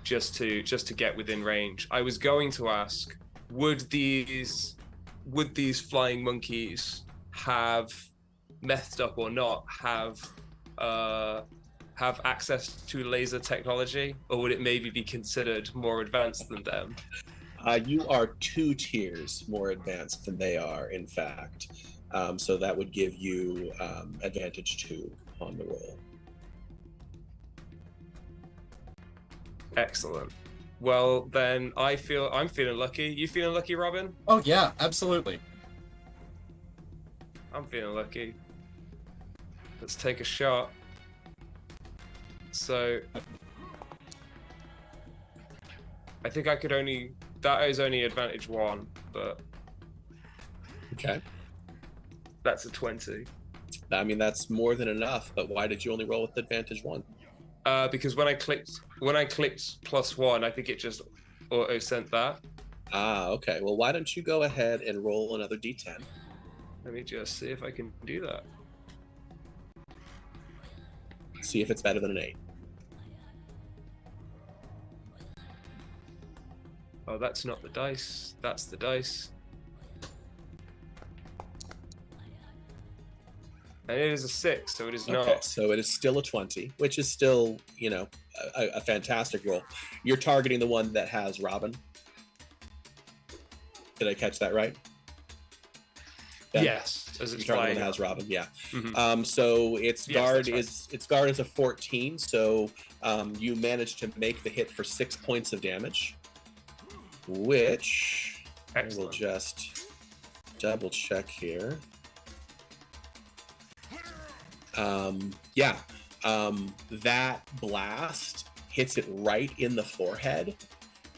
Just to get within range. I was going to ask, would these flying monkeys have, methed up or not, have access to laser technology, or would it maybe be considered more advanced than them? You are 2 tiers more advanced than they are, in fact. So that would give you advantage 2 on the roll. Excellent. Well, then I'm feeling lucky. You feeling lucky, Robin? Oh yeah, absolutely. I'm feeling lucky. Let's take a shot. So I think I could only... That is only advantage 1, but... Okay. That's a 20. I mean, that's more than enough, but why did you only roll with advantage 1? Because when I clicked +1, I think it just auto sent that. Ah, okay. Well, why don't you go ahead and roll another d10? Let me just see if I can do that. See if it's better than an 8. Oh, that's not the dice. That's the dice. And it is a 6, so it is Okay, not. so it is still a 20, which is still, a fantastic roll. You're targeting the one that has Robin. Did I catch that right? Yeah. Yes, as it's You're targeting flying. the one that has Robin, yeah. Mhm. So its Yes, guard that's right. its guard is a 14, so you managed to make the hit for 6 points of damage, which I will Excellent. just double check here. That blast hits it right in the forehead,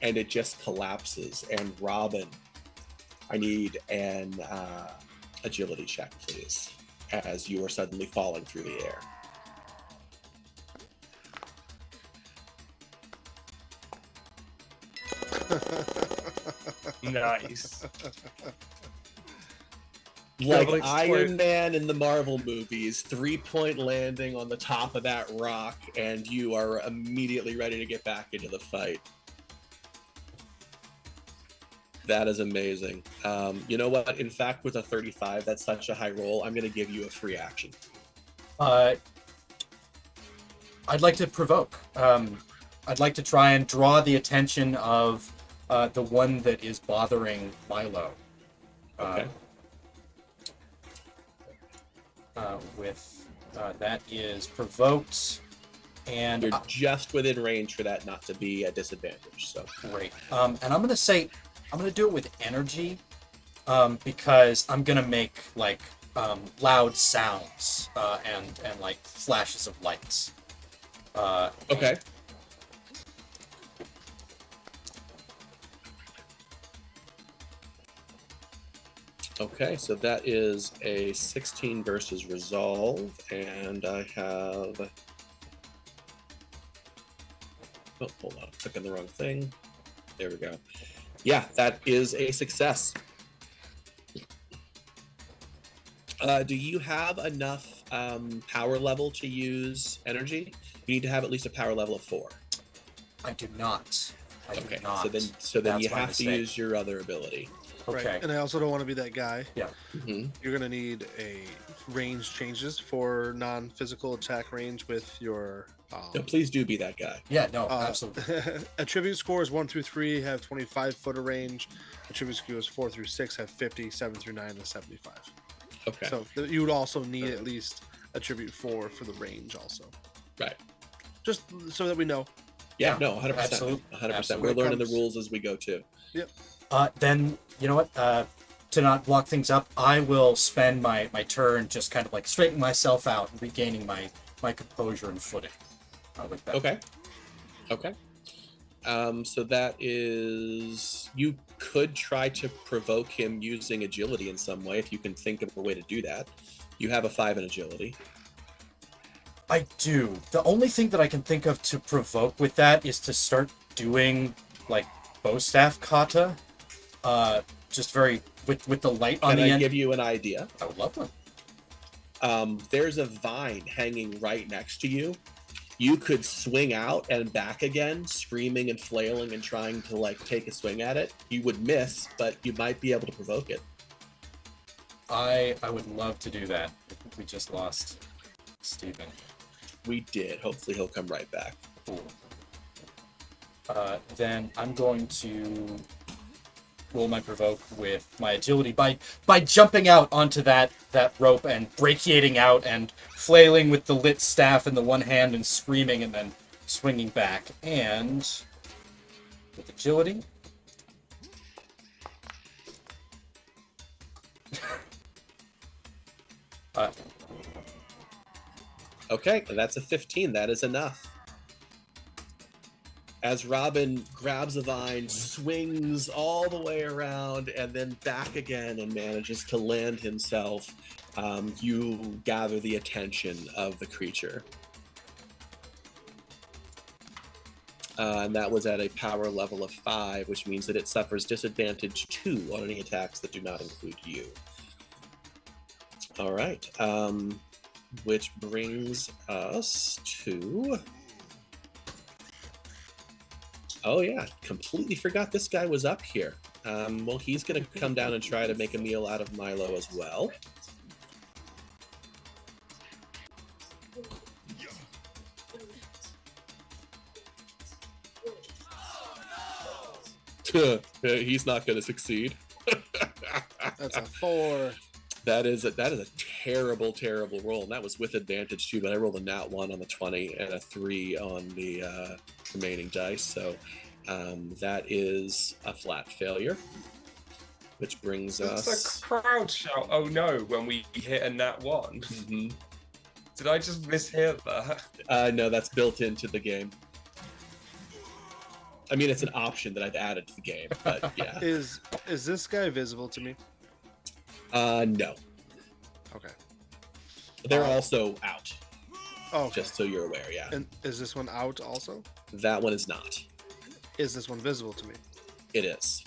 and it just collapses. And Robin, I need an agility check, please, as you are suddenly falling through the air. Nice. Like Double Iron exploit. Man in the Marvel movies, 3-point landing on the top of that rock, and you are immediately ready to get back into the fight. That is amazing. You know what? In fact, with a 35, that's such a high roll, I'm going to give you a free action. I'd like to provoke. I'd like to try and draw the attention of the one that is bothering Milo. Okay. That is provoked, and You're just within range for that not to be a disadvantage. So great. And I'm gonna do it with energy, because I'm gonna make like loud sounds and like flashes of lights. Okay. Okay, so that is a 16 versus resolve, and I have. Oh, hold on, I'm clicking the wrong thing. There we go. Yeah, that is a success. Do you have enough power level to use energy? You need to have at least a power level of 4. I do not. I Okay, do not. so then That's you my have to mistake. use your other ability. Okay. Right. And I also don't want to be that guy. Yeah. Mm-hmm. You're gonna need a range changes for non-physical attack range with your No, please do be that guy. Yeah. No. Absolutely. attribute scores 1 through 3 have 25 foot of range. Attribute scores 4 through 6 have 50, 7 through 9 and 75. Okay. So you would also need at least attribute 4 for the range also. Right. Just so that we know. Yeah, no, 100%. Absolutely. 100%. Absolutely. We're learning the rules as we go too. Yep. Then you know what? To not block things up, I will spend my turn just kind of like straightening myself out and regaining my composure and footing. With that. Okay. Okay. So that is, you could try to provoke him using agility in some way if you can think of a way to do that. You have a 5 in agility. I do. The only thing that I can think of to provoke with that is to start doing like bow staff kata. Just very with the light on the Can I end. give you an idea? I would love one. There's a vine hanging right next to you. You could swing out and back again, screaming and flailing and trying to like take a swing at it. You would miss, but you might be able to provoke it. I would love to do that. I think we just lost Steven. We did. Hopefully he'll come right back. Cool. Then I'm going to roll my provoke with my agility by jumping out onto that rope and brachiating out and flailing with the lit staff in the one hand and screaming and then swinging back. And with agility, Okay, that's a 15. That is enough. As Robin grabs a vine, swings all the way around, and then back again and manages to land himself, you gather the attention of the creature. And that was at a power level of 5, which means that it suffers disadvantage 2 on any attacks that do not include you. All right. Which brings us to... Oh yeah, completely forgot this guy was up here. Well, he's going to come down and try to make a meal out of Milo as well. He's not going to succeed. That's a 4. That is a terrible, terrible roll, and that was with advantage too. But I rolled a nat 1 on the 20 and a 3 on the remaining dice, so that is a flat failure. Which brings us. It's a crowd shout. Oh no! When we hit a nat 1. Mm-hmm. Did I just mishear that? No, that's built into the game. I mean, it's an option that I've added to the game, but yeah. Is this guy visible to me? No. Okay. They're also out. Oh, okay. Just so you're aware, yeah. And is this one out also? That one is not. Is this one visible to me? It is.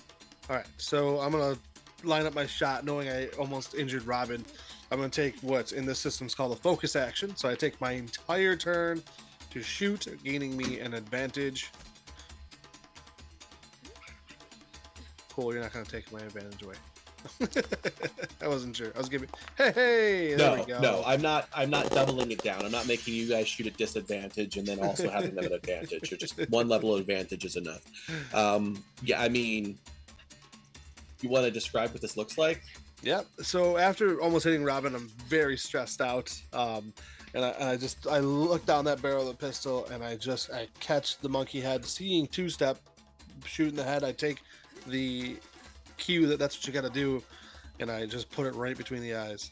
All right, so I'm gonna line up my shot, knowing I almost injured Robin. I'm gonna take what's in this system is called a focus action. So I take my entire turn to shoot, gaining me an advantage. Cool, you're not gonna take my advantage away. I wasn't sure. I was giving. Hey, there we go. No, I'm not doubling it down. I'm not making you guys shoot at disadvantage and then also having them at advantage. You're just one level of advantage is enough. Yeah, I mean, you want to describe what this looks like? Yeah. So after almost hitting Robin, I'm very stressed out. And I look down that barrel of the pistol and I catch the monkey head, seeing 2-step, shoot in the head. I take the cue that's what you got to do, and I just put it right between the eyes.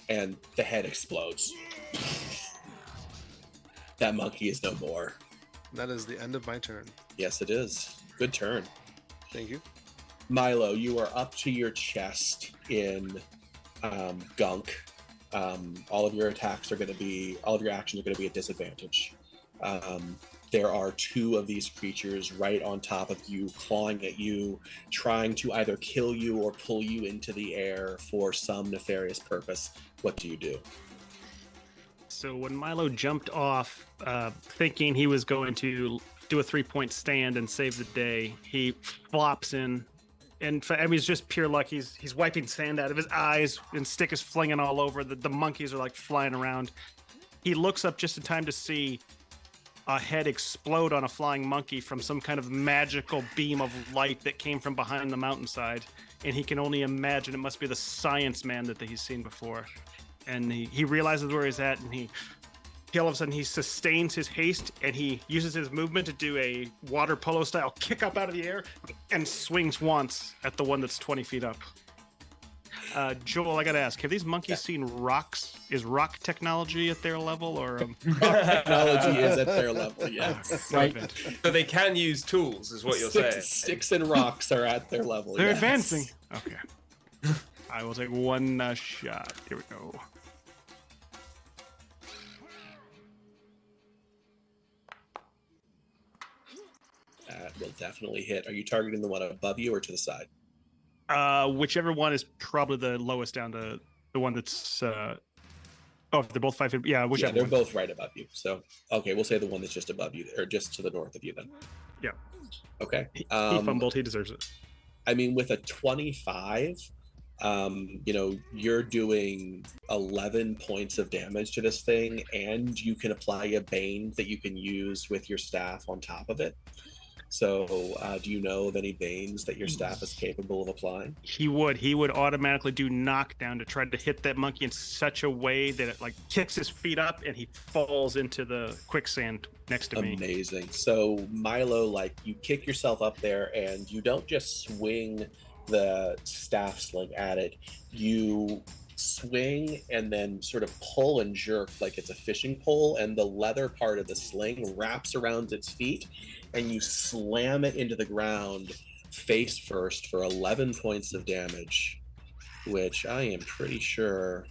and the head explodes. That monkey is no more. That is the end of my turn. Yes, it is. Good turn. Thank you. Milo, you are up to your chest in gunk. All of your actions are going to be at disadvantage. There are two of these creatures right on top of you, clawing at you, trying to either kill you or pull you into the air for some nefarious purpose. What do you do? So when Milo jumped off, thinking he was going to do a 3-point stand and save the day, he flops in. And I mean, it's just pure luck. He's wiping sand out of his eyes, and stick is flinging all over. The monkeys are like flying around. He looks up just in time to see a head explode on a flying monkey from some kind of magical beam of light that came from behind the mountainside. And he can only imagine it must be the science man that he's seen before. And he realizes where he's at, and he all of a sudden he sustains his haste, and he uses his movement to do a water polo style kick up out of the air and swings once at the one that's 20 feet up. Joel, I gotta ask, have these monkeys seen rocks? Is rock technology at their level, or Technology is at their level, yes. Right. So they can use tools, is what you're saying. Sticks and rocks are at their level. they're yes. advancing? Okay. I will take one shot. Here we go. That will definitely hit. Are you targeting the one above you or to the side? Whichever one is probably the lowest down to the one that's if they're both 5 feet. Yeah, whichever they're one. both right above you. So okay, we'll say the one that's just above you, or just to the north of you then. Yeah. Okay. He fumbled, he deserves it. I mean, with a 25, you're doing 11 points of damage to this thing, and you can apply a bane that you can use with your staff on top of it. So do you know of any banes that your staff is capable of applying? He would automatically do knockdown to try to hit that monkey in such a way that it like kicks his feet up and he falls into the quicksand next to me. Amazing. So Milo, like, you kick yourself up there, and you don't just swing the staff sling at it. You swing and then sort of pull and jerk like it's a fishing pole, and the leather part of the sling wraps around its feet, and you slam it into the ground face first for 11 points of damage, which I am pretty sure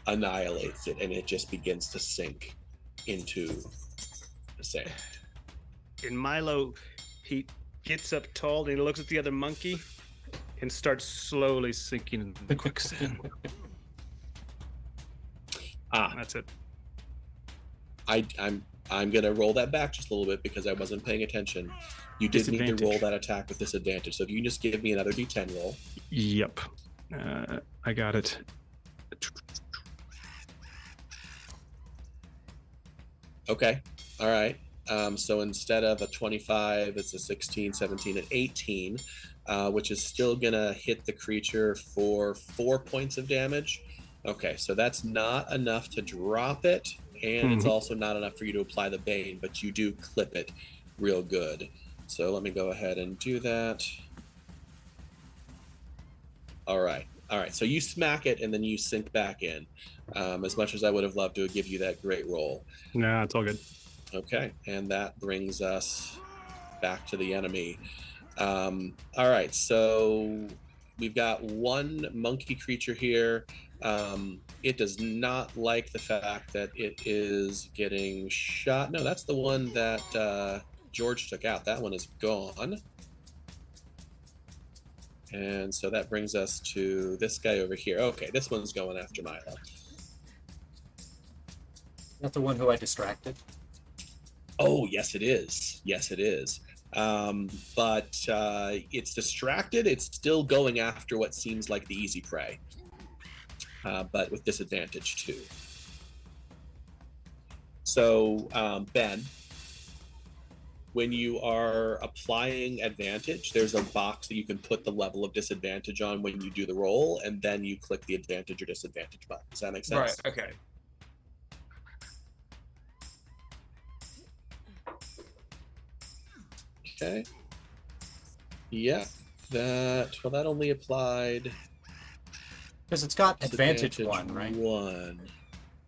annihilates it, and it just begins to sink into the sand. And Milo, he gets up tall and he looks at the other monkey and starts slowly sinking into the quicksand. That's it. I'm gonna roll that back just a little bit because I wasn't paying attention. You did need to roll that attack with disadvantage. So if you can just give me another D10 roll. Yep. I got it. Okay. All right. So instead of a 25, it's a 16, 17, and 18, which is still gonna hit the creature for 4 points of damage. Okay, so that's not enough to drop it, and it's also not enough for you to apply the bane, but you do clip it real good. So let me go ahead and do that. All right. So you smack it, and then you sink back in. As much as I would have loved to give you that great roll. Nah, it's all good. Okay, and that brings us back to the enemy. All right, so we've got one monkey creature here. It does not like the fact that it is getting shot. No, that's the one that George took out. That one is gone. And so that brings us to this guy over here. Okay, this one's going after Milo. Not the one who I distracted. Oh, yes, it is. Yes, it is. But it's distracted. It's still going after what seems like the easy prey, but with disadvantage too. So, Ben, when you are applying advantage, there's a box that you can put the level of disadvantage on when you do the roll, and then you click the advantage or disadvantage button. Does that make sense? Right, okay. Okay. Yeah, that only applied Because it's got It's advantage one, right? One.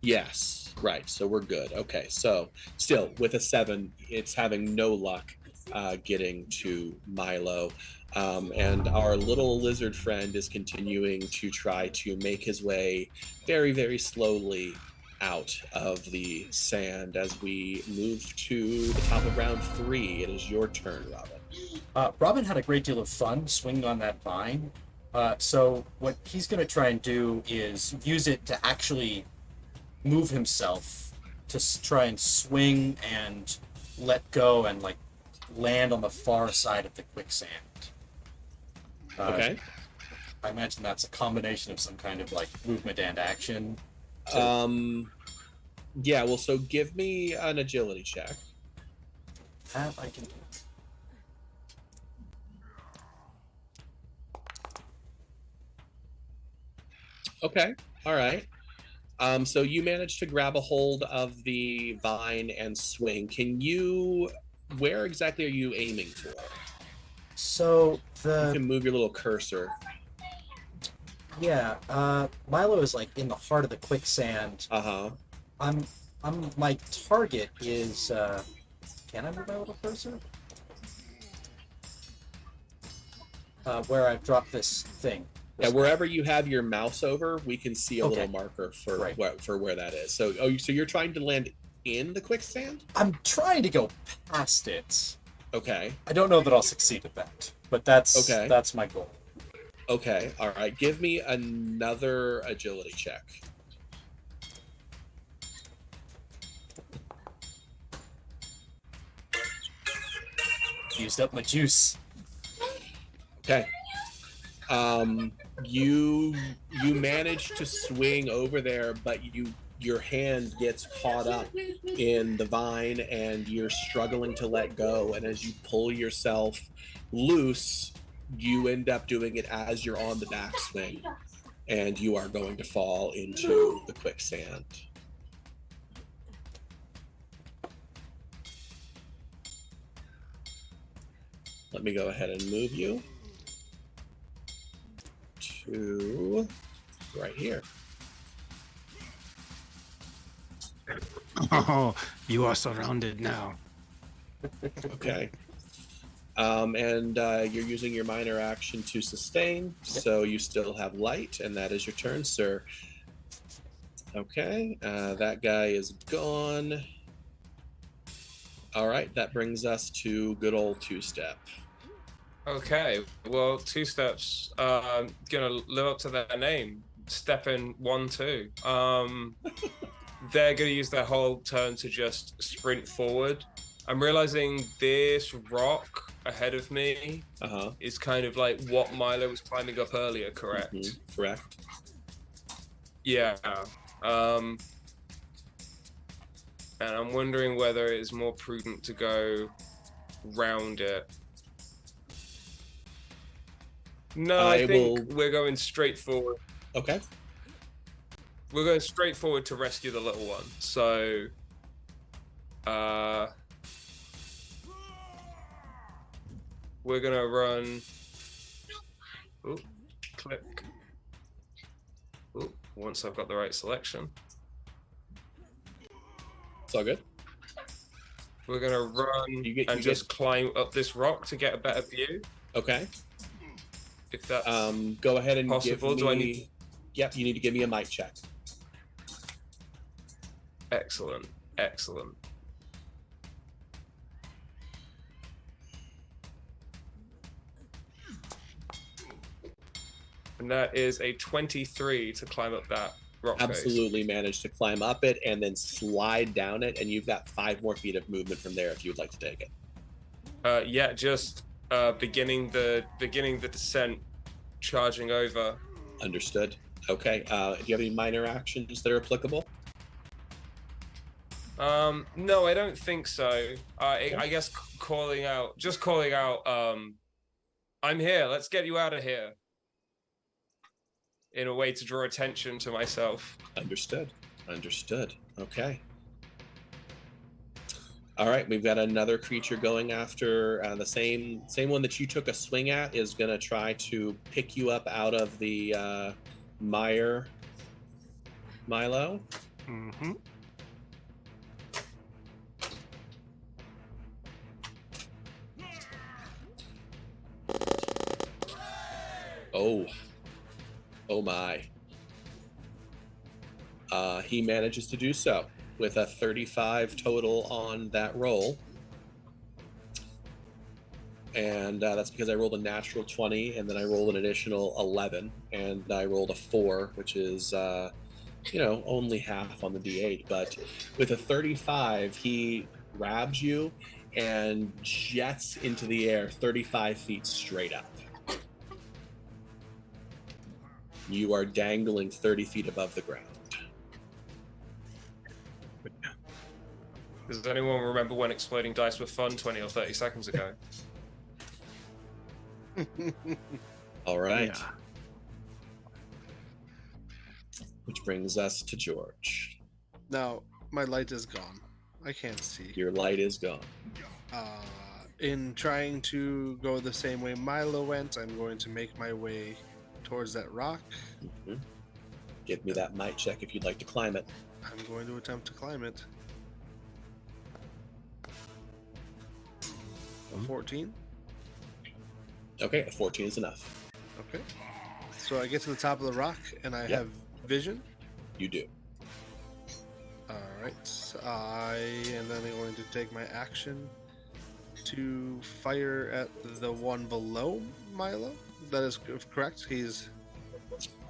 Yes, right. So we're good. Okay, so still with a 7, it's having no luck getting to Milo. And our little lizard friend is continuing to try to make his way very, very slowly out of the sand as we move to the top of round 3. It is your turn, Robin. Robin had a great deal of fun swinging on that vine. So what he's going to try and do is use it to actually move himself to try and swing and let go and like land on the far side of the quicksand. Okay. I imagine that's a combination of some kind of like movement and action. Yeah, well, so give me an agility check. That I can do. Okay. All right. So you managed to grab a hold of the vine and swing. Where exactly are you aiming for? So You can move your little cursor. Milo is like in the heart of the quicksand. Uh-huh. My target is can I move my little cursor? Where I've dropped this thing. Yeah, wherever you have your mouse over, we can see a Okay. little marker for Right. where that is. So so you're trying to land in the quicksand? I'm trying to go past it. Okay. I don't know that I'll succeed at that, but that's my goal. Okay. All right. Give me another agility check. Used up my juice. Okay. You manage to swing over there, but your hand gets caught up in the vine and you're struggling to let go. And as you pull yourself loose, you end up doing it as you're on the backswing, and you are going to fall into the quicksand. Let me go ahead and move you to right here. Oh, you are surrounded now. Okay. And you're using your minor action to sustain, so you still have light, and that is your turn, sir. Okay, that guy is gone. All right, that brings us to good old Two-Step. Okay, well, Two Steps gonna live up to their name. Step in 1-2. They're gonna use their whole turn to just sprint forward. I'm realizing this rock ahead of me is kind of like what Milo was climbing up earlier, correct? Mm-hmm. Correct. Yeah. And I'm wondering whether it is more prudent to go round it. No, I think we're going straight forward. Okay. We're going straight forward to rescue the little one. So, we're gonna run. Ooh, click. Ooh, once I've got the right selection. It's all good. We're gonna run just climb up this rock to get a better view. Okay. If that's go ahead and possible. give me. Do I need? Yep, you need to give me a mic check. Excellent, excellent. And that is a 23 to climb up that rock face. Absolutely managed to climb up it and then slide down it, and you've got 5 more feet of movement from there if you would like to take it. Yeah, just beginning the descent, charging over. Understood. Okay. Do you have any minor actions that are applicable? No, I don't think so. I guess calling out, I'm here, let's get you out of here. In a way to draw attention to myself. Understood. Understood. Okay. All right, we've got another creature going after the same one that you took a swing at is going to try to pick you up out of the Milo. Mm-hmm. Oh my. He manages to do so with a 35 total on that roll. And that's because I rolled a natural 20, and then I rolled an additional 11, and I rolled a 4, which is, only half on the d8. But with a 35, he grabs you and jets into the air 35 feet straight up. You are dangling 30 feet above the ground. Does anyone remember when exploding dice were fun 20 or 30 seconds ago? All right. Yeah. Which brings us to George. Now, my light is gone. I can't see. Your light is gone. In trying to go the same way Milo went, I'm going to make my way towards that rock. Mm-hmm. Give me that might check if you'd like to climb it. I'm going to attempt to climb it. A 14. Okay, a 14 is enough. Okay. So I get to the top of the rock and I have vision. You do. All right. I am then going to take my action to fire at the one below Milo. That is correct. He's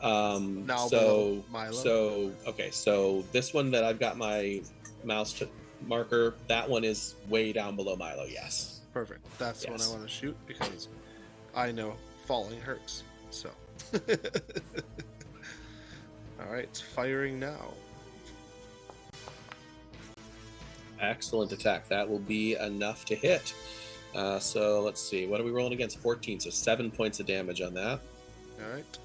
now below Milo. So this one that I've got my mouse marker, that one is way down below Milo. Yes. Perfect. That's the one I want to shoot because I know falling hurts. So. All right, firing now. Excellent attack. That will be enough to hit. So let's see. What are we rolling against? 14. So 7 points of damage on that. All right.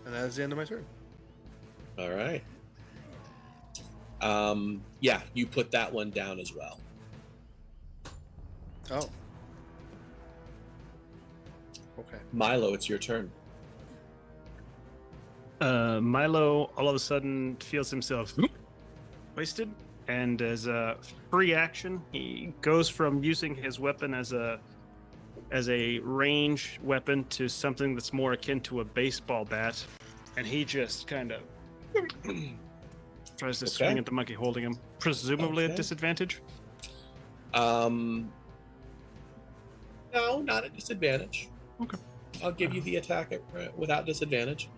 And that is the end of my turn. All right. You put that one down as well. Oh. Okay. Milo, it's your turn. Milo all of a sudden feels himself wasted, and as a free action, he goes from using his weapon as a range weapon to something that's more akin to a baseball bat, and he just kind of tries to swing at the monkey holding him, presumably at disadvantage. No, not at disadvantage. Okay. I'll give you the attack without disadvantage.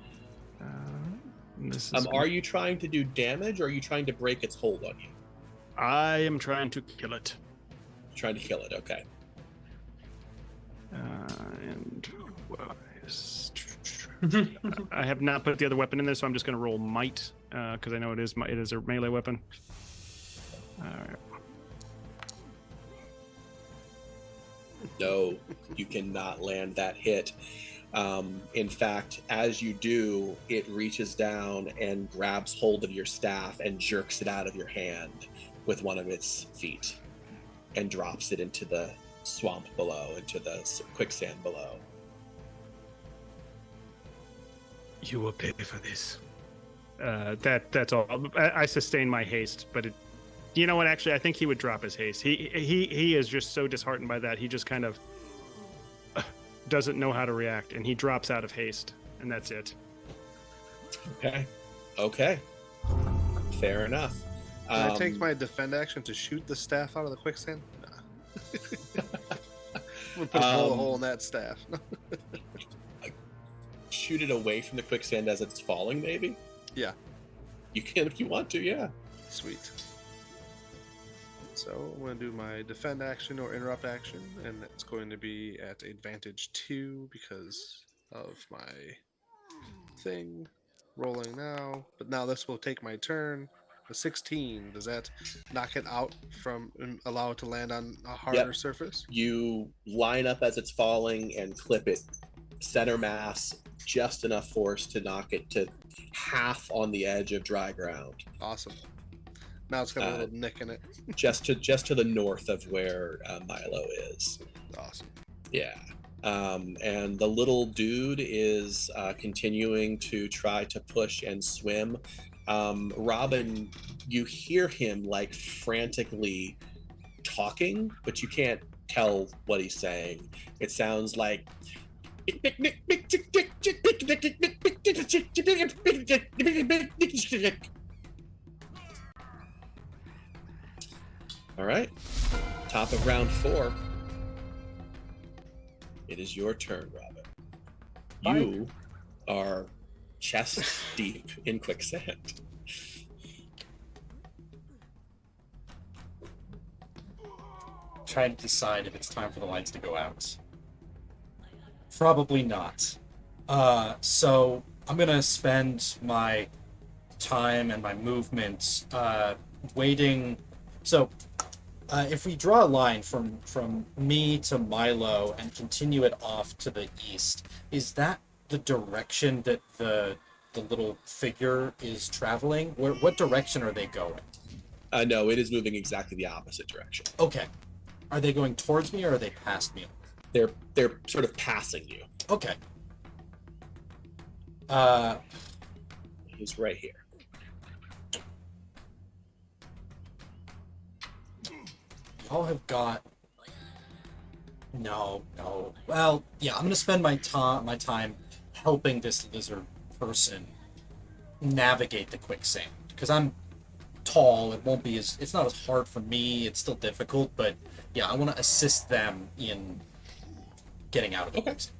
This is are you trying to do damage, or are you trying to break its hold on you? I am trying to kill it. Trying to kill it, okay. And I have not put the other weapon in there, so I'm just going to roll might because I know it is a melee weapon. All right. No, you cannot land that hit. In fact, as you do, it reaches down and grabs hold of your staff and jerks it out of your hand with one of its feet and drops it into the swamp below, into the quicksand below. You will pay for this. That's all. I sustain my haste, but you know what? Actually, I think he would drop his haste. He is just so disheartened by that. He just kind of doesn't know how to react, and he drops out of haste, and that's it. Okay. Fair enough. Can I take my defend action to shoot the staff out of the quicksand? Nah. I'm gonna put a bullet hole in that staff. Shoot it away from the quicksand as it's falling, maybe? Yeah. You can if you want to, yeah. Sweet. So I'm going to do my defend action or interrupt action, and it's going to be at advantage 2 because of my thing. Rolling now, but now this will take my turn. A 16, does that knock it out from allow it to land on a harder surface? You line up as it's falling and clip it center mass, just enough force to knock it to half on the edge of dry ground. Awesome. Now it's got a little nick in it. just to the north of where Milo is. Awesome. Yeah. And the little dude is continuing to try to push and swim. Robin, you hear him like frantically talking, but you can't tell what he's saying. It sounds like all right, top of round 4. It is your turn, Robin. You are chest deep in quicksand. Trying to decide if it's time for the lights to go out. Probably not. So I'm gonna spend my time and my movement waiting. So if we draw a line from me to Milo and continue it off to the east, is that the direction that the little figure is traveling? What direction are they going? No, it is moving exactly the opposite direction. Okay. Are they going towards me or are they past me? They're sort of passing you. Okay. He's right here. Y'all have got... No. Well, yeah, I'm gonna spend my time helping this lizard person navigate the quicksand. Because I'm tall, it's not as hard for me, it's still difficult, but yeah, I want to assist them in getting out of the quicksand.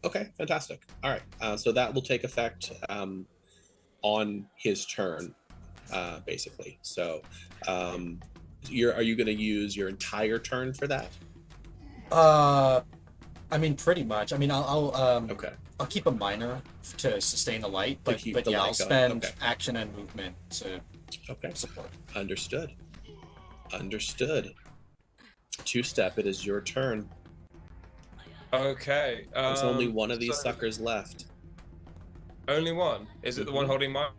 Okay, fantastic. All right, so that will take effect on his turn, basically. So, are you going to use your entire turn for that? I mean, pretty much. I mean, Okay. I'll keep a minor to sustain the light, but yeah, I'll light spend going. action and movement to support. Understood. 2-step, it is your turn. Okay. There's only one of these suckers left. Only one? Is it the one holding Milo?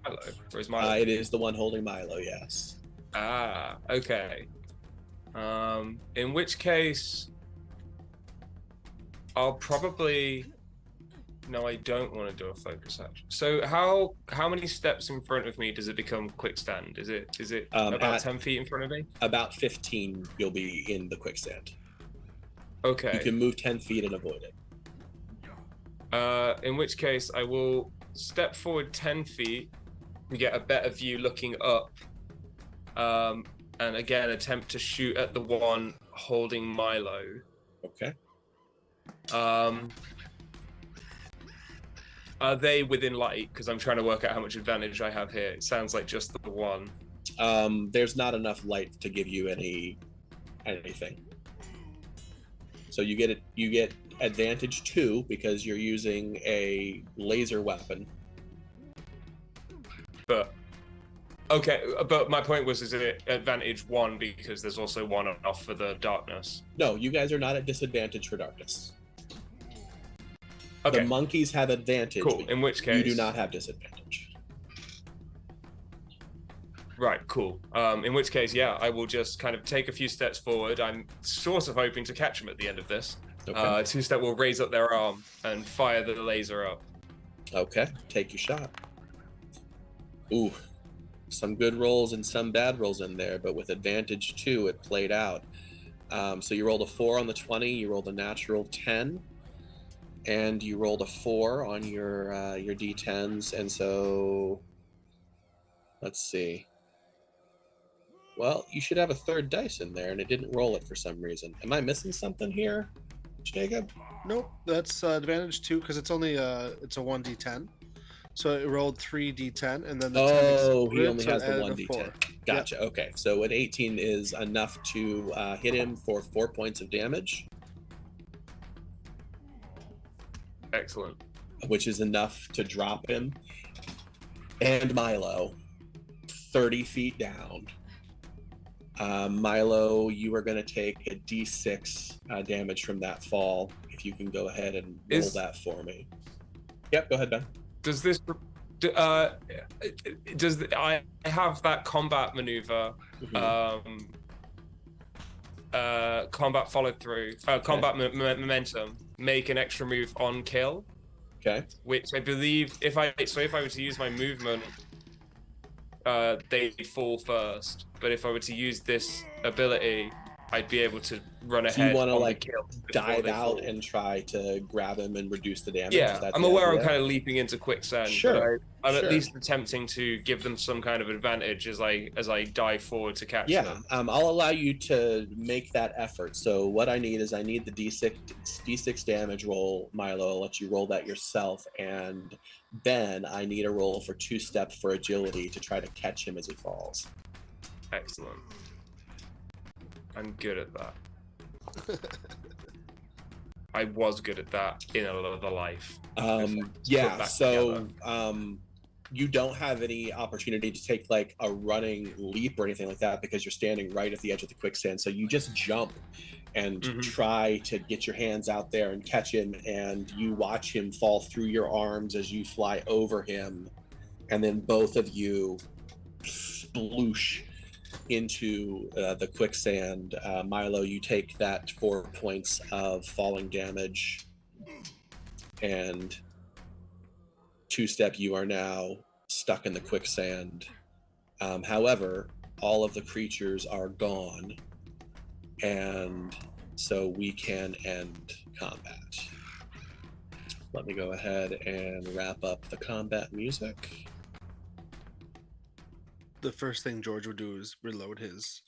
Or is Milo? It is the one holding Milo, yes. Ah, okay. In which case, I'll probably... No, I don't want to do a focus action. So how many steps in front of me does it become quicksand? Is it about 10 feet in front of me? About 15, you'll be in the quicksand. Okay. You can move 10 feet and avoid it. In which case, I will step forward 10 feet and get a better view looking up. And again, attempt to shoot at the one holding Milo. Okay. Are they within light? Because I'm trying to work out how much advantage I have here. It sounds like just the one. There's not enough light to give you anything. So you get advantage 2 because you're using a laser weapon. But okay, but my point was, is it advantage 1 because there's also 1 off for the darkness? No, you guys are not at disadvantage for darkness. Okay. The monkeys have advantage. Cool. In which case, you do not have disadvantage. Right. Cool. In which case, yeah, I will just kind of take a few steps forward. I'm sort of hoping to catch them at the end of this. Okay. 2-step will raise up their arm and fire the laser up. Okay. Take your shot. Ooh, some good rolls and some bad rolls in there, but with advantage 2, it played out. So you rolled a 4 on the 20. You rolled a natural 10. And you rolled a 4 on your d10s, and so let's see. Well, you should have a third dice in there, and it didn't roll it for some reason. Am I missing something here, Jacob? Nope, that's advantage 2 because it's only it's a 1d10. So it rolled 3d10, and then the 10 he exploded, only so has it the added a 1d10. 4. Gotcha. Yep. Okay, so an 18 is enough to hit him for 4 points of damage. Excellent. Which is enough to drop him and Milo 30 feet down. Milo, you are going to take a d6 damage from that fall. If you can go ahead and roll that for me. Yep, go ahead, Ben. Does this... I have that combat maneuver, combat follow through, combat momentum. make an extra move on kill, Okay. which I believe if I were to use my movement, they fall first. But if I were to use this ability, I'd be able to run So you ahead want to on the like kill before dive they out fall. and try to grab him and reduce the damage? Is Yeah, that I'm the aware I'm idea? kind of leaping into quicksand, Sure, but I'm at sure. least attempting to give them some kind of advantage as I dive forward to catch Yeah, them. I'll allow you to make that effort. So what I need is I need the d6 damage roll, Milo. I'll let you roll that yourself, and Ben, I need a roll for 2-step for agility to try to catch him as he falls. Excellent. I'm good at that. I was good at that in another life. Yeah, so you don't have any opportunity to take like a running leap or anything like that because you're standing right at the edge of the quicksand. So you just jump and try to get your hands out there and catch him, and you watch him fall through your arms as you fly over him, and then both of you sploosh into the quicksand. Milo, you take that 4 points of falling damage, and 2-step, you are now stuck in the quicksand. However, all of the creatures are gone, and so we can end combat. Let me go ahead and wrap up the combat music. The first thing George would do is reload his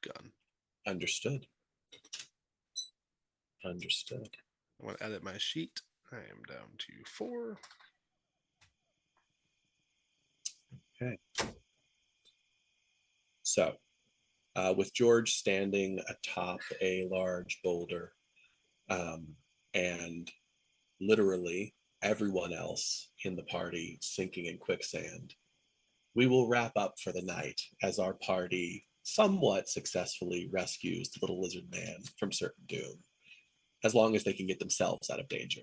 gun. Understood. Understood. I want to edit my sheet. I am down to 4. Okay. So, with George standing atop a large boulder, and literally everyone else in the party sinking in quicksand, we will wrap up for the night as our party somewhat successfully rescues the little lizard man from certain doom, as long as they can get themselves out of danger.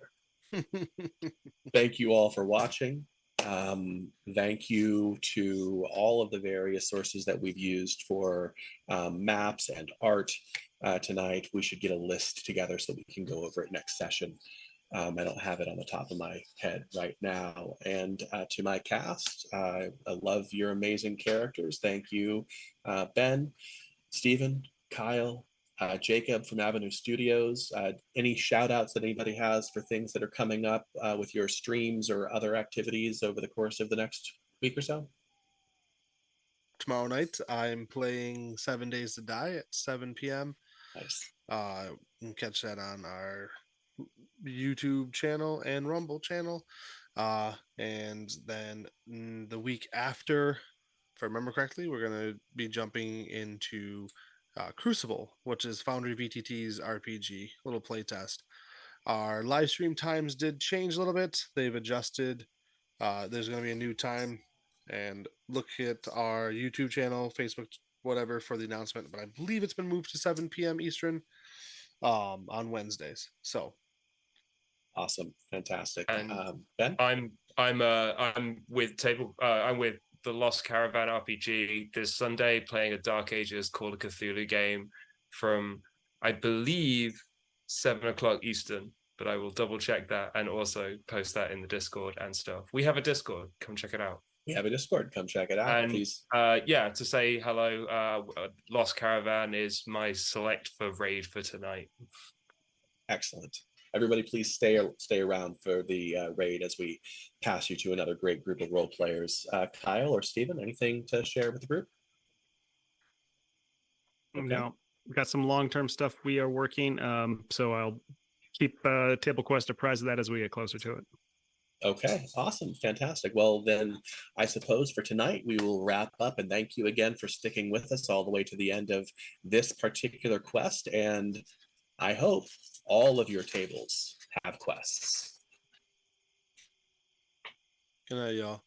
Thank you all for watching. Thank you to all of the various sources that we've used for maps and art tonight. We should get a list together so we can go over it next session. I don't have it on the top of my head right now. And to my cast, I love your amazing characters. Thank you, Ben, Stephen, Kyle, Jacob from Avenue Studios. Any shout outs that anybody has for things that are coming up with your streams or other activities over the course of the next week or so? Tomorrow night, I'm playing 7 Days to Die at 7 p.m. Nice. You can catch that on our YouTube channel and Rumble channel. And then the week after, if I remember correctly, we're going to be jumping into Crucible, which is Foundry VTT's RPG, little playtest. Our live stream times did change a little bit. They've adjusted. There's going to be a new time, and look at our YouTube channel, Facebook, whatever, for the announcement. But I believe it's been moved to 7 p.m. Eastern on Wednesdays. So awesome, fantastic. And Ben, I'm with the Lost Caravan RPG this Sunday, playing a Dark Ages Call of Cthulhu game from, I believe, 7 o'clock Eastern, but I will double check that and also post that in the Discord and stuff. We have a Discord. Come check it out. we have a Discord. Come check it out, And please. yeah, to say hello, Lost Caravan is my select for raid for tonight. Excellent. Everybody, please stay around for the raid as we pass you to another great group of role players. Kyle or Stephen, anything to share with the group? Okay. No, we've got some long-term stuff we are working. So I'll keep Table Quest apprised of that as we get closer to it. Okay, awesome, fantastic. Well, then I suppose for tonight we will wrap up, and thank you again for sticking with us all the way to the end of this particular quest. And I hope all of your tables have quests. good night, y'all.